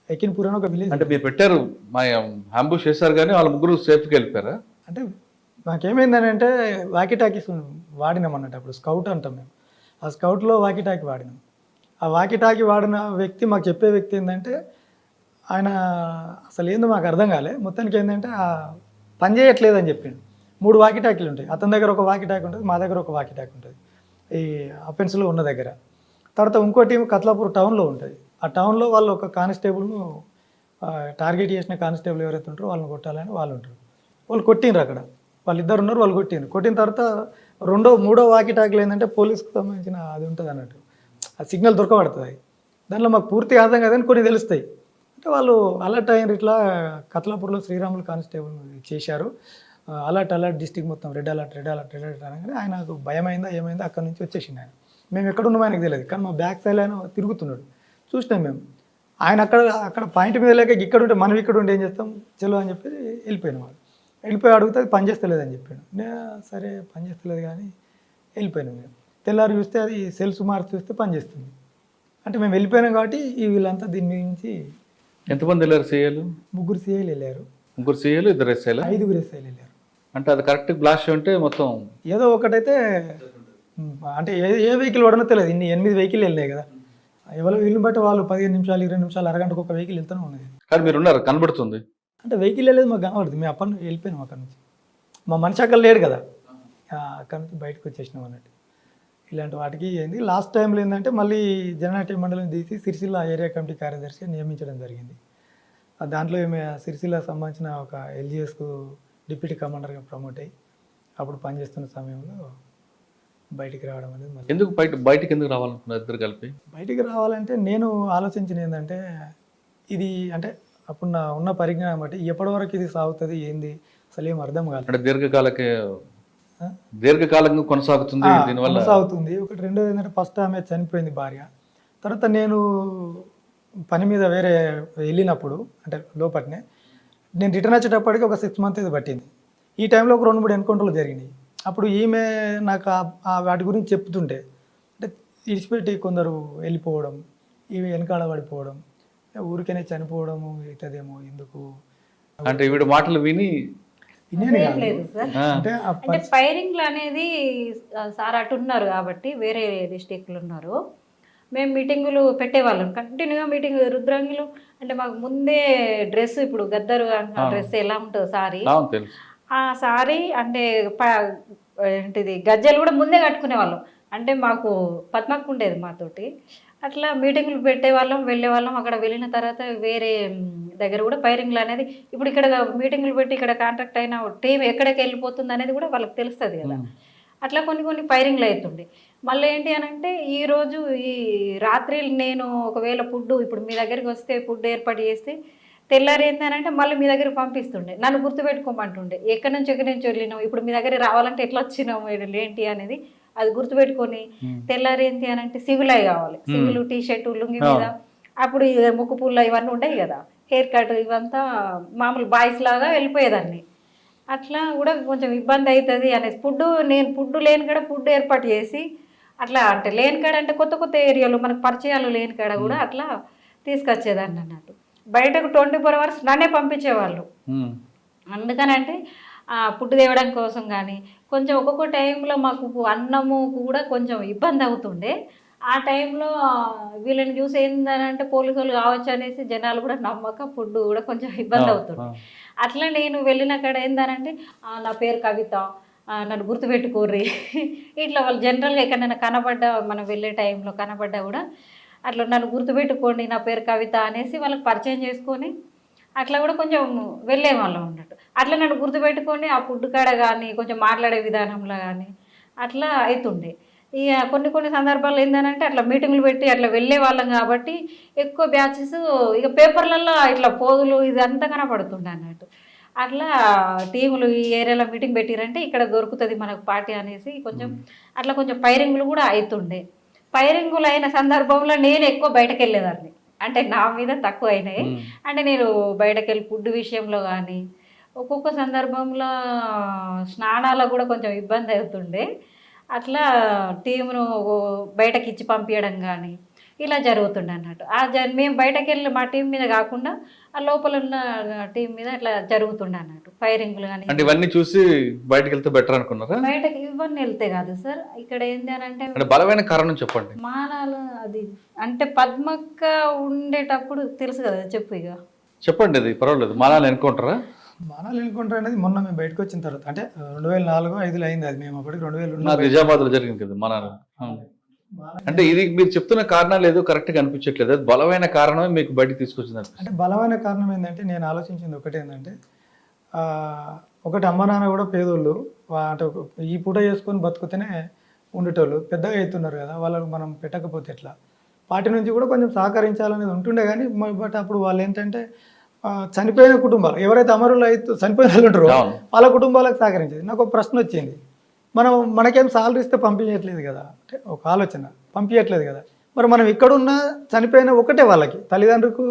ఎకిన్పూర్ అని ఒక విలేజ్.
అంటే మీరు పెట్టారు, మా అంబుష్ చేశారు కానీ వాళ్ళ 3 సేఫ్కి వెళ్ళిపోయారా?
అంటే మాకేమైందని అంటే వాకీ టాకీస్ వాడినాం అన్నట్టు. అప్పుడు స్కౌట్ అంటాం మేము. ఆ స్కౌట్లో వాకీ టాకీ వాడినాం. ఆ వాకీ టాకీ వాడిన వ్యక్తి మాకు చెప్పే వ్యక్తి ఏంటంటే ఆయన అసలు ఏందో మాకు అర్థం కాలే. మొత్తానికి ఏంటంటే పని చేయట్లేదు అని చెప్పిండు. 3 వాకీ టాకీలు ఉంటాయి. అతని దగ్గర ఒక వాకీ టాకీ ఉంటుంది, మా దగ్గర ఒక వాకీ టాకీ ఉంటుంది ఈ అఫెన్స్లో ఉన్న దగ్గర. తర్వాత ఇంకో టీం కత్లాపూర్ టౌన్లో ఉంటుంది. ఆ టౌన్లో వాళ్ళు ఒక కానిస్టేబుల్ను టార్గెట్ చేసిన కానిస్టేబుల్ ఎవరైతే ఉంటారో వాళ్ళని కొట్టాలని వాళ్ళు ఉంటారు. వాళ్ళు కొట్టిండ్రు అక్కడ, వాళ్ళిద్దరు ఉన్నారు, వాళ్ళు కొట్టిండ్రు. కొట్టిన తర్వాత 3వ వాకీ టాకీలు ఏంటంటే పోలీస్కి సంబంధించిన అది ఉంటుంది అన్నట్టు, ఆ సిగ్నల్ దొరకబడుతుంది. దాంట్లో మాకు పూర్తిగా అర్థం కాదని కొన్ని తెలుస్తాయి. అంటే వాళ్ళు అలర్ట్ అయినారు, ఇట్లా కత్లాపూర్లో శ్రీరాములు కానిస్టేబుల్ చేశారు, అలర్ట్ డిస్టిక్ మొత్తం రెడ్ అలర్ట్ అనగానే ఆయనకు భయమైందా ఏమైందా అక్కడ నుంచి వచ్చేసిండు ఆయన. మేము ఎక్కడ ఉన్నామో ఆయనకు తెలియదు, కానీ మా బ్యాక్ సైడ్ ఆయన తిరుగుతున్నాడు, చూసినాం మేము. ఆయన అక్కడ పాయింట్ మీద లేక ఇక్కడ ఉంటే మనం ఇక్కడ ఉంటే ఏం చేస్తాం, చలో అని చెప్పి వెళ్ళిపోయినాం. వాళ్ళు వెళ్ళిపోయి అడిగితే అది పని చేస్తలేదు అని చెప్పాను. సరే పని చేస్తలేదు కానీ వెళ్ళిపోయినాం. మేము తెల్లారి చూస్తే అది సెల్స్ మార్క్ చూస్తే పని చేస్తుంది. అంటే మేము వెళ్ళిపోయినాం కాబట్టి వీళ్ళంతా దీని నుంచి
ఎంతమంది వెళ్ళారు సీఏలు?
3 సీఐలు వెళ్ళారు.
3 సీఏలు 2 ఎస్ఐలు?
5 SIలు వెళ్ళారు.
అంటే అది కరెక్ట్ బ్లాస్ట్ ఉంటే మొత్తం
ఏదో ఒకటైతే అంటే ఏ వెహికల్ పడనో తెలియదు. 8 వెహికల్ వెళ్ళినాయి కదా, ఎవరో వీళ్ళని బట్టి వాళ్ళు 15 నిమిషాలు 20 నిమిషాలు అరగంటకు ఒక వెహికల్ వెళ్తూనే ఉన్నది.
కానీ మీరు ఉన్నారు కనబడుతుంది
అంటే వెహికల్ వెళ్ళేది మాకు కనబడుతుంది. మేము అప్పటి నుంచి వెళ్ళిపోయినాం అక్కడ నుంచి. మా మనిషి అక్కడ లేడు కదా, అక్కడ నుంచి బయటకు వచ్చేసినాం అన్నట్టు. ఇలాంటి వాటికి ఏంది లాస్ట్ టైంలో ఏంటంటే మళ్ళీ జననాట్య మండలం తీసి సిరిసిల్ల ఏరియా కమిటీ కార్యదర్శిగా నియమించడం జరిగింది. దాంట్లో ఈమె సిరిసిల్లకు సంబంధించిన ఒక LGSకు డిప్యూటీ కమాండర్గా ప్రమోట్ అయ్యి అప్పుడు పనిచేస్తున్న సమయంలో బయటికి రావడం అనేది. మళ్ళీ
ఎందుకు బయటికి ఎందుకు రావాలనుకున్నారు ఇద్దరు కలిపి?
బయటికి రావాలంటే నేను ఆలోచించిన ఏంటంటే ఇది అంటే అప్పుడు నా ఉన్న పరిజ్ఞానం బట్టి ఎప్పటివరకు ఇది సాగుతుంది ఏంది అసలు ఏం అర్థం కాదు.
అంటే దీర్ఘకాలంగా కొనసాగుతుంది దీనివల్ల
కొనసాగుతుంది. ఒకటి. రెండోది ఏంటంటే ఫస్ట్ ఆమె చనిపోయింది భార్య. తర్వాత నేను పని మీద వేరే వెళ్ళినప్పుడు అంటే లోపట్నే నేను రిటర్న్ వచ్చేటప్పటికి ఒక 6 months ఇది పట్టింది. ఈ టైంలో ఒక 2-3 ఎన్కౌంటర్లు జరిగినాయి. అప్పుడు ఈమె నాకు వాటి గురించి చెప్తుంటే అంటే ఇడిచిపెట్టి కొందరు వెళ్ళిపోవడం, ఇవి వెనకాడ పడిపోవడం, ఊరికనే చనిపోవడము అవుతుందేమో ఎందుకు
అంటే వీడి మాటలు విని
లేదు సార్. అంటే ఫైరింగ్లు అనేది సార్ అటు ఉన్నారు కాబట్టి వేరే డిస్టిక్లు ఉన్నారు. మేము మీటింగులు పెట్టేవాళ్ళం కంటిన్యూగా మీటింగ్. రుద్రాంగిలు అంటే మాకు ముందే డ్రెస్ ఇప్పుడు గద్దరు డ్రెస్ ఎలా ఉంటుందో సారీ, ఆ సారీ అంటే ఏంటిది గజ్జలు కూడా ముందే కట్టుకునే వాళ్ళం. అంటే మాకు పద్మకు ఉండేది మాతోటి. అట్లా మీటింగులు పెట్టేవాళ్ళం, వెళ్ళేవాళ్ళం. అక్కడ వెళ్ళిన తర్వాత వేరే దగ్గర కూడా ఫైరింగ్లు అనేది ఇప్పుడు ఇక్కడ మీటింగులు పెట్టి ఇక్కడ కాంటాక్ట్ అయిన టీం ఎక్కడికి వెళ్ళిపోతుంది అనేది కూడా వాళ్ళకి తెలుస్తుంది కదా. అట్లా కొన్ని ఫైరింగ్లు అవుతుండే. మళ్ళీ ఏంటి అని అంటే ఈరోజు ఈ రాత్రి నేను ఒకవేళ ఫుడ్ ఇప్పుడు మీ దగ్గరికి వస్తే ఫుడ్ ఏర్పాటు చేస్తే తెల్లారి ఏంటి అని అంటే మళ్ళీ మీ దగ్గరికి పంపిస్తుండే, నన్ను గుర్తుపెట్టుకోమంటుండే. ఎక్కడి నుంచి వెళ్ళినావు, ఇప్పుడు మీ దగ్గర రావాలంటే ఎట్లా వచ్చినావు ఏంటి అనేది అది గుర్తుపెట్టుకొని తెల్లారి ఏంటి అని అంటే సివిల్ అయి కావాలి, సివిల్ టీ-షర్టు లుంగి మీద. అప్పుడు ముక్కు పుల్ల ఇవన్నీ ఉండేవి కదా, హెయిర్ కట్ ఇవంతా మామూలు బాయ్స్ లాగా వెళ్ళిపోయేదాన్ని. అట్లా కూడా కొంచెం ఇబ్బంది అవుతుంది అనేసి నేను ఫుడ్ లేని కాడ ఫుడ్ ఏర్పాటు చేసి అట్లా అంటే లేని కాడ అంటే కొత్త ఏరియాలో మనకు పరిచయాలు లేని కాడ కూడా అట్లా తీసుకొచ్చేదాన్ని అన్నట్టు. బయటకు 24 hours నన్నే పంపించేవాళ్ళు. అందుకనంటే ఫుడ్ తేవడం కోసం కానీ కొంచెం ఒక్కొక్క టైంలో మాకు అన్నము కూడా కొంచెం ఇబ్బంది అవుతుండే. ఆ టైంలో వీళ్ళని చూసి ఏంటంటే పోలీసు వాళ్ళు కావచ్చు అనేసి జనాలు కూడా నమ్మక ఫుడ్ కూడా కొంచెం ఇబ్బంది అవుతుండే. అట్లా నేను వెళ్ళిన కాడ ఏందనంటే నా పేరు కవిత, నన్ను గుర్తుపెట్టుకోర్రి ఇట్లా వాళ్ళు జనరల్గా ఎక్కడైనా కనబడ్డా మనం వెళ్ళే టైంలో కనబడ్డా కూడా అట్లా నన్ను గుర్తుపెట్టుకోండి నా పేరు కవిత అనేసి వాళ్ళకి పరిచయం చేసుకొని అట్లా కూడా కొంచెం వెళ్ళేవాళ్ళం అన్నట్టు. అట్లా నన్ను గుర్తుపెట్టుకొని ఆ ఫుడ్ కాడ కానీ కొంచెం మాట్లాడే విధానంలో కానీ అట్లా అవుతుండే. ఇక కొన్ని సందర్భాల్లో ఏంటంటే అట్లా మీటింగ్లు పెట్టి అట్లా వెళ్ళే వాళ్ళం కాబట్టి ఎక్కువ బ్యాచెస్ ఇక పేపర్లలో ఇట్లా పోదులు ఇదంతా కనపడుతుండే అన్నట్టు. అట్లా టీములు ఈ ఏరియాలో మీటింగ్ పెట్టిరంటే ఇక్కడ దొరుకుతుంది మనకు పార్టీ అనేసి కొంచెం ఫైరింగ్లు కూడా అవుతుండే. ఫైరింగ్లు అయిన సందర్భంలో నేను ఎక్కువ బయటకు వెళ్ళేదాన్ని, అంటే నా మీద తక్కువ అయినాయి. అంటే నేను బయటకు వెళ్ళి ఫుడ్ విషయంలో కానీ ఒక్కొక్క సందర్భంలో స్నానాలకు కూడా కొంచెం ఇబ్బంది అవుతుండే. అట్లా టీమును బయటకి ఇచ్చి పంపించడం కానీ ఇలా జరుగుతుండే అన్నట్టు. మేము బయటకు వెళ్ళి మా టీం మీద కాకుండా ఆ లోపల ఉన్న టీం మీద అట్లా జరుగుతుండే అన్నట్టు ఫైరింగ్లు కానీ.
అంటే ఇవన్నీ చూసి బయటకు వెళ్తే బెటర్ అనుకున్నారా?
బయటకి ఇవన్నీ వెళ్తే కాదు సార్, ఇక్కడ ఏంటి అని అంటే
బలమైన కారణం చెప్పండి.
మానాలు అది అంటే పద్మక్క ఉండేటప్పుడు తెలుసు కదా, చెప్పు ఇక
చెప్పండి. అది పర్వాలేదు. మానాలు ఎన్నుకుంటారా?
మానాలు ఎన్నుకుంటారు అనేది మొన్న మేము బయటకు వచ్చిన తర్వాత అంటే 2004-05 అయింది. అది మేము అప్పటికి 2002
నిజామాబాద్లో జరిగింది కదా మానాలు. అంటే ఇది మీరు చెప్తున్న కారణాలు ఏదో కరెక్ట్గా అనిపించట్లేదు, అది బలమైన కారణమే మీకు బయటకు తీసుకొచ్చింది.
అంటే బలమైన కారణం ఏంటంటే నేను ఆలోచించింది ఒకటి ఏంటంటే ఒకటి అమ్మ నాన్న కూడా పేదోళ్ళు, అంటే ఈ పూట చేసుకొని బతుకుతేనే ఉండేటోళ్ళు పెద్దగా అవుతున్నారు కదా, వాళ్ళకు మనం పెట్టకపోతే ఎట్లా. పార్టీ నుంచి కూడా కొంచెం సహకరించాలనేది ఉంటుండే కానీ బట్ అప్పుడు వాళ్ళు ఏంటంటే చనిపోయిన కుటుంబాలు ఎవరైతే అమరులు అయితే చనిపోయిన వాళ్ళు ఉంటారో
అవును.
వాళ్ళ కుటుంబాలకు సహకరించేది. నాకు ఒక ప్రశ్న వచ్చింది, మనకేం సాలరీ ఇస్తే పంపించట్లేదు కదా, అంటే ఒక ఆలోచన, పంపించట్లేదు కదా, మరి మనం ఇక్కడున్నా చనిపోయిన ఒకటే వాళ్ళకి తల్లిదండ్రులకు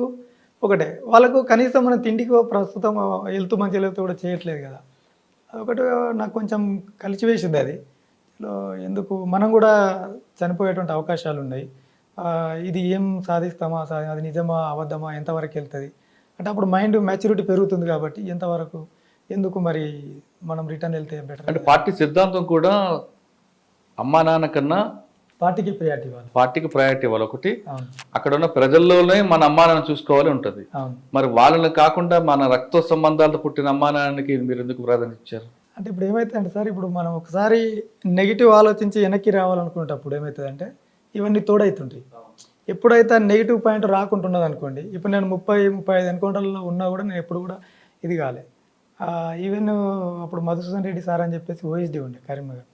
ఒకటే, వాళ్ళకు కనీసం మనం తిండికి ప్రస్తుతం హెల్త్ మంచి హెల్త్ కూడా చేయట్లేదు కదా, అదొకటి నాకు కొంచెం కలిసివేసింది. అది ఎందుకు మనం కూడా చనిపోయేటువంటి అవకాశాలు ఉన్నాయి, ఇది ఏం సాధిస్తామా, అది నిజమా అబద్ధమా, ఎంతవరకు వెళ్తుంది అంటే అప్పుడు మైండ్ మెచ్యూరిటీ పెరుగుతుంది కాబట్టి ఎంతవరకు ఎందుకు మరి మనం రిటర్న్ వెళ్తే బెటర్.
అంటే పార్టీ సిద్ధాంతం కూడా అమ్మా నాన్న కన్నా
పార్టీకి ప్రయారిటీ ఇవ్వాలి.
పార్టీకి ప్రయారిటీ ఇవ్వాలి ఒకటి,
అవును
అక్కడ ఉన్న ప్రజల్లోనే మన అమ్మా నాన్న చూసుకోవాలి ఉంటుంది.
అవును.
మరి వాళ్ళని కాకుండా మన రక్త సంబంధాలతో పుట్టిన అమ్మా నాన్నకి మీరు ఎందుకు ప్రాధాన్యత ఇచ్చారు?
అంటే ఇప్పుడు ఏమవుతుందంటే సార్, ఇప్పుడు మనం ఒకసారి నెగిటివ్ ఆలోచించి వెనక్కి రావాలనుకునేటప్పుడు ఏమవుతుందంటే ఇవన్నీ తోడవుతుంటాయి. ఎప్పుడైతే నెగిటివ్ పాయింట్ రాకుంటున్నది అనుకోండి, ఇప్పుడు నేను 30-35 ఎన్కౌంటర్లలో ఉన్నా కూడా నేను ఎప్పుడు కూడా ఇది కాలే. ఈవెన్ అప్పుడు మధుసూదన్ రెడ్డి సార్ అని చెప్పేసి ఓఎస్డీ ఉండే కరీంనగర్,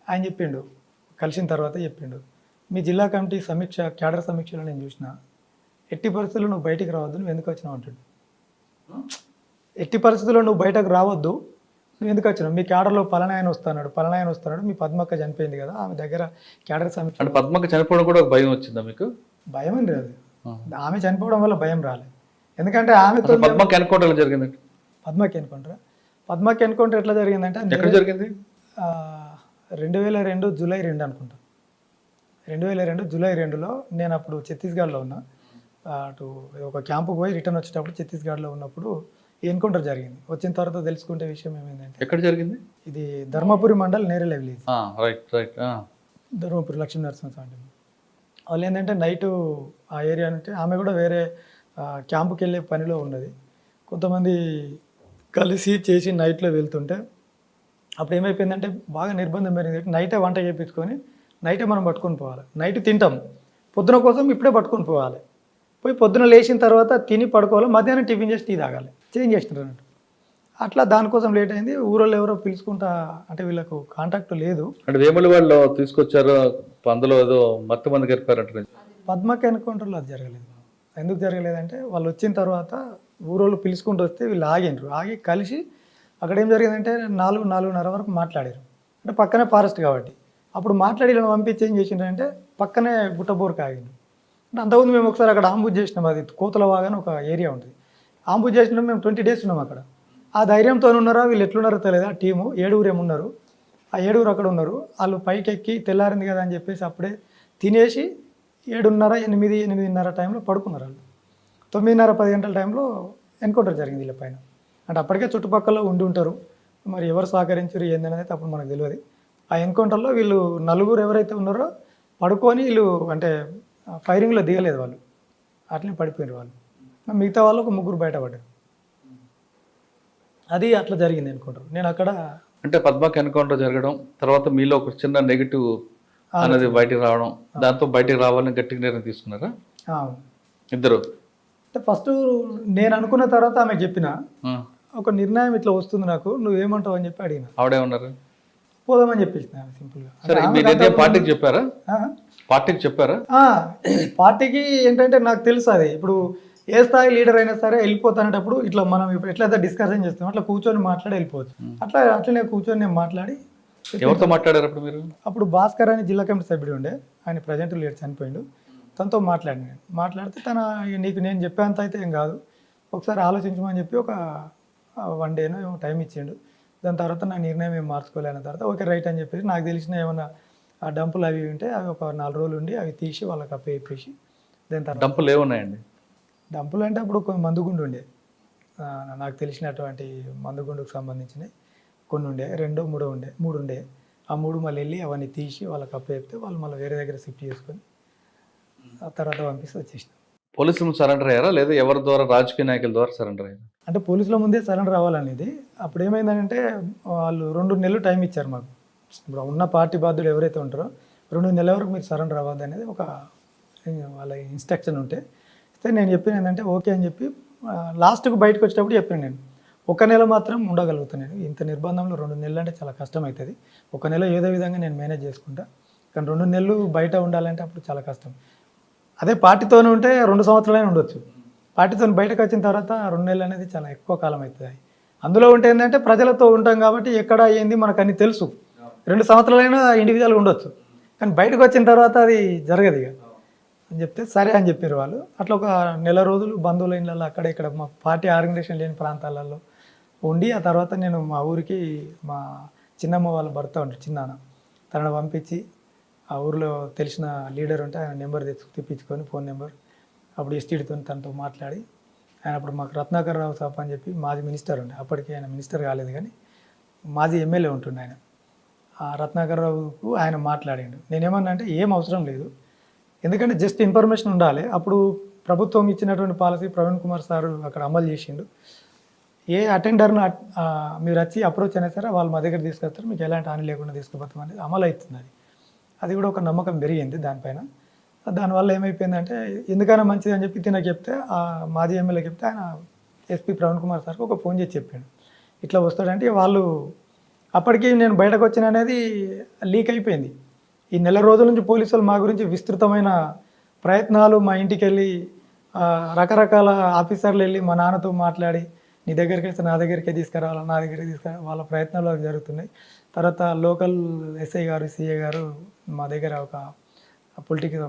ఆయన చెప్పిండు, కలిసిన తర్వాత చెప్పిండు, మీ జిల్లా కమిటీ సమీక్ష క్యాడర్ సమీక్షలో నేను చూసిన, ఎట్టి పరిస్థితుల్లో నువ్వు బయటికి రావద్దు, నువ్వు ఎందుకు వచ్చినావు అంటాడు. ఎట్టి పరిస్థితుల్లో నువ్వు బయటకు రావద్దు, నువ్వు ఎందుకు వచ్చినావు, మీ క్యాడర్లో పలానాయన వస్తున్నాడు, మీ పద్మక్క చనిపోయింది కదా, ఆమె దగ్గర క్యాడర్ సమీక్ష.
అంటే పద్మక్క చనిపోవడం కూడా ఒక భయం వచ్చిందా మీకు?
భయం అని రాదు, ఆమె చనిపోవడం వల్ల భయం రాలేదు. ఎందుకంటే ఆమెతో
పద్మక్క ఎన్కౌంటర్ జరిగింది.
పద్మకి ఎన్కౌంటర్ ఎట్లా జరిగిందంటే
ఎక్కడ జరిగింది?
2002 జూలై 2 అనుకుంటా. 2002 జూలై 2లో నేను అప్పుడు ఛత్తీస్గఢ్లో ఉన్నా. అటు ఒక క్యాంపుకి పోయి రిటర్న్ వచ్చేటప్పుడు ఛత్తీస్గఢ్లో ఉన్నప్పుడు ఎన్కౌంటర్ జరిగింది. వచ్చిన తర్వాత తెలుసుకుంటే విషయం ఏమైందంటే,
ఎక్కడ జరిగింది?
ఇది ధర్మపురి మండల్ నేరేల విలేజ్,
రైట్.
ధర్మపురి లక్ష్మీ నరసింహస్వామి. వాళ్ళు ఏంటంటే నైట్ ఆ ఏరియా అంటే ఆమె కూడా వేరే క్యాంపుకి వెళ్ళే పనిలో ఉన్నది. కొంతమంది కలిసి చేసి నైట్లో వెళ్తుంటే అప్పుడు ఏమైపోయిందంటే బాగా నిర్బంధం పెరిగింది. నైటే వంట చేయించుకొని నైటే మనం పట్టుకొని పోవాలి, నైట్ తింటాం, పొద్దున కోసం ఇప్పుడే పట్టుకొని పోవాలి, పోయి పొద్దున లేచిన తర్వాత తిని పడుకోవాలి, మధ్యాహ్నం టిఫిన్ చేసి టీ తాగాలి, చేంజ్ చేసినారు అన్నట్టు. అట్లా దానికోసం లేట్ అయింది. ఊరోళ్ళు ఎవరో పిలుచుకుంటా అంటే వీళ్ళకు కాంటాక్ట్ లేదు.
అంటే వేముల వాళ్ళు తీసుకొచ్చారు, అందులో ఏదో మత్తు మంది గడిపారంట.
పద్మకి ఎన్కౌంటర్లో అది జరగలేదు. ఎందుకు జరగలేదంటే వాళ్ళు వచ్చిన తర్వాత ఊరోళ్ళు పిలుచుకుంటూ వస్తే వీళ్ళు ఆగి కలిసి అక్కడ ఏం జరిగిందంటే 4-4:30 వరకు మాట్లాడారు. అంటే పక్కనే ఫారెస్ట్ కాబట్టి అప్పుడు మాట్లాడి వీళ్ళని పంపించి ఏం చేసిండ్రంటే పక్కనే గుట్టబోరుకు ఆగిండు. అంటే అంతకుముందు మేము ఒకసారి అక్కడ ఆంబుజ్ చేసినాం, అది కోతలవాగా అని ఒక ఏరియా ఉంటుంది, ఆంబుజ్ చేసినాం. మేము 20 days ఉన్నాం అక్కడ. ఆ ధైర్యంతో ఉన్నారా వీళ్ళు ఎట్లున్నారో తెలియదు, ఆ టీము 7 ఏమున్నారు, ఆ 7 అక్కడ ఉన్నారు. వాళ్ళు పైకి ఎక్కి తెల్లారింది కదా అని చెప్పేసి అప్పుడే తినేసి 7:30-8 టైంలో పడుకున్నారు. వాళ్ళు 9:30-10 గంటల టైంలో ఎన్కౌంటర్ జరిగింది వీళ్ళ పైన. అంటే అప్పటికే చుట్టుపక్కల ఉండి ఉంటారు, మరి ఎవరు సహకరించారు ఏందనేది అప్పుడు మనకు తెలియదు. ఆ ఎన్కౌంటర్లో వీళ్ళు 4 ఎవరైతే ఉన్నారో పడుకొని వీళ్ళు అంటే ఫైరింగ్లో దిగలేదు, వాళ్ళు అట్లనే పడిపోయారు. వాళ్ళు మిగతా వాళ్ళు ఒక 3 బయటపడ్డారు. అది అట్లా జరిగింది ఎన్కౌంటర్. నేను అక్కడ
అంటే పద్మకి ఎన్కౌంటర్ జరగడం తర్వాత మీలో ఒక చిన్న నెగిటివ్ అనేది బయటికి రావడం, దాంతో బయటికి రావాలని గట్టిగా నిర్ణయం తీసుకున్నారా ఇద్దరు?
అంటే ఫస్ట్ నేను అనుకున్న తర్వాత ఆమె చెప్పిన ఒక నిర్ణయం ఇట్లా వస్తుంది నాకు, నువ్వేమంటావు అని చెప్పి అడిగిన.
ఆవిడేమన్నారు?
పోదామని చెప్పేసిన సింపుల్గా.
సరే, మీరు పార్టీకి చెప్పారా?
పార్టీకి ఏంటంటే నాకు తెలుసు అది, ఇప్పుడు ఏ స్థాయి లీడర్ అయినా సరే వెళ్ళిపోతానేటప్పుడు ఇట్లా మనం ఇప్పుడు ఎట్లయితే డిస్కషన్ చేస్తాం అట్లా కూర్చొని మాట్లాడి వెళ్ళిపోవచ్చు. అట్లనే కూర్చొని నేను మాట్లాడి.
ఎవరితో మాట్లాడారు అప్పుడు మీరు?
అప్పుడు భాస్కర్ అని జిల్లా కమిటీ సభ్యుడు ఉండే, ఆయన ప్రజెంట్ లీడర్ చనిపోయిండు, తనతో మాట్లాడితే తన నీకు నేను చెప్పేంత అయితే ఏం కాదు, ఒకసారి ఆలోచించమని చెప్పి ఒక 1 day టైం ఇచ్చిండు. దాని తర్వాత నా నిర్ణయం ఏం మార్చుకోలేని తర్వాత ఓకే రైట్ అని చెప్పేసి నాకు తెలిసిన ఏమన్నా ఆ డంపులు అవి ఉంటే అవి ఒక 4 రోజులు ఉండి అవి తీసి వాళ్ళకి అప్పేసి దాని తర్వాత.
డంపులు ఏమున్నాయండి?
డంపులు అంటే అప్పుడు కొన్ని మందుగుండు ఉండే, నాకు తెలిసినటువంటి మందుగుండుకు సంబంధించినవి కొన్ని ఉండే, 2-3 ఉండే. ఆ 3 మళ్ళీ వెళ్ళి అవన్నీ తీసి వాళ్ళకి అప్పేపితే వాళ్ళు మళ్ళీ వేరే దగ్గర షిఫ్ట్ చేసుకొని ఆ తర్వాత పంపిస్తే వచ్చేసినాం.
పోలీసులు సరెండర్ అయ్యారా లేదా ఎవరి ద్వారా, రాజకీయ నాయకుల ద్వారా సరెండర్ అయ్యారా?
అంటే పోలీసుల ముందే సరెండర్ అవ్వాలనేది. అప్పుడు ఏమైందంటే వాళ్ళు 2 నెలలు టైం ఇచ్చారు మాకు. ఇప్పుడు ఉన్న పార్టీ బాధ్యులు ఎవరైతే ఉంటారో 2 నెలల వరకు మీరు సరెండర్ అవ్వద్దు అనేది ఒక వాళ్ళ ఇన్స్ట్రక్షన్ ఉంటే నేను చెప్పిన ఏంటంటే ఓకే అని చెప్పి లాస్ట్కు బయటకు వచ్చేటప్పుడు చెప్పాను, నేను 1 నెల మాత్రం ఉండగలుగుతాను, నేను ఇంత నిర్బంధంలో 2 నెలలు అంటే చాలా కష్టం అవుతుంది, 1 నెల ఏదో విధంగా నేను మేనేజ్ చేసుకుంటా, కానీ 2 నెలలు బయట ఉండాలంటే అప్పుడు చాలా కష్టం. అదే పార్టీతోనే ఉంటే 2 సంవత్సరాలైనా ఉండొచ్చు, పార్టీతో బయటకు వచ్చిన తర్వాత 2 నెలలు అనేది చాలా ఎక్కువ కాలం అవుతుంది. అందులో ఉంటే ఏంటంటే ప్రజలతో ఉంటాం కాబట్టి ఎక్కడ ఏంది మనకు అన్ని తెలుసు. 2 సంవత్సరాలైనా ఇండివిజువల్గా ఉండొచ్చు, కానీ బయటకు వచ్చిన తర్వాత అది జరగదు ఇక అని చెప్తే సరే అని చెప్పారు వాళ్ళు. అట్లా ఒక నెల రోజులు బంధువుల ఇళ్ళల్లో అక్కడ ఇక్కడ మా పార్టీ ఆర్గనైజేషన్ లేని ప్రాంతాలలో ఉండి, ఆ తర్వాత నేను మా ఊరికి మా చిన్నమ్మ వాళ్ళ భర్త ఉంటారు చిన్నాన్న, తనను పంపించి ఆ ఊరిలో తెలిసిన లీడర్ ఉంటే ఆయన నెంబర్ తెప్పించుకొని ఫోన్ నెంబర్ అప్పుడు ఎస్టీడీతో తనతో మాట్లాడి, ఆయన అప్పుడు మాకు రత్నాకర్ రావు సాబ్ అని చెప్పి మాజీ మినిస్టర్ ఉండే, అప్పటికి ఆయన మినిస్టర్ కాలేదు కానీ మాజీ ఎమ్మెల్యే ఉంటుండే ఆయన. ఆ రత్నాకర్ రావుకు ఆయన మాట్లాడిండు. నేనేమన్నా అంటే ఏం అవసరం లేదు, ఎందుకంటే జస్ట్ ఇన్ఫర్మేషన్ ఉండాలి. అప్పుడు ప్రభుత్వం ఇచ్చినటువంటి పాలసీ ప్రవీణ్ కుమార్ సార్ అక్కడ అమలు చేసిండు. ఏ అటెండర్ను మీరు వచ్చి అప్రోచ్ అయినా సరే వాళ్ళు మా దగ్గర తీసుకొస్తారు, మీకు ఎలాంటి హాని లేకుండా తీసుకుపోతాం అనేది అమలు అవుతుంది. అది కూడా ఒక నమ్మకం పెరిగింది దానిపైన. దానివల్ల ఏమైపోయిందంటే ఎందుకైనా మంచిది అని చెప్పి నాకు చెప్తే, ఆ మాజీ ఎమ్మెల్యే చెప్తే ఆయన ఎస్పీ ప్రవీణ్ కుమార్ సార్కి ఒక ఫోన్ చేసి చెప్పాడు ఇట్లా వస్తాడంటే. వాళ్ళు అప్పటికి నేను బయటకు వచ్చిన అనేది లీక్ అయిపోయింది. ఈ నెల రోజుల నుంచి పోలీసులు మా గురించి విస్తృతమైన ప్రయత్నాలు, మా ఇంటికి వెళ్ళి రకరకాల ఆఫీసర్లు వెళ్ళి మా నాన్నతో మాట్లాడి నీ దగ్గరికి వస్తే నా దగ్గరికే తీసుకురావాలి, నా దగ్గరికి తీసుకురావాలి, వాళ్ళ ప్రయత్నాలు జరుగుతున్నాయి. తర్వాత లోకల్ ఎస్ఐ గారు సిఐ గారు మా దగ్గర ఒక పొలిటికల్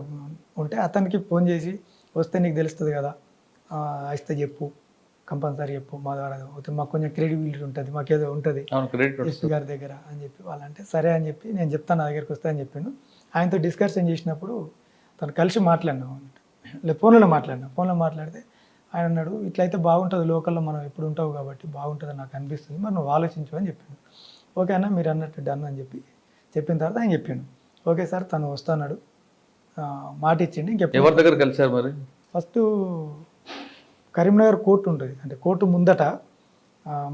ఉంటే అతనికి ఫోన్ చేసి వస్తే నీకు తెలుస్తుంది కదా, వస్తే చెప్పు, కంపల్సరీ చెప్పు, మా ద్వారా మాకు కొంచెం క్రెడిబిలిటీ ఉంటుంది, మాకేదో ఉంటుంది ఎస్పీ గారి దగ్గర అని చెప్పి వాళ్ళంటే సరే అని చెప్పి నేను చెప్తాను నా దగ్గరికి వస్తా అని చెప్పాను. ఆయనతో డిస్కషన్ చేసినప్పుడు తను కలిసి మాట్లాడినాం అన్నట్టు, ఫోన్లో మాట్లాడితే ఆయన అన్నాడు ఇట్లయితే బాగుంటుంది, లోకల్లో మనం ఎప్పుడు ఉంటావు కాబట్టి బాగుంటుంది నాకు అనిపిస్తుంది, మరి నువ్వు ఆలోచించు అని చెప్పాను. ఓకే అన్న మీరు అన్నట్టు డన్ అని చెప్పిన తర్వాత ఆయన చెప్పాను ఓకే సార్ తను వస్తున్నాడు మాట ఇచ్చిండి.
ఎవరి దగ్గర కలిసారు మరి?
ఫస్ట్ కరీంనగర్ కోర్టు ఉంటుంది, అంటే కోర్టు ముందట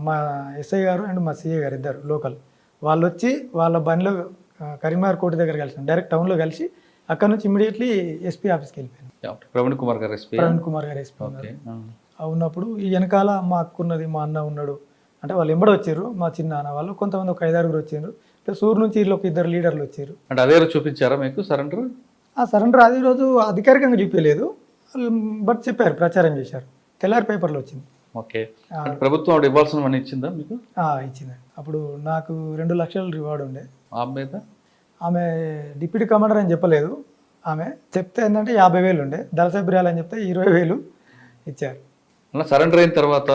మా ఎస్ఐ గారు అండ్ మా సిఐ గారు ఇద్దరు లోకల్ వాళ్ళు వచ్చి వాళ్ళ బండిలో కరీంనగర్ కోర్టు దగ్గర కలిసాం, డైరెక్ట్ టౌన్లో కలిసి అక్కడ నుంచి ఇమీడియట్లీ ఎస్పీ ఆఫీస్కి వెళ్ళిపోయాను.
ప్రవీణ్ కుమార్ గారు ఎస్పీ
ఉన్నప్పుడు ఈ వెనకాల మా అక్క ఉన్నది, మా అన్న ఉన్నాడు, అంటే వాళ్ళు ఎంబడి వచ్చారు, మా చిన్న అన్న వాళ్ళు కొంతమంది ఒక 5-6 వచ్చారు, ప్లస్ ఊరు నుంచి వీళ్ళు ఒక 2 లీడర్లు వచ్చారు.
అంటే అదే రోజు చూపించారా మీకు సరెండర్?
సరెండర్ అదే రోజు అధికారికంగా చూపించలేదు, బట్ చెప్పారు, ప్రచారం చేశారు, తెల్లారి పేపర్లో వచ్చింది.
ఓకే, ప్రభుత్వం ఆవిడ ఇవ్వాల్సిన మనీ ఇచ్చిందా మీకు?
ఇచ్చిందండి. అప్పుడు నాకు 2 లక్షల రివార్డ్ ఉండే.
ఆమె
డిప్యూటీ కమాండర్ అని చెప్పలేదు, ఆమె చెప్తే ఏంటంటే 50,000 ఉండే, దళసభ్యురాలు అని చెప్తే 20,000 ఇచ్చారు.
అలా సరెండర్ అయిన తర్వాత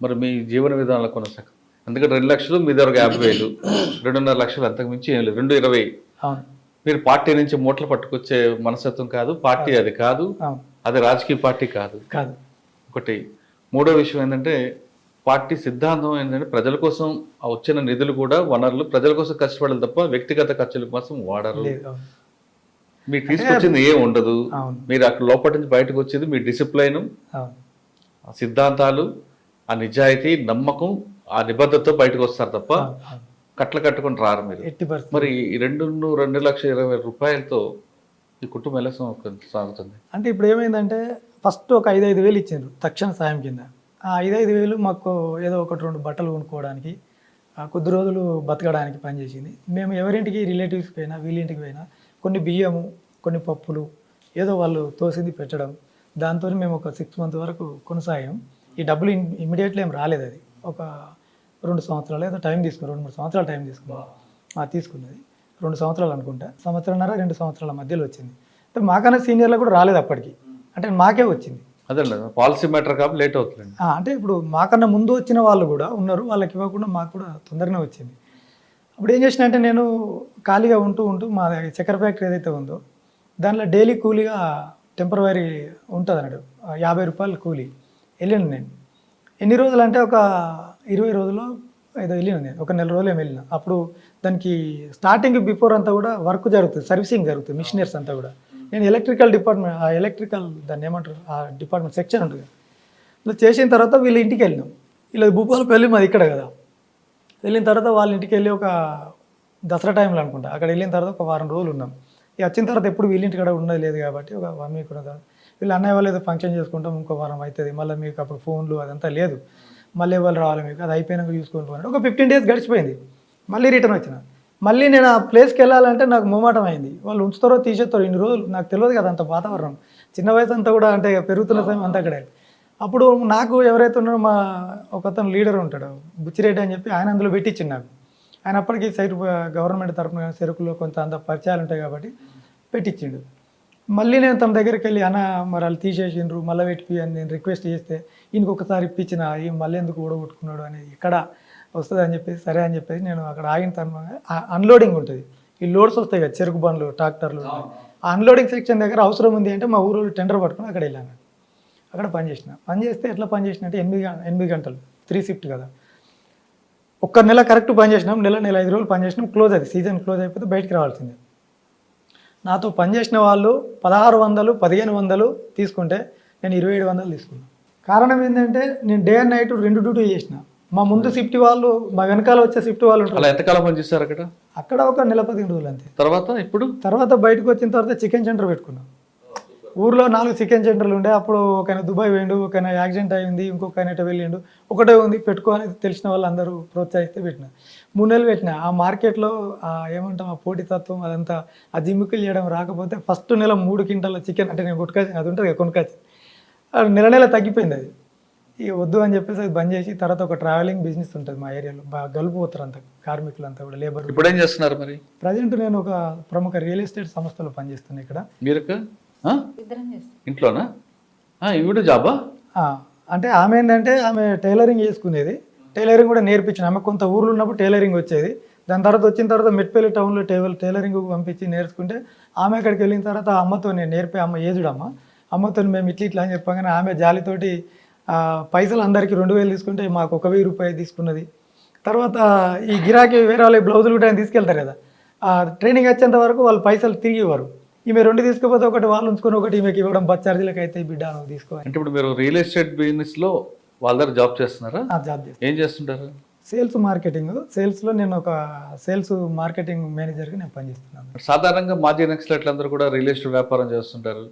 మరి మీ జీవన విధానంలో కొనసాగు, ఎందుకంటే 2 లక్షలు మీ దగ్గర 50,000, 2.5 లక్షలు అంతకు మించి ఏం లేదు, 220.
అవును,
మీరు పార్టీ నుంచి మూటలు పట్టుకొచ్చే మనస్తత్వం కాదు, పార్టీ అది కాదు, అది రాజకీయ పార్టీ కాదు. ఒకటి మూడో విషయం ఏంటంటే పార్టీ సిద్ధాంతం ఏంటంటే ప్రజల కోసం వచ్చిన నిధులు కూడా వనరులు ప్రజల కోసం కష్టపడాలి తప్ప వ్యక్తిగత ఖర్చుల కోసం వాడరు. మీరు తీసుకొచ్చింది ఏం ఉండదు, మీరు అక్కడ లోపల నుంచి బయటకు వచ్చేది మీ డిసిప్లైన్, ఆ సిద్ధాంతాలు, ఆ నిజాయితీ, నమ్మకం, ఆ నిబద్ధతతో బయటకు వస్తారు తప్ప కట్టుకొని రారు మీరు. మరి 2,20,000 రూపాయలతో ఈ కుటుంబం ఎలా సాగుతుంది?
అంటే ఇప్పుడు ఏమైందంటే ఫస్ట్ ఒక 5,000 ఇచ్చారు తక్షణ సాయం కింద. ఆ 5,000 మాకు ఏదో 1-2 బట్టలు కొనుక్కోవడానికి, కొద్ది రోజులు బతకడానికి పనిచేసింది. మేము ఎవరింటికి రిలేటివ్స్కి పోయినా వీళ్ళింటికి పోయినా కొన్ని బియ్యము, కొన్ని పప్పులు ఏదో వాళ్ళు తోసింది పెట్టడం, దాంతో మేము ఒక 6 months వరకు కొనసాగాం. ఈ డబ్బులు ఇమ్మీడియట్లీ ఏం రాలేదు, అది ఒక 2 సంవత్సరాలు ఏదో టైం తీసుకున్నాం, 2-3 సంవత్సరాలు టైం తీసుకున్నది 2 సంవత్సరాలు అనుకుంటా, 1.5-2 సంవత్సరాల మధ్యలో వచ్చింది. అంటే మాకన్నా సీనియర్లకు కూడా రాలేదు అప్పటికి, అంటే మాకే వచ్చింది.
అదే పాలసీ మ్యాటర్ కాబట్టి లేట్ అవుతుంది.
అంటే ఇప్పుడు మాకన్నా ముందు వచ్చిన వాళ్ళు కూడా ఉన్నారు, వాళ్ళకి ఇవ్వకుండా మాకు కూడా తొందరగానే వచ్చింది. అప్పుడు ఏం చేసిన అంటే నేను ఖాళీగా ఉంటూ మా చక్కెర ఫ్యాక్టరీ ఏదైతే ఉందో దానిలో డైలీ కూలీగా టెంపరవరీ ఉంటుంది అన్నాడు, 50 రూపాయలు కూలీ వెళ్ళాను నేను. ఎన్ని రోజులు అంటే ఒక 20 రోజుల్లో ఏదో వెళ్ళినాను నేను, ఒక 1 నెల రోజులు ఏమి వెళ్ళిన. అప్పుడు దానికి స్టార్టింగ్ బిఫోర్ అంతా కూడా వర్క్ జరుగుతుంది, సర్వీసింగ్ జరుగుతుంది, మిషనరీస్ అంతా కూడా. నేను ఎలక్ట్రికల్ డిపార్ట్మెంట్, ఆ ఎలక్ట్రికల్ దాన్ని ఏమంటారు, ఆ డిపార్ట్మెంట్ సెక్షన్ ఉంటుంది. ఇలా చేసిన తర్వాత వీళ్ళ ఇంటికి వెళ్ళినాం. ఇలా భూపాలపల్లి మాది ఇక్కడ కదా. వెళ్ళిన తర్వాత వాళ్ళ ఇంటికి వెళ్ళి ఒక దసరా టైంలో అనుకుంటా అక్కడ వెళ్ళిన తర్వాత ఒక 1 వారం రోజులు ఉన్నాం. ఇక వచ్చిన తర్వాత ఎప్పుడు వీళ్ళింటి కూడా ఉన్నది లేదు కాబట్టి ఒక 1 వీక్ ఉన్న తర్వాత వీళ్ళు అన్నయ్య వాళ్ళు ఏదో ఫంక్షన్ చేసుకుంటాం, ఇంకో 1 వారం అవుతుంది, మళ్ళీ మీకు అప్పుడు ఫోన్లు అదంతా లేదు, మళ్ళీ వాళ్ళు రావాలి మీకు, అది అయిపోయినాక చూసుకొని పోయినాడు. ఒక 15 days గడిచిపోయింది, మళ్ళీ రిటర్న్ వచ్చిన. మళ్ళీ నేను ఆ ప్లేస్కి వెళ్ళాలంటే నాకు మొమాటం అయింది, వాళ్ళు ఉంచుతారో తీసేస్తారో, ఇన్ని రోజులు నాకు తెలియదు కదా అంత వాతావరణం, చిన్న వయసు అంతా కూడా అంటే పెరుగుతున్న సమయం అంతా అక్కడ. అప్పుడు నాకు ఎవరైతే ఉన్నారో మా ఒకతను లీడర్ ఉంటాడు బుచ్చిరెడ్డి అని చెప్పి ఆయన అందులో పెట్టించిండు నాకు. ఆయన అప్పటికి సైడ్ గవర్నమెంట్ తరఫున చెరుకులో కొంత అంత పరిచయాలు ఉంటాయి కాబట్టి పెట్టించిండు. మళ్ళీ నేను తన దగ్గరికి వెళ్ళి అన్న మరి వాళ్ళు తీసేసిండ్రు మళ్ళీ పెట్టి అని నేను రిక్వెస్ట్ చేస్తే ఈయనకి ఒకసారి ఇప్పించిన ఈ మళ్ళీ ఎందుకు ఊడగొట్టుకున్నాడు అనేది ఇక్కడ వస్తుంది అని చెప్పేసి సరే అని చెప్పేసి నేను అక్కడ ఆగిన తర్వాత అన్లోడింగ్ ఉంటుంది. ఈ లోడ్స్ వస్తాయి కదా చెరుకు బండ్లు ట్రాక్టర్లు, ఆ అన్లోడింగ్ సెక్షన్ దగ్గర అవసరం ఉంది అంటే మా ఊరు టెండర్ పట్టుకుని అక్కడ వెళ్ళాను. అక్కడ పని చేస్తే ఎట్లా పని చేసిన అంటే 8 గంటలు 3 షిఫ్ట్ కదా. ఒక్క నెల కరెక్ట్ పని చేసినాం, నెల 5 రోజులు పని చేసినాం, క్లోజ్ అది సీజన్ క్లోజ్ అయిపోతే బయటికి రావాల్సిందే. నాతో పనిచేసిన వాళ్ళు 1600 1500 తీసుకుంటే నేను 2700 తీసుకున్నాను. కారణం ఏంటంటే నేను డే అండ్ నైట్ 2 డ్యూటీ చేసిన. మా ముందు షిఫ్ట్ వాళ్ళు మా వెనకాల వచ్చే షిఫ్ట్ వాళ్ళు ఉంటారు.
ఎంతకాలం పనిచేస్తారు అక్కడ?
అక్కడ ఒక నెల 15 రోజులు అంతే.
తర్వాత
బయటకు వచ్చిన తర్వాత చికెన్ సెంటర్ పెట్టుకున్నాం. ఊర్లో 4 చికెన్ సెంటర్లు ఉండే. అప్పుడు ఒకైనా దుబాయ్ పోయిండు, ఒకైనా యాక్సిడెంట్ అయింది, ఇంకొక ఆయన ఇటు వెళ్ళిండు. ఒకటే ఉంది పెట్టుకోని తెలిసిన వాళ్ళు అందరూ ప్రోత్సహిస్తే పెట్టిన. 3 నెలలు పెట్టిన. ఆ మార్కెట్లో ఏమంటాం ఆ పోటీతత్వం అదంతా ఆ జిమ్మికలు చేయడం రాకపోతే ఫస్ట్ నెల 3 క్వింటాల చికెన్ అంటే నేను కొట్టుకొచ్చి అది ఉంటుంది కొనుక్కొచ్చి నెల తగ్గిపోయింది. అది ఇక వద్దు అని చెప్పేసి అది బంద్ చేసి తర్వాత ఒక ట్రావెలింగ్ బిజినెస్ ఉంటుంది మా ఏరియాలో, బాగా గలుపుపోతారు అంతా కార్మికులు అంతా కూడా లేబర్.
ఇప్పుడు ఏం చేస్తున్నారు మరి?
ప్రజెంట్ నేను ఒక ప్రముఖ రియల్ ఎస్టేట్ సంస్థలో పనిచేస్తున్నాను ఇక్కడ.
ఇంట్లోనా? ఇవిడ జాబా?
అంటే ఆమె ఏంటంటే ఆమె టైలరింగ్ చేసుకునేది, టైలరింగ్ కూడా నేర్పించిన. ఆమె కొంత ఊర్లో ఉన్నప్పుడు టైలరింగ్ వచ్చేది. దాని తర్వాత వచ్చిన తర్వాత మెట్పల్లి టౌన్లో టైలరింగ్ పంపించి నేర్చుకుంటే ఆమె అక్కడికి వెళ్ళిన తర్వాత అమ్మతో నేను నేర్పే అమ్మ ఏజుడు అమ్మతో మేము ఇట్లా అని చెప్పగానే ఆమె జాలితోటి పైసలు అందరికీ 2000 తీసుకుంటే మాకు 1000 రూపాయలు తీసుకున్నది. తర్వాత ఈ గిరాకీ వేరే వాళ్ళ బ్లౌజులు కూడా తీసుకెళ్తారు కదా, ట్రైనింగ్ వచ్చేంత వరకు వాళ్ళు పైసలు తిరిగి ఇవ్వరు. ఈమె 2 తీసుకుపోతే ఒకటి వాళ్ళు ఉంచుకొని ఒకటి ఈమెకి ఇవ్వడం బస్ ఛార్జీలకు అయితే బిడ్డ నువ్వు తీసుకోవాలి.
అంటే ఇప్పుడు మీరు రియల్ ఎస్టేట్ బిజినెస్ లో వాళ్ళ దగ్గర జాబ్ చేస్తున్నారా?
జాబ్ చేస్తాను.
ఏం చేస్తుంటారు?
Sales marketing. సేల్స్లో నేను ఒక సేల్స్ మార్కెటింగ్ మేనేజర్గా నేను పనిచేస్తున్నాను.
సాధారణంగా మాజీ నక్సలైట్లు అందరూ కూడా రియల్ ఎస్టేట్ వ్యాపారం చేస్తుంటారు,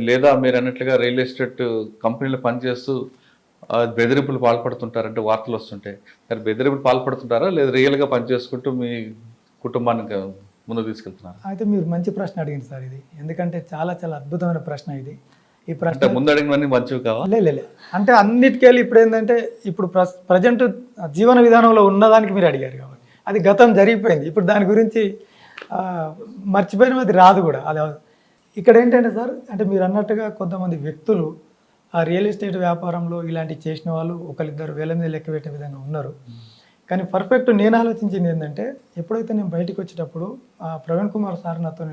లేదా మీరు అన్నట్లుగా రియల్ ఎస్టేట్ కంపెనీలో పనిచేస్తూ బెదిరింపులు పాల్పడుతుంటారు అంటే వార్తలు వస్తుంటాయి. మరి బెదిరింపులు పాల్పడుతుంటారా లేదా రియల్గా పనిచేసుకుంటూ మీ కుటుంబానికి ముందు తీసుకెళ్తున్నారు?
అయితే మీరు మంచి ప్రశ్న అడిగింది సార్ ఇది, ఎందుకంటే చాలా చాలా అద్భుతమైన ప్రశ్న ఇది. ఈ ప్రశ్న
ముందు అడిగినవన్నీ మంచివి కావాలి
లే అంటే అన్నిటికెళ్ళి ఇప్పుడు ఏంటంటే ఇప్పుడు ప్రజెంట్ జీవన విధానంలో ఉన్నదానికి మీరు అడిగారు కాబట్టి అది గతం జరిగిపోయింది. ఇప్పుడు దాని గురించి మర్చిపోయిన అది రాదు కూడా. అది ఇక్కడ ఏంటంటే సార్ అంటే మీరు అన్నట్టుగా కొంతమంది వ్యక్తులు ఆ రియల్ ఎస్టేట్ వ్యాపారంలో ఇలాంటివి చేసిన వాళ్ళు ఒకరిద్దరు వేల మీద లెక్క పెట్టే విధంగా ఉన్నారు. కానీ పర్ఫెక్ట్ నేను ఆలోచించింది ఏంటంటే ఎప్పుడైతే నేను బయటకు వచ్చేటప్పుడు ప్రవీణ్ కుమార్ సార్ నాతో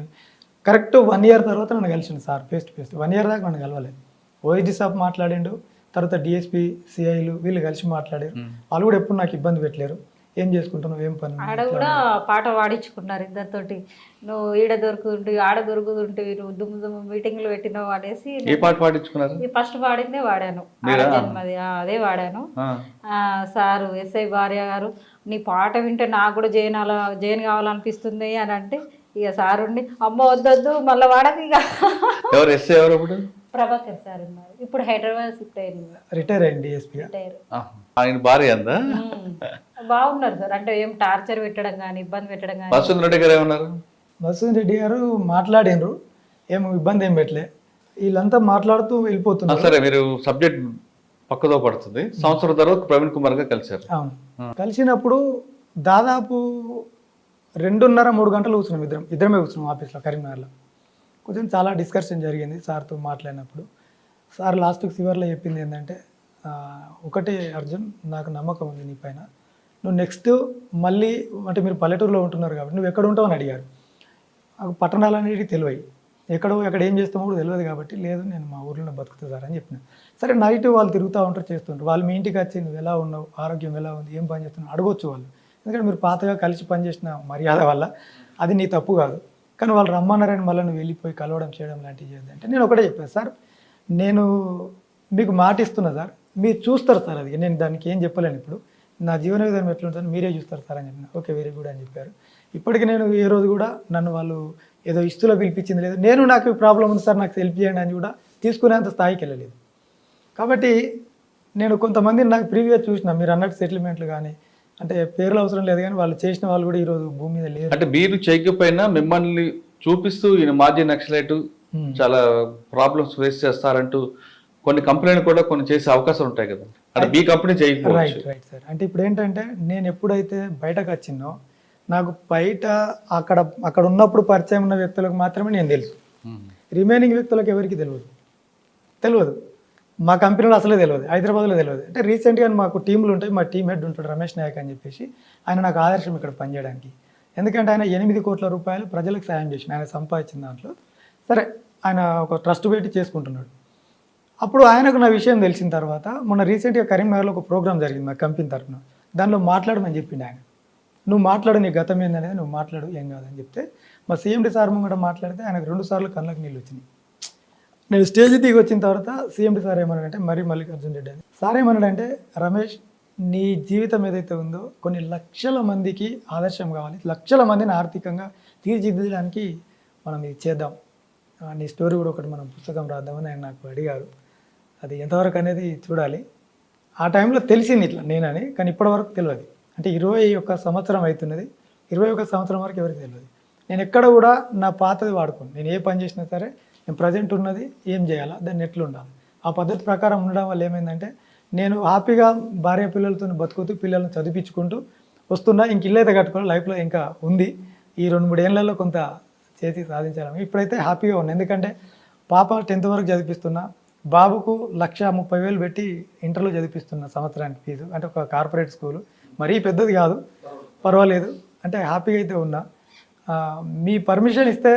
కరెక్ట్ 1 ఇయర్ తర్వాత నన్ను కలిసిండు sir face to face. 1 year దాకా నన్ను కలవలేదు. ఓఎస్డీ సాబ్ మాట్లాడిండు, తర్వాత డిఎస్పీ సిఐలు వీళ్ళు కలిసి మాట్లాడారు. వాళ్ళు కూడా ఎప్పుడు నాకు ఇబ్బంది పెట్టలేరు. ఏం చేసుకుంటున్నావు ఏం పని.
ఆడ కూడా పాట పాడించుకున్నారు ఇద్దరితోటి, నువ్వు ఈడ దొరుకుతుంటే ఆడ దొరుకుతుంటే నువ్వు దుమ్ము మీటింగ్లు పెట్టినావు అనేసి.
ఏ పాట పాడించుకున్నారు?
ఫస్ట్ పాడిందే వాడాను, జన్మది అదే వాడాను. సారు ఎస్ఐ భార్య గారు నీ పాట వింటే నాకు కూడా జైన్ కావాలనిపిస్తుంది అని అంటే ఇక సార్ ఉండి అమ్మ వద్దొద్దు మళ్ళీ వాడదు. ఇక
ఎవరు ఎస్ఐ ఎవరు? అప్పుడు
ప్రభాకర్ సార్ ఉన్నారు, ఇప్పుడు హైదరాబాద్ షిఫ్ట్ అయింది,
రిటైర్ అయింది డిఎస్పీ.
ఆయన భార్య అందా?
బాగున్నారు సార్, అంటే ఏం టార్చర్ పెట్టడం కానీ ఇబ్బంది పెట్టడం కానీ.
మసూద్ రెడ్డి గారు ఏమన్నారు?
మసూద్ రెడ్డి గారు మాట్లాడినరు, ఏం ఇబ్బంది ఏం పెట్టలే, వీళ్ళంతా మాట్లాడుతూ వెళ్ళిపోతున్నారు.
సరే మీరు సబ్జెక్ట్ పక్కదో పడుతుంది. సంవత్సరం తర్వాత ప్రవీణ్ కుమార్ గారు కలిశారు.
అవును, కలిసినప్పుడు దాదాపు 2.5-3 గంటలు కూర్చున్నాం. ఇద్దరమే కూర్చున్నాం ఆఫీస్లో కరీంనగర్లో. కొంచెం చాలా డిస్కషన్ జరిగింది సార్తో మాట్లాడినప్పుడు. సార్ లాస్ట్కి చివర్లో చెప్పింది ఏంటంటే ఒకటే అర్జున్, నాకు నమ్మకం ఉంది నీ పైన, నువ్వు నెక్స్ట్ మళ్ళీ అంటే మీరు పల్లెటూరులో ఉంటున్నారు కాబట్టి నువ్వు ఎక్కడ ఉంటావు అని అడిగారు. నాకు పట్టణాలు అనేది తెలియదు, ఎక్కడ ఏం చేస్తామో కూడా తెలియదు కాబట్టి లేదు నేను మా ఊర్లోనే బతుకుతా సార్ అని చెప్పిన. సరే నైట్ వాళ్ళు తిరుగుతూ ఉంటారు చేస్తుంటారు, వాళ్ళు మీ ఇంటికి వచ్చి నువ్వు ఎలా ఉన్నావు, ఆరోగ్యం ఎలా ఉంది, ఏం పని చేస్తున్నావు అడగొచ్చు వాళ్ళు. ఎందుకంటే మీరు పాతగా కలిసి పనిచేసిన మర్యాద వల్ల అది నీ తప్పు కాదు. కానీ వాళ్ళు రమ్మన్నారని మళ్ళీ నువ్వు వెళ్ళిపోయి కలవడం చేయడం లాంటివి చేయదు అంటే నేను ఒకటే చెప్పాను సార్, నేను మీకు మాట ఇస్తున్నా సార్, మీరు చూస్తారు సార్, అది నేను దానికి ఏం చెప్పలేను. ఇప్పుడు నా జీవన విధానం ఎట్లుంటుందో మీరే చూస్తారు సార్ అని చెప్పిన. ఓకే వెరీ గుడ్ అని చెప్పారు. ఇప్పటికీ నేను ఏ రోజు కూడా నన్ను వాళ్ళు ఏదో ఇస్తులో పిలిపించింది లేదు, నేను నాకు ప్రాబ్లం ఉంది సార్ నాకు హెల్ప్ చేయండి అని కూడా తీసుకునేంత స్థాయికి వెళ్ళలేదు. కాబట్టి నేను కొంతమందిని నాకు ప్రీవియస్ చూసిన మీరు అన్నట్టు సెటిల్మెంట్లు కానీ అంటే పేర్లు అవసరం లేదు కానీ వాళ్ళు చేసిన వాళ్ళు కూడా ఈరోజు భూమి మీద లేరు.
అంటే మీరు చేయకపోయినా మిమ్మల్ని చూపిస్తూ ఈయన మాజీ నక్సలైట్ చాలా ప్రాబ్లమ్స్ ఫేస్ చేస్తారంటూ కొన్ని కంపెనీలు కూడా కొన్ని చేసే అవకాశాలు ఉంటాయి కదా, అంటే మీ కంపెనీ చేయకపోవచ్చు.
Right sir. అంటే ఇప్పుడు ఏంటంటే నేను ఎప్పుడైతే బయటకు వచ్చిందో నాకు బయట అక్కడ అక్కడ ఉన్నప్పుడు పరిచయం ఉన్న వ్యక్తులకు మాత్రమే నేను తెలుసు. రిమైనింగ్ వ్యక్తులకు ఎవరికి తెలియదు. మా కంపెనీలో అసలే తెలియదు, హైదరాబాద్లో తెలియదు. అంటే రీసెంట్గా మాకు టీంలు ఉంటాయి, మా టీమ్ హెడ్ ఉంటాడు రమేష్ నాయక్ అని చెప్పేసి, ఆయన నాకు ఆదర్శం ఇక్కడ పనిచేయడానికి. ఎందుకంటే ఆయన 8 కోట్ల రూపాయలు ప్రజలకు సాయం చేసిన, ఆయన సంపాదించిన దాంట్లో సరే ఆయన ఒక ట్రస్ట్ పెట్టి చేసుకుంటున్నాడు. అప్పుడు ఆయనకు నా విషయం తెలిసిన తర్వాత మొన్న రీసెంట్గా కరీంనగర్లో ఒక ప్రోగ్రామ్ జరిగింది మా కంపెనీ తరఫున, దానిలో మాట్లాడమని చెప్పిండు ఆయన. నువ్వు మాట్లాడు, నీ గతం ఏందనేది నువ్వు మాట్లాడు, ఏం కాదని చెప్తే మా సీఎండి సార్ ముంగట మాట్లాడితే ఆయనకు 2 సార్లు కళ్ళకు నీళ్ళు వచ్చినాయి. నేను స్టేజ్ దిగి వచ్చిన తర్వాత సీఎండి సార్ ఏమన్నాడంటే, మరి మల్లికార్జున రెడ్డి అని సార్ ఏమన్నాడంటే, రమేష్ నీ జీవితం ఏదైతే ఉందో కొన్ని లక్షల మందికి ఆదర్శం కావాలి, లక్షల మందిని ఆర్థికంగా తీర్చిదిద్దడానికి మనం ఇది చేద్దాం, నీ స్టోరీ కూడా ఒకటి మనం పుస్తకం రాద్దామని ఆయన నాకు అడిగారు. అది ఎంతవరకు అనేది చూడాలి. ఆ టైంలో తెలిసింది ఇట్లా నేనని, కానీ ఇప్పటివరకు తెలియదు. అంటే 21 సంవత్సరం అవుతున్నది, 21 సంవత్సరం వరకు ఎవరికి తెలియదు. నేను ఎక్కడ కూడా నా పాతది వాడుకోను. నేను ఏ పని చేసినా సరే నేను ప్రజెంట్ ఉన్నది ఏం చేయాలా, దాన్ని ఎట్లా ఉండాలి, ఆ పద్ధతి ప్రకారం ఉండడం వల్ల ఏమైందంటే నేను హ్యాపీగా భార్య పిల్లలతో బతుకుతూ పిల్లల్ని చదివించుకుంటూ వస్తున్నా. ఇంక ఇల్లు అయితే కట్టుకోవాలి, లైఫ్లో ఇంకా ఉంది. ఈ 2-3 ఏళ్లలో కొంత చేసి సాధించాలని ఇప్పుడైతే హ్యాపీగా ఉన్నాను. ఎందుకంటే పాప 10th వరకు చదివిస్తున్నా, బాబుకు 1,30,000 పెట్టి ఇంటర్లో చదివిస్తున్నా సంవత్సరానికి ఫీజు. అంటే ఒక కార్పొరేట్ స్కూలు, మరీ పెద్దది కాదు, పర్వాలేదు. అంటే హ్యాపీగా అయితే ఉన్నా. మీ పర్మిషన్ ఇస్తే,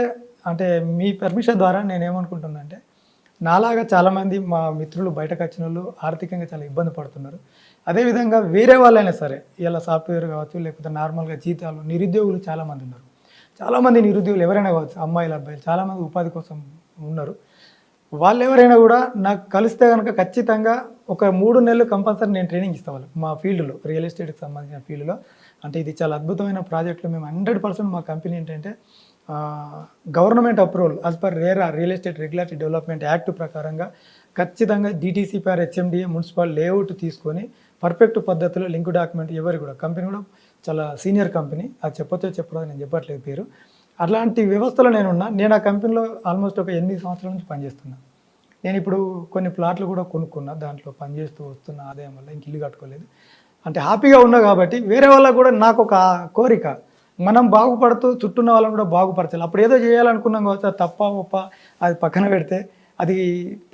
అంటే మీ పర్మిషన్ ద్వారా నేను ఏమనుకుంటున్నా అంటే, నాలాగా చాలామంది మా మిత్రులు బయటకు వచ్చిన వాళ్ళు ఆర్థికంగా చాలా ఇబ్బంది పడుతున్నారు. అదేవిధంగా వేరే వాళ్ళైనా సరే, ఇలా సాఫ్ట్వేర్ కావచ్చు, లేకపోతే నార్మల్గా జీతాలు, నిరుద్యోగులు చాలామంది ఉన్నారు. చాలామంది నిరుద్యోగులు ఎవరైనా కావచ్చు, అమ్మాయిలు అబ్బాయిలు చాలామంది ఉపాధి కోసం ఉన్నారు. వాళ్ళు ఎవరైనా కూడా నాకు కలిస్తే కనుక ఖచ్చితంగా ఒక 3 నెలలు కంపల్సరీ నేను ట్రైనింగ్ ఇస్తాను వాళ్ళకి. మా ఫీల్డ్లో రియల్ ఎస్టేట్కి సంబంధించిన ఫీల్డ్లో, అంటే ఇది చాలా అద్భుతమైన ప్రాజెక్టులు. మేము 100% మా కంపెనీ ఏంటంటే government approval as per RERA real estate regulatory development act ప్రకారంగా ఖచ్చితంగా DTCPR HMDA మున్సిపల్ లేఅవుట్ తీసుకొని పర్ఫెక్ట్ పద్ధతిలో లింక్ డాక్యుమెంట్ ఎవరు కూడా, కంపెనీ కూడా చాలా సీనియర్ కంపెనీ, అది చెప్పొచ్చో చెప్పదో నేను చెప్పట్లేదు పేరు. అట్లాంటి వ్యవస్థలో నేను ఆ కంపెనీలో ఆల్మోస్ట్ ఒక 8 సంవత్సరాల నుంచి పనిచేస్తున్నా. నేను ఇప్పుడు కొన్ని ప్లాట్లు కూడా కొనుక్కున్నా, దాంట్లో పనిచేస్తూ వస్తున్న ఆదాయం వల్ల ఇంక ఇల్లు కట్టుకోలేదు. అంటే హ్యాపీగా ఉన్నా కాబట్టి వేరే వాళ్ళకు కూడా నాకు ఒక కోరిక, మనం బాగుపడుతూ చుట్టూన్న వాళ్ళని కూడా బాగుపరచాలి. అప్పుడు ఏదో చేయాలనుకున్నాం కావచ్చు, అది తప్ప ఒప్ప అది పక్కన పెడితే అది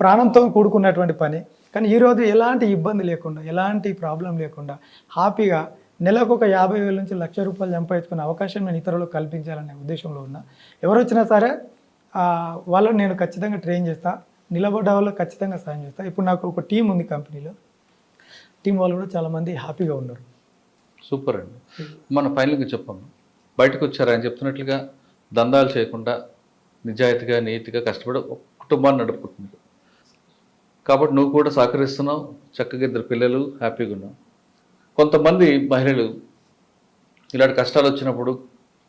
ప్రాణంతో కూడుకున్నటువంటి పని. కానీ ఈరోజు ఎలాంటి ఇబ్బంది లేకుండా, ఎలాంటి ప్రాబ్లం లేకుండా హ్యాపీగా నెలకు ఒక 50,000 నుంచి 1,00,000 రూపాయలు సంపాదించుకునే అవకాశం నేను ఇతరులకు కల్పించాలనే ఉద్దేశంలో ఉన్నా. ఎవరు వచ్చినా సరే వాళ్ళని నేను ఖచ్చితంగా ట్రైన్ చేస్తా, నిలబడ్డ వాళ్ళకి ఖచ్చితంగా సాయం చేస్తా. ఇప్పుడు నాకు ఒక టీం ఉంది కంపెనీలో, టీం వాళ్ళు కూడా చాలామంది హ్యాపీగా ఉన్నారు.
సూపర్ అండి. మన ఫైనల్గా చెప్పాము, బయటకు వచ్చారా అని చెప్తున్నట్లుగా దందాలు చేయకుండా నిజాయితీగా నీతిగా కష్టపడి ఒక కుటుంబాన్ని నడుపుకుంటున్నారు. కాబట్టి నువ్వు కూడా సహకరిస్తున్నావు, చక్కగా 2 పిల్లలు హ్యాపీగా ఉన్నావు. కొంతమంది మహిళలు ఇలాంటి కష్టాలు వచ్చినప్పుడు,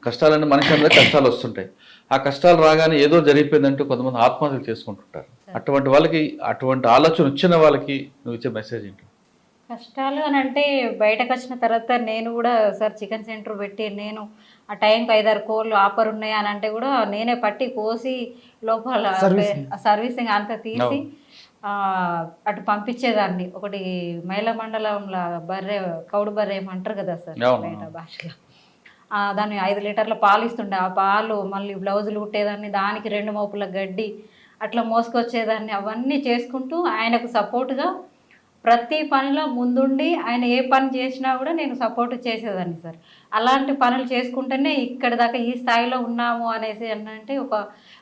కష్టాలన్నీ మనిషి అందరికీ కష్టాలు వస్తుంటాయి, ఆ కష్టాలు రాగానే ఏదో జరిగిపోయిందంటూ కొంతమంది ఆత్మహత్యలు చేసుకుంటుంటారు. అటువంటి వాళ్ళకి, అటువంటి ఆలోచన వచ్చిన వాళ్ళకి నువ్వు ఇచ్చే మెసేజ్ ఏంటి?
కష్టాలు అని అంటే బయటకు వచ్చిన తర్వాత నేను కూడా సార్ చికెన్ సెంటర్ పెట్టి, నేను ఆ టైంకి 5-6 కోళ్ళు ఆఫర్ ఉన్నాయి అని అంటే కూడా నేనే పట్టి కోసి లోపల సర్వీసింగ్ అంతా తీసి అటు పంపించేదాన్ని. ఒకటి మహిళా మండలంలో బర్రె, కౌడు బర్రె ఏమంటారు కదా సార్ బయట భాషలో, దాన్ని 5 లీటర్ల పాలు ఇస్తుండే. ఆ పాలు మళ్ళీ బ్లౌజులు కుట్టేదాన్ని, దానికి 2 మోపుల గడ్డి అట్లా మోసుకొచ్చేదాన్ని. అవన్నీ చేసుకుంటూ ఆయనకు సపోర్ట్గా ప్రతి పనిలో ముందుండి ఆయన ఏ పని చేసినా కూడా నేను సపోర్ట్ చేసేదాన్ని సార్. అలాంటి పనులు చేసుకుంటేనే ఇక్కడ దాకా ఈ స్థాయిలో ఉన్నాము అనేసి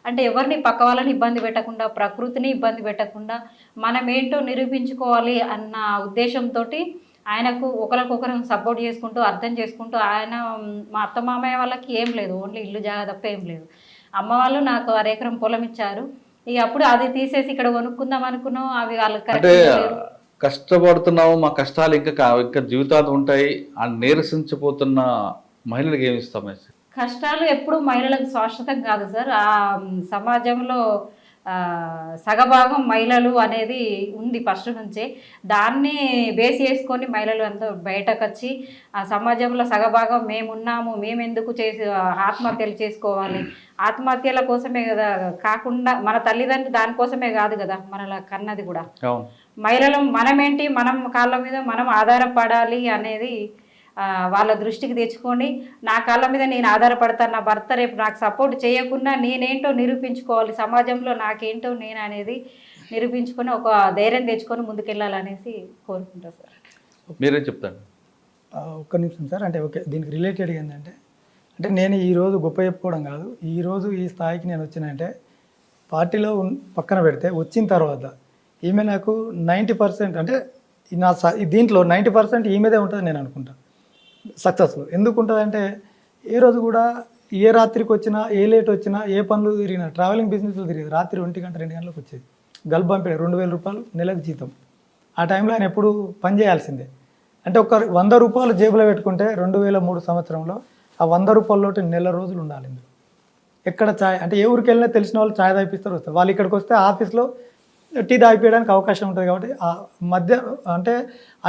అంటే ఎవరిని పక్క వాళ్ళని ఇబ్బంది పెట్టకుండా, ప్రకృతిని ఇబ్బంది పెట్టకుండా మనం ఏంటో నిరూపించుకోవాలి అన్న ఉద్దేశంతో ఆయనకు ఒకరికొకరు సపోర్ట్ చేసుకుంటూ, అర్థం చేసుకుంటూ, ఆయన మా అత్త మామయ్య వాళ్ళకి ఏం లేదు, ఓన్లీ ఇల్లు జాగా తప్ప ఏం లేదు. అమ్మ వాళ్ళు నాకు 1 ఎకరం పొలం ఇచ్చారు. ఇక అప్పుడు అది తీసేసి ఇక్కడ కొనుక్కుందాం అనుకున్నాం, అవి వాళ్ళకి కరెక్ట్.
కష్టపడుతున్నాము, మా కష్టాలు ఇంకా జీవితాలు ఉంటాయి అని నీరసించిపోతున్న మహిళలకు ఏమి ఇస్తాం?
కష్టాలు ఎప్పుడు మహిళలకు శాశ్వతం కాదు సార్. ఆ సమాజంలో సగభాగం మహిళలు అనేది ఉంది ఫస్ట్ నుంచే. దాన్ని బేస్ చేసుకొని మహిళలు అంతా బయటకు వచ్చి ఆ సమాజంలో సగభాగం మేమున్నాము, మేము ఎందుకు ఆత్మహత్యలు చేసుకోవాలి, ఆత్మహత్యల కోసమే కదా కాకుండా మన తల్లిదండ్రులు దానికోసమే కాదు కదా మనలా కన్నది కూడా. మహిళలు మనమేంటి, మనం కాళ్ళ మీద మనం ఆధారపడాలి అనేది వాళ్ళ దృష్టికి తెచ్చుకొని నా కాళ్ళ మీద నేను ఆధారపడతాను, నా భర్త రేపు నాకు సపోర్ట్ చేయకుండా నేనేంటో నిరూపించుకోవాలి, సమాజంలో నాకేంటో నేను అనేది నిరూపించుకొని ఒక ధైర్యం తెచ్చుకొని ముందుకెళ్ళాలనేసి కోరుకుంటా సార్.
మీరేం చెప్తాను?
ఒక్క నిమిషం సార్. అంటే ఓకే, దీనికి రిలేటెడ్గా ఏంటంటే అంటే నేను ఈరోజు గొప్ప చెప్పుకోవడం కాదు, ఈరోజు ఈ స్థాయికి నేను వచ్చినంటే పార్టీలో పక్కన పెడితే వచ్చిన తర్వాత ఈమె నాకు 90% అంటే నా దీంట్లో 90% ఈమెదే ఉంటుంది నేను అనుకుంటాను సక్సెస్లో. ఎందుకు ఉంటుందంటే ఏ రోజు కూడా ఏ రాత్రికి వచ్చినా, ఏ లేట్ వచ్చినా, ఏ పనులు తిరిగినా, ట్రావెలింగ్ బిజినెస్లో తిరిగేది రాత్రి 1 గంట 2 గంటలకు వచ్చేది. గల్ఫ్ పంపే 2000 రూపాయలు నెలకు జీతం. ఆ టైంలో ఆయన ఎప్పుడు పని చేయాల్సిందే. అంటే ఒక 100 రూపాయలు జేబులో పెట్టుకుంటే 2003 సంవత్సరంలో ఆ 100 రూపాయలతోటి నెల రోజులు ఉండాలి. ఇందులో ఎక్కడ ఛాయ్ అంటే ఏ ఊరికి వెళ్ళినా తెలిసిన వాళ్ళు ఛాయ్ తాగిపిస్తారు, వస్తారు. వాళ్ళు ఇక్కడికి వస్తే ఆఫీస్లో టీ తాగిపోయడానికి అవకాశం ఉంటుంది. కాబట్టి ఆ మధ్య అంటే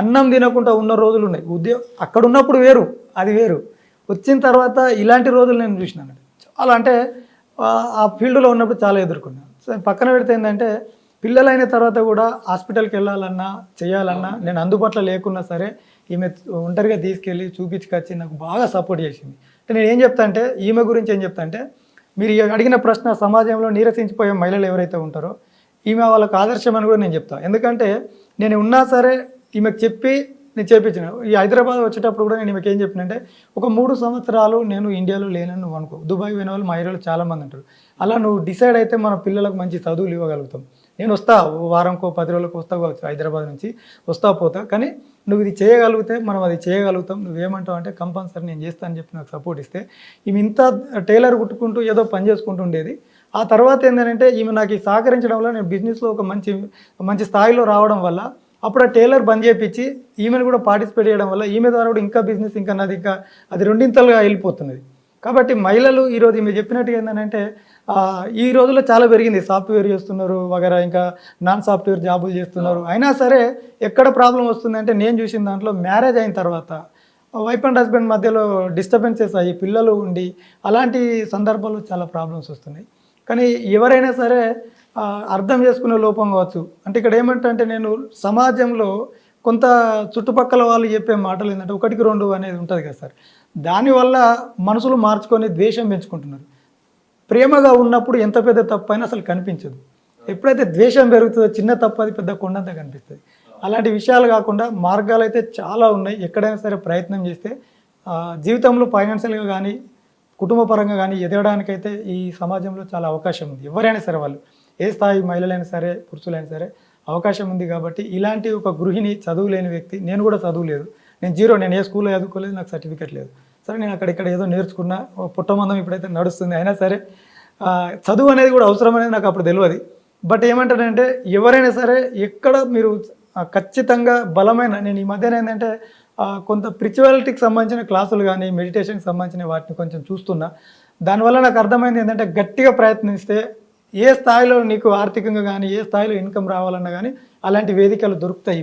అన్నం తినకుండా ఉన్న రోజులు ఉన్నాయి. అక్కడ ఉన్నప్పుడు వేరు, అది వేరు. వచ్చిన తర్వాత ఇలాంటి రోజులు నేను చూసినాను చాలా. అంటే ఆ ఫీల్డ్లో ఉన్నప్పుడు చాలా ఎదుర్కొన్నాను. సో పక్కన పెడితే ఏంటంటే పిల్లలైన తర్వాత కూడా హాస్పిటల్కి వెళ్ళాలన్నా చేయాలన్నా నేను అందుబాటులో లేకున్నా సరే ఈమె ఒంటరిగా తీసుకెళ్ళి చూపించుకొచ్చి నాకు బాగా సపోర్ట్ చేసింది. అంటే నేను ఏం చెప్తా అంటే ఈమె గురించి ఏం చెప్తా అంటే మీరు అడిగిన ప్రశ్న సమాజంలో నీరసించిపోయే మహిళలు ఎవరైతే ఉంటారో ఈమె వాళ్ళకు ఆదర్శం అని కూడా నేను చెప్తాను. ఎందుకంటే నేను ఉన్నా సరే ఈమెకు చెప్పి నేను చేయించిన. ఈ హైదరాబాద్ వచ్చేటప్పుడు కూడా నేను ఈమెకి ఏం చెప్పినంటే ఒక 3 సంవత్సరాలు నేను ఇండియాలో లేనని నువ్వు అనుకో. దుబాయ్ పోయిన వాళ్ళు మహిళలు చాలామంది ఉంటారు. అలా నువ్వు డిసైడ్ అయితే మన పిల్లలకు మంచి చదువులు ఇవ్వగలుగుతాం. నేను వస్తా, వారంకో 10 రోజులకు వస్తా కావచ్చు, హైదరాబాద్ నుంచి వస్తా పోతా, కానీ నువ్వు ఇది చేయగలిగితే మనం అది చేయగలుగుతాం, నువ్వేమంటావు అంటే కంపల్సరీ నేను చేస్తా అని చెప్పి నాకు సపోర్ట్ ఇస్తే ఈమె ఇంత టైలర్ కుట్టుకుంటూ ఏదో పని చేసుకుంటూ ఉండేది. ఆ తర్వాత ఏంటంటే ఈమె నాకు ఈ సహకరించడం వల్ల నేను బిజినెస్లో ఒక మంచి స్థాయిలో రావడం వల్ల అప్పుడు ఆ టైలర్ బంద్ చేయించి ఈమెను కూడా పార్టిసిపేట్ చేయడం వల్ల ఈమె ద్వారా కూడా ఇంకా బిజినెస్ ఇంకా నాది ఇంకా అది రెండింతలుగా వెళ్ళిపోతున్నది. కాబట్టి మహిళలు ఈరోజు ఈమె చెప్పినట్టుగా ఏంటంటే ఈ రోజుల్లో చాలా పెరిగింది. సాఫ్ట్వేర్ చేస్తున్నారు వగైరా, ఇంకా నాన్ సాఫ్ట్వేర్ జాబులు చేస్తున్నారు. అయినా సరే ఎక్కడ ప్రాబ్లం వస్తుందంటే నేను చూసిన దాంట్లో మ్యారేజ్ అయిన తర్వాత వైఫ్ అండ్ హస్బెండ్ మధ్యలో డిస్టర్బెన్సెస్ అయ్యి పిల్లలు ఉండి అలాంటి సందర్భాల్లో చాలా ప్రాబ్లమ్స్ వస్తున్నాయి. కానీ ఎవరైనా సరే అర్థం చేసుకునే లోపం కావచ్చు. అంటే ఇక్కడ ఏమంటే నేను సమాజంలో కొంత చుట్టుపక్కల వాళ్ళు చెప్పే మాటలు ఏంటంటే 1కి 2 అనేది ఉంటుంది కదా సార్. దానివల్ల మనసులు మార్చుకొని ద్వేషం పెంచుకుంటున్నారు. ప్రేమగా ఉన్నప్పుడు ఎంత పెద్ద తప్పు అయినా అసలు కనిపించదు. ఎప్పుడైతే ద్వేషం పెరుగుతుందో చిన్న తప్పు అది పెద్ద కొండంతా కనిపిస్తుంది. అలాంటి విషయాలు కాకుండా మార్గాలు అయితే చాలా ఉన్నాయి. ఎక్కడైనా సరే ప్రయత్నం చేస్తే జీవితంలో ఫైనాన్షియల్గా కానీ కుటుంబ పరంగా కానీ ఎదగడానికైతే ఈ సమాజంలో చాలా అవకాశం ఉంది. ఎవరైనా సరే వాళ్ళు ఏ స్థాయి మహిళలైనా సరే పురుషులైనా సరే అవకాశం ఉంది. కాబట్టి ఇలాంటి ఒక గృహిణి, చదువు లేని వ్యక్తి, నేను కూడా చదువు లేదు, నేను జీరో, నేను ఏ స్కూల్లో చదువుకోలేదు, నాకు సర్టిఫికేట్ లేదు. సరే నేను అక్కడిక్కడ ఏదో నేర్చుకున్నా, పుట్టమందం ఇప్పుడైతే నడుస్తుంది. అయినా సరే చదువు అనేది కూడా అవసరం అనేది నాకు అప్పుడు తెలియదు. బట్ ఏమంటానంటే ఎవరైనా సరే ఎక్కడ మీరు ఖచ్చితంగా బలమైన, నేను ఈ మధ్యన ఏంటంటే కొంత స్పిరిచువాలిటీకి సంబంధించిన క్లాసులు కానీ మెడిటేషన్కి సంబంధించిన వాటిని కొంచెం చూస్తున్నా. దానివల్ల నాకు అర్థమైంది ఏంటంటే గట్టిగా ప్రయత్నిస్తే ఏ స్థాయిలో నీకు ఆర్థికంగా కానీ ఏ స్థాయిలో ఇన్కమ్ రావాలన్నా కానీ అలాంటి వేదికలు దొరుకుతాయి.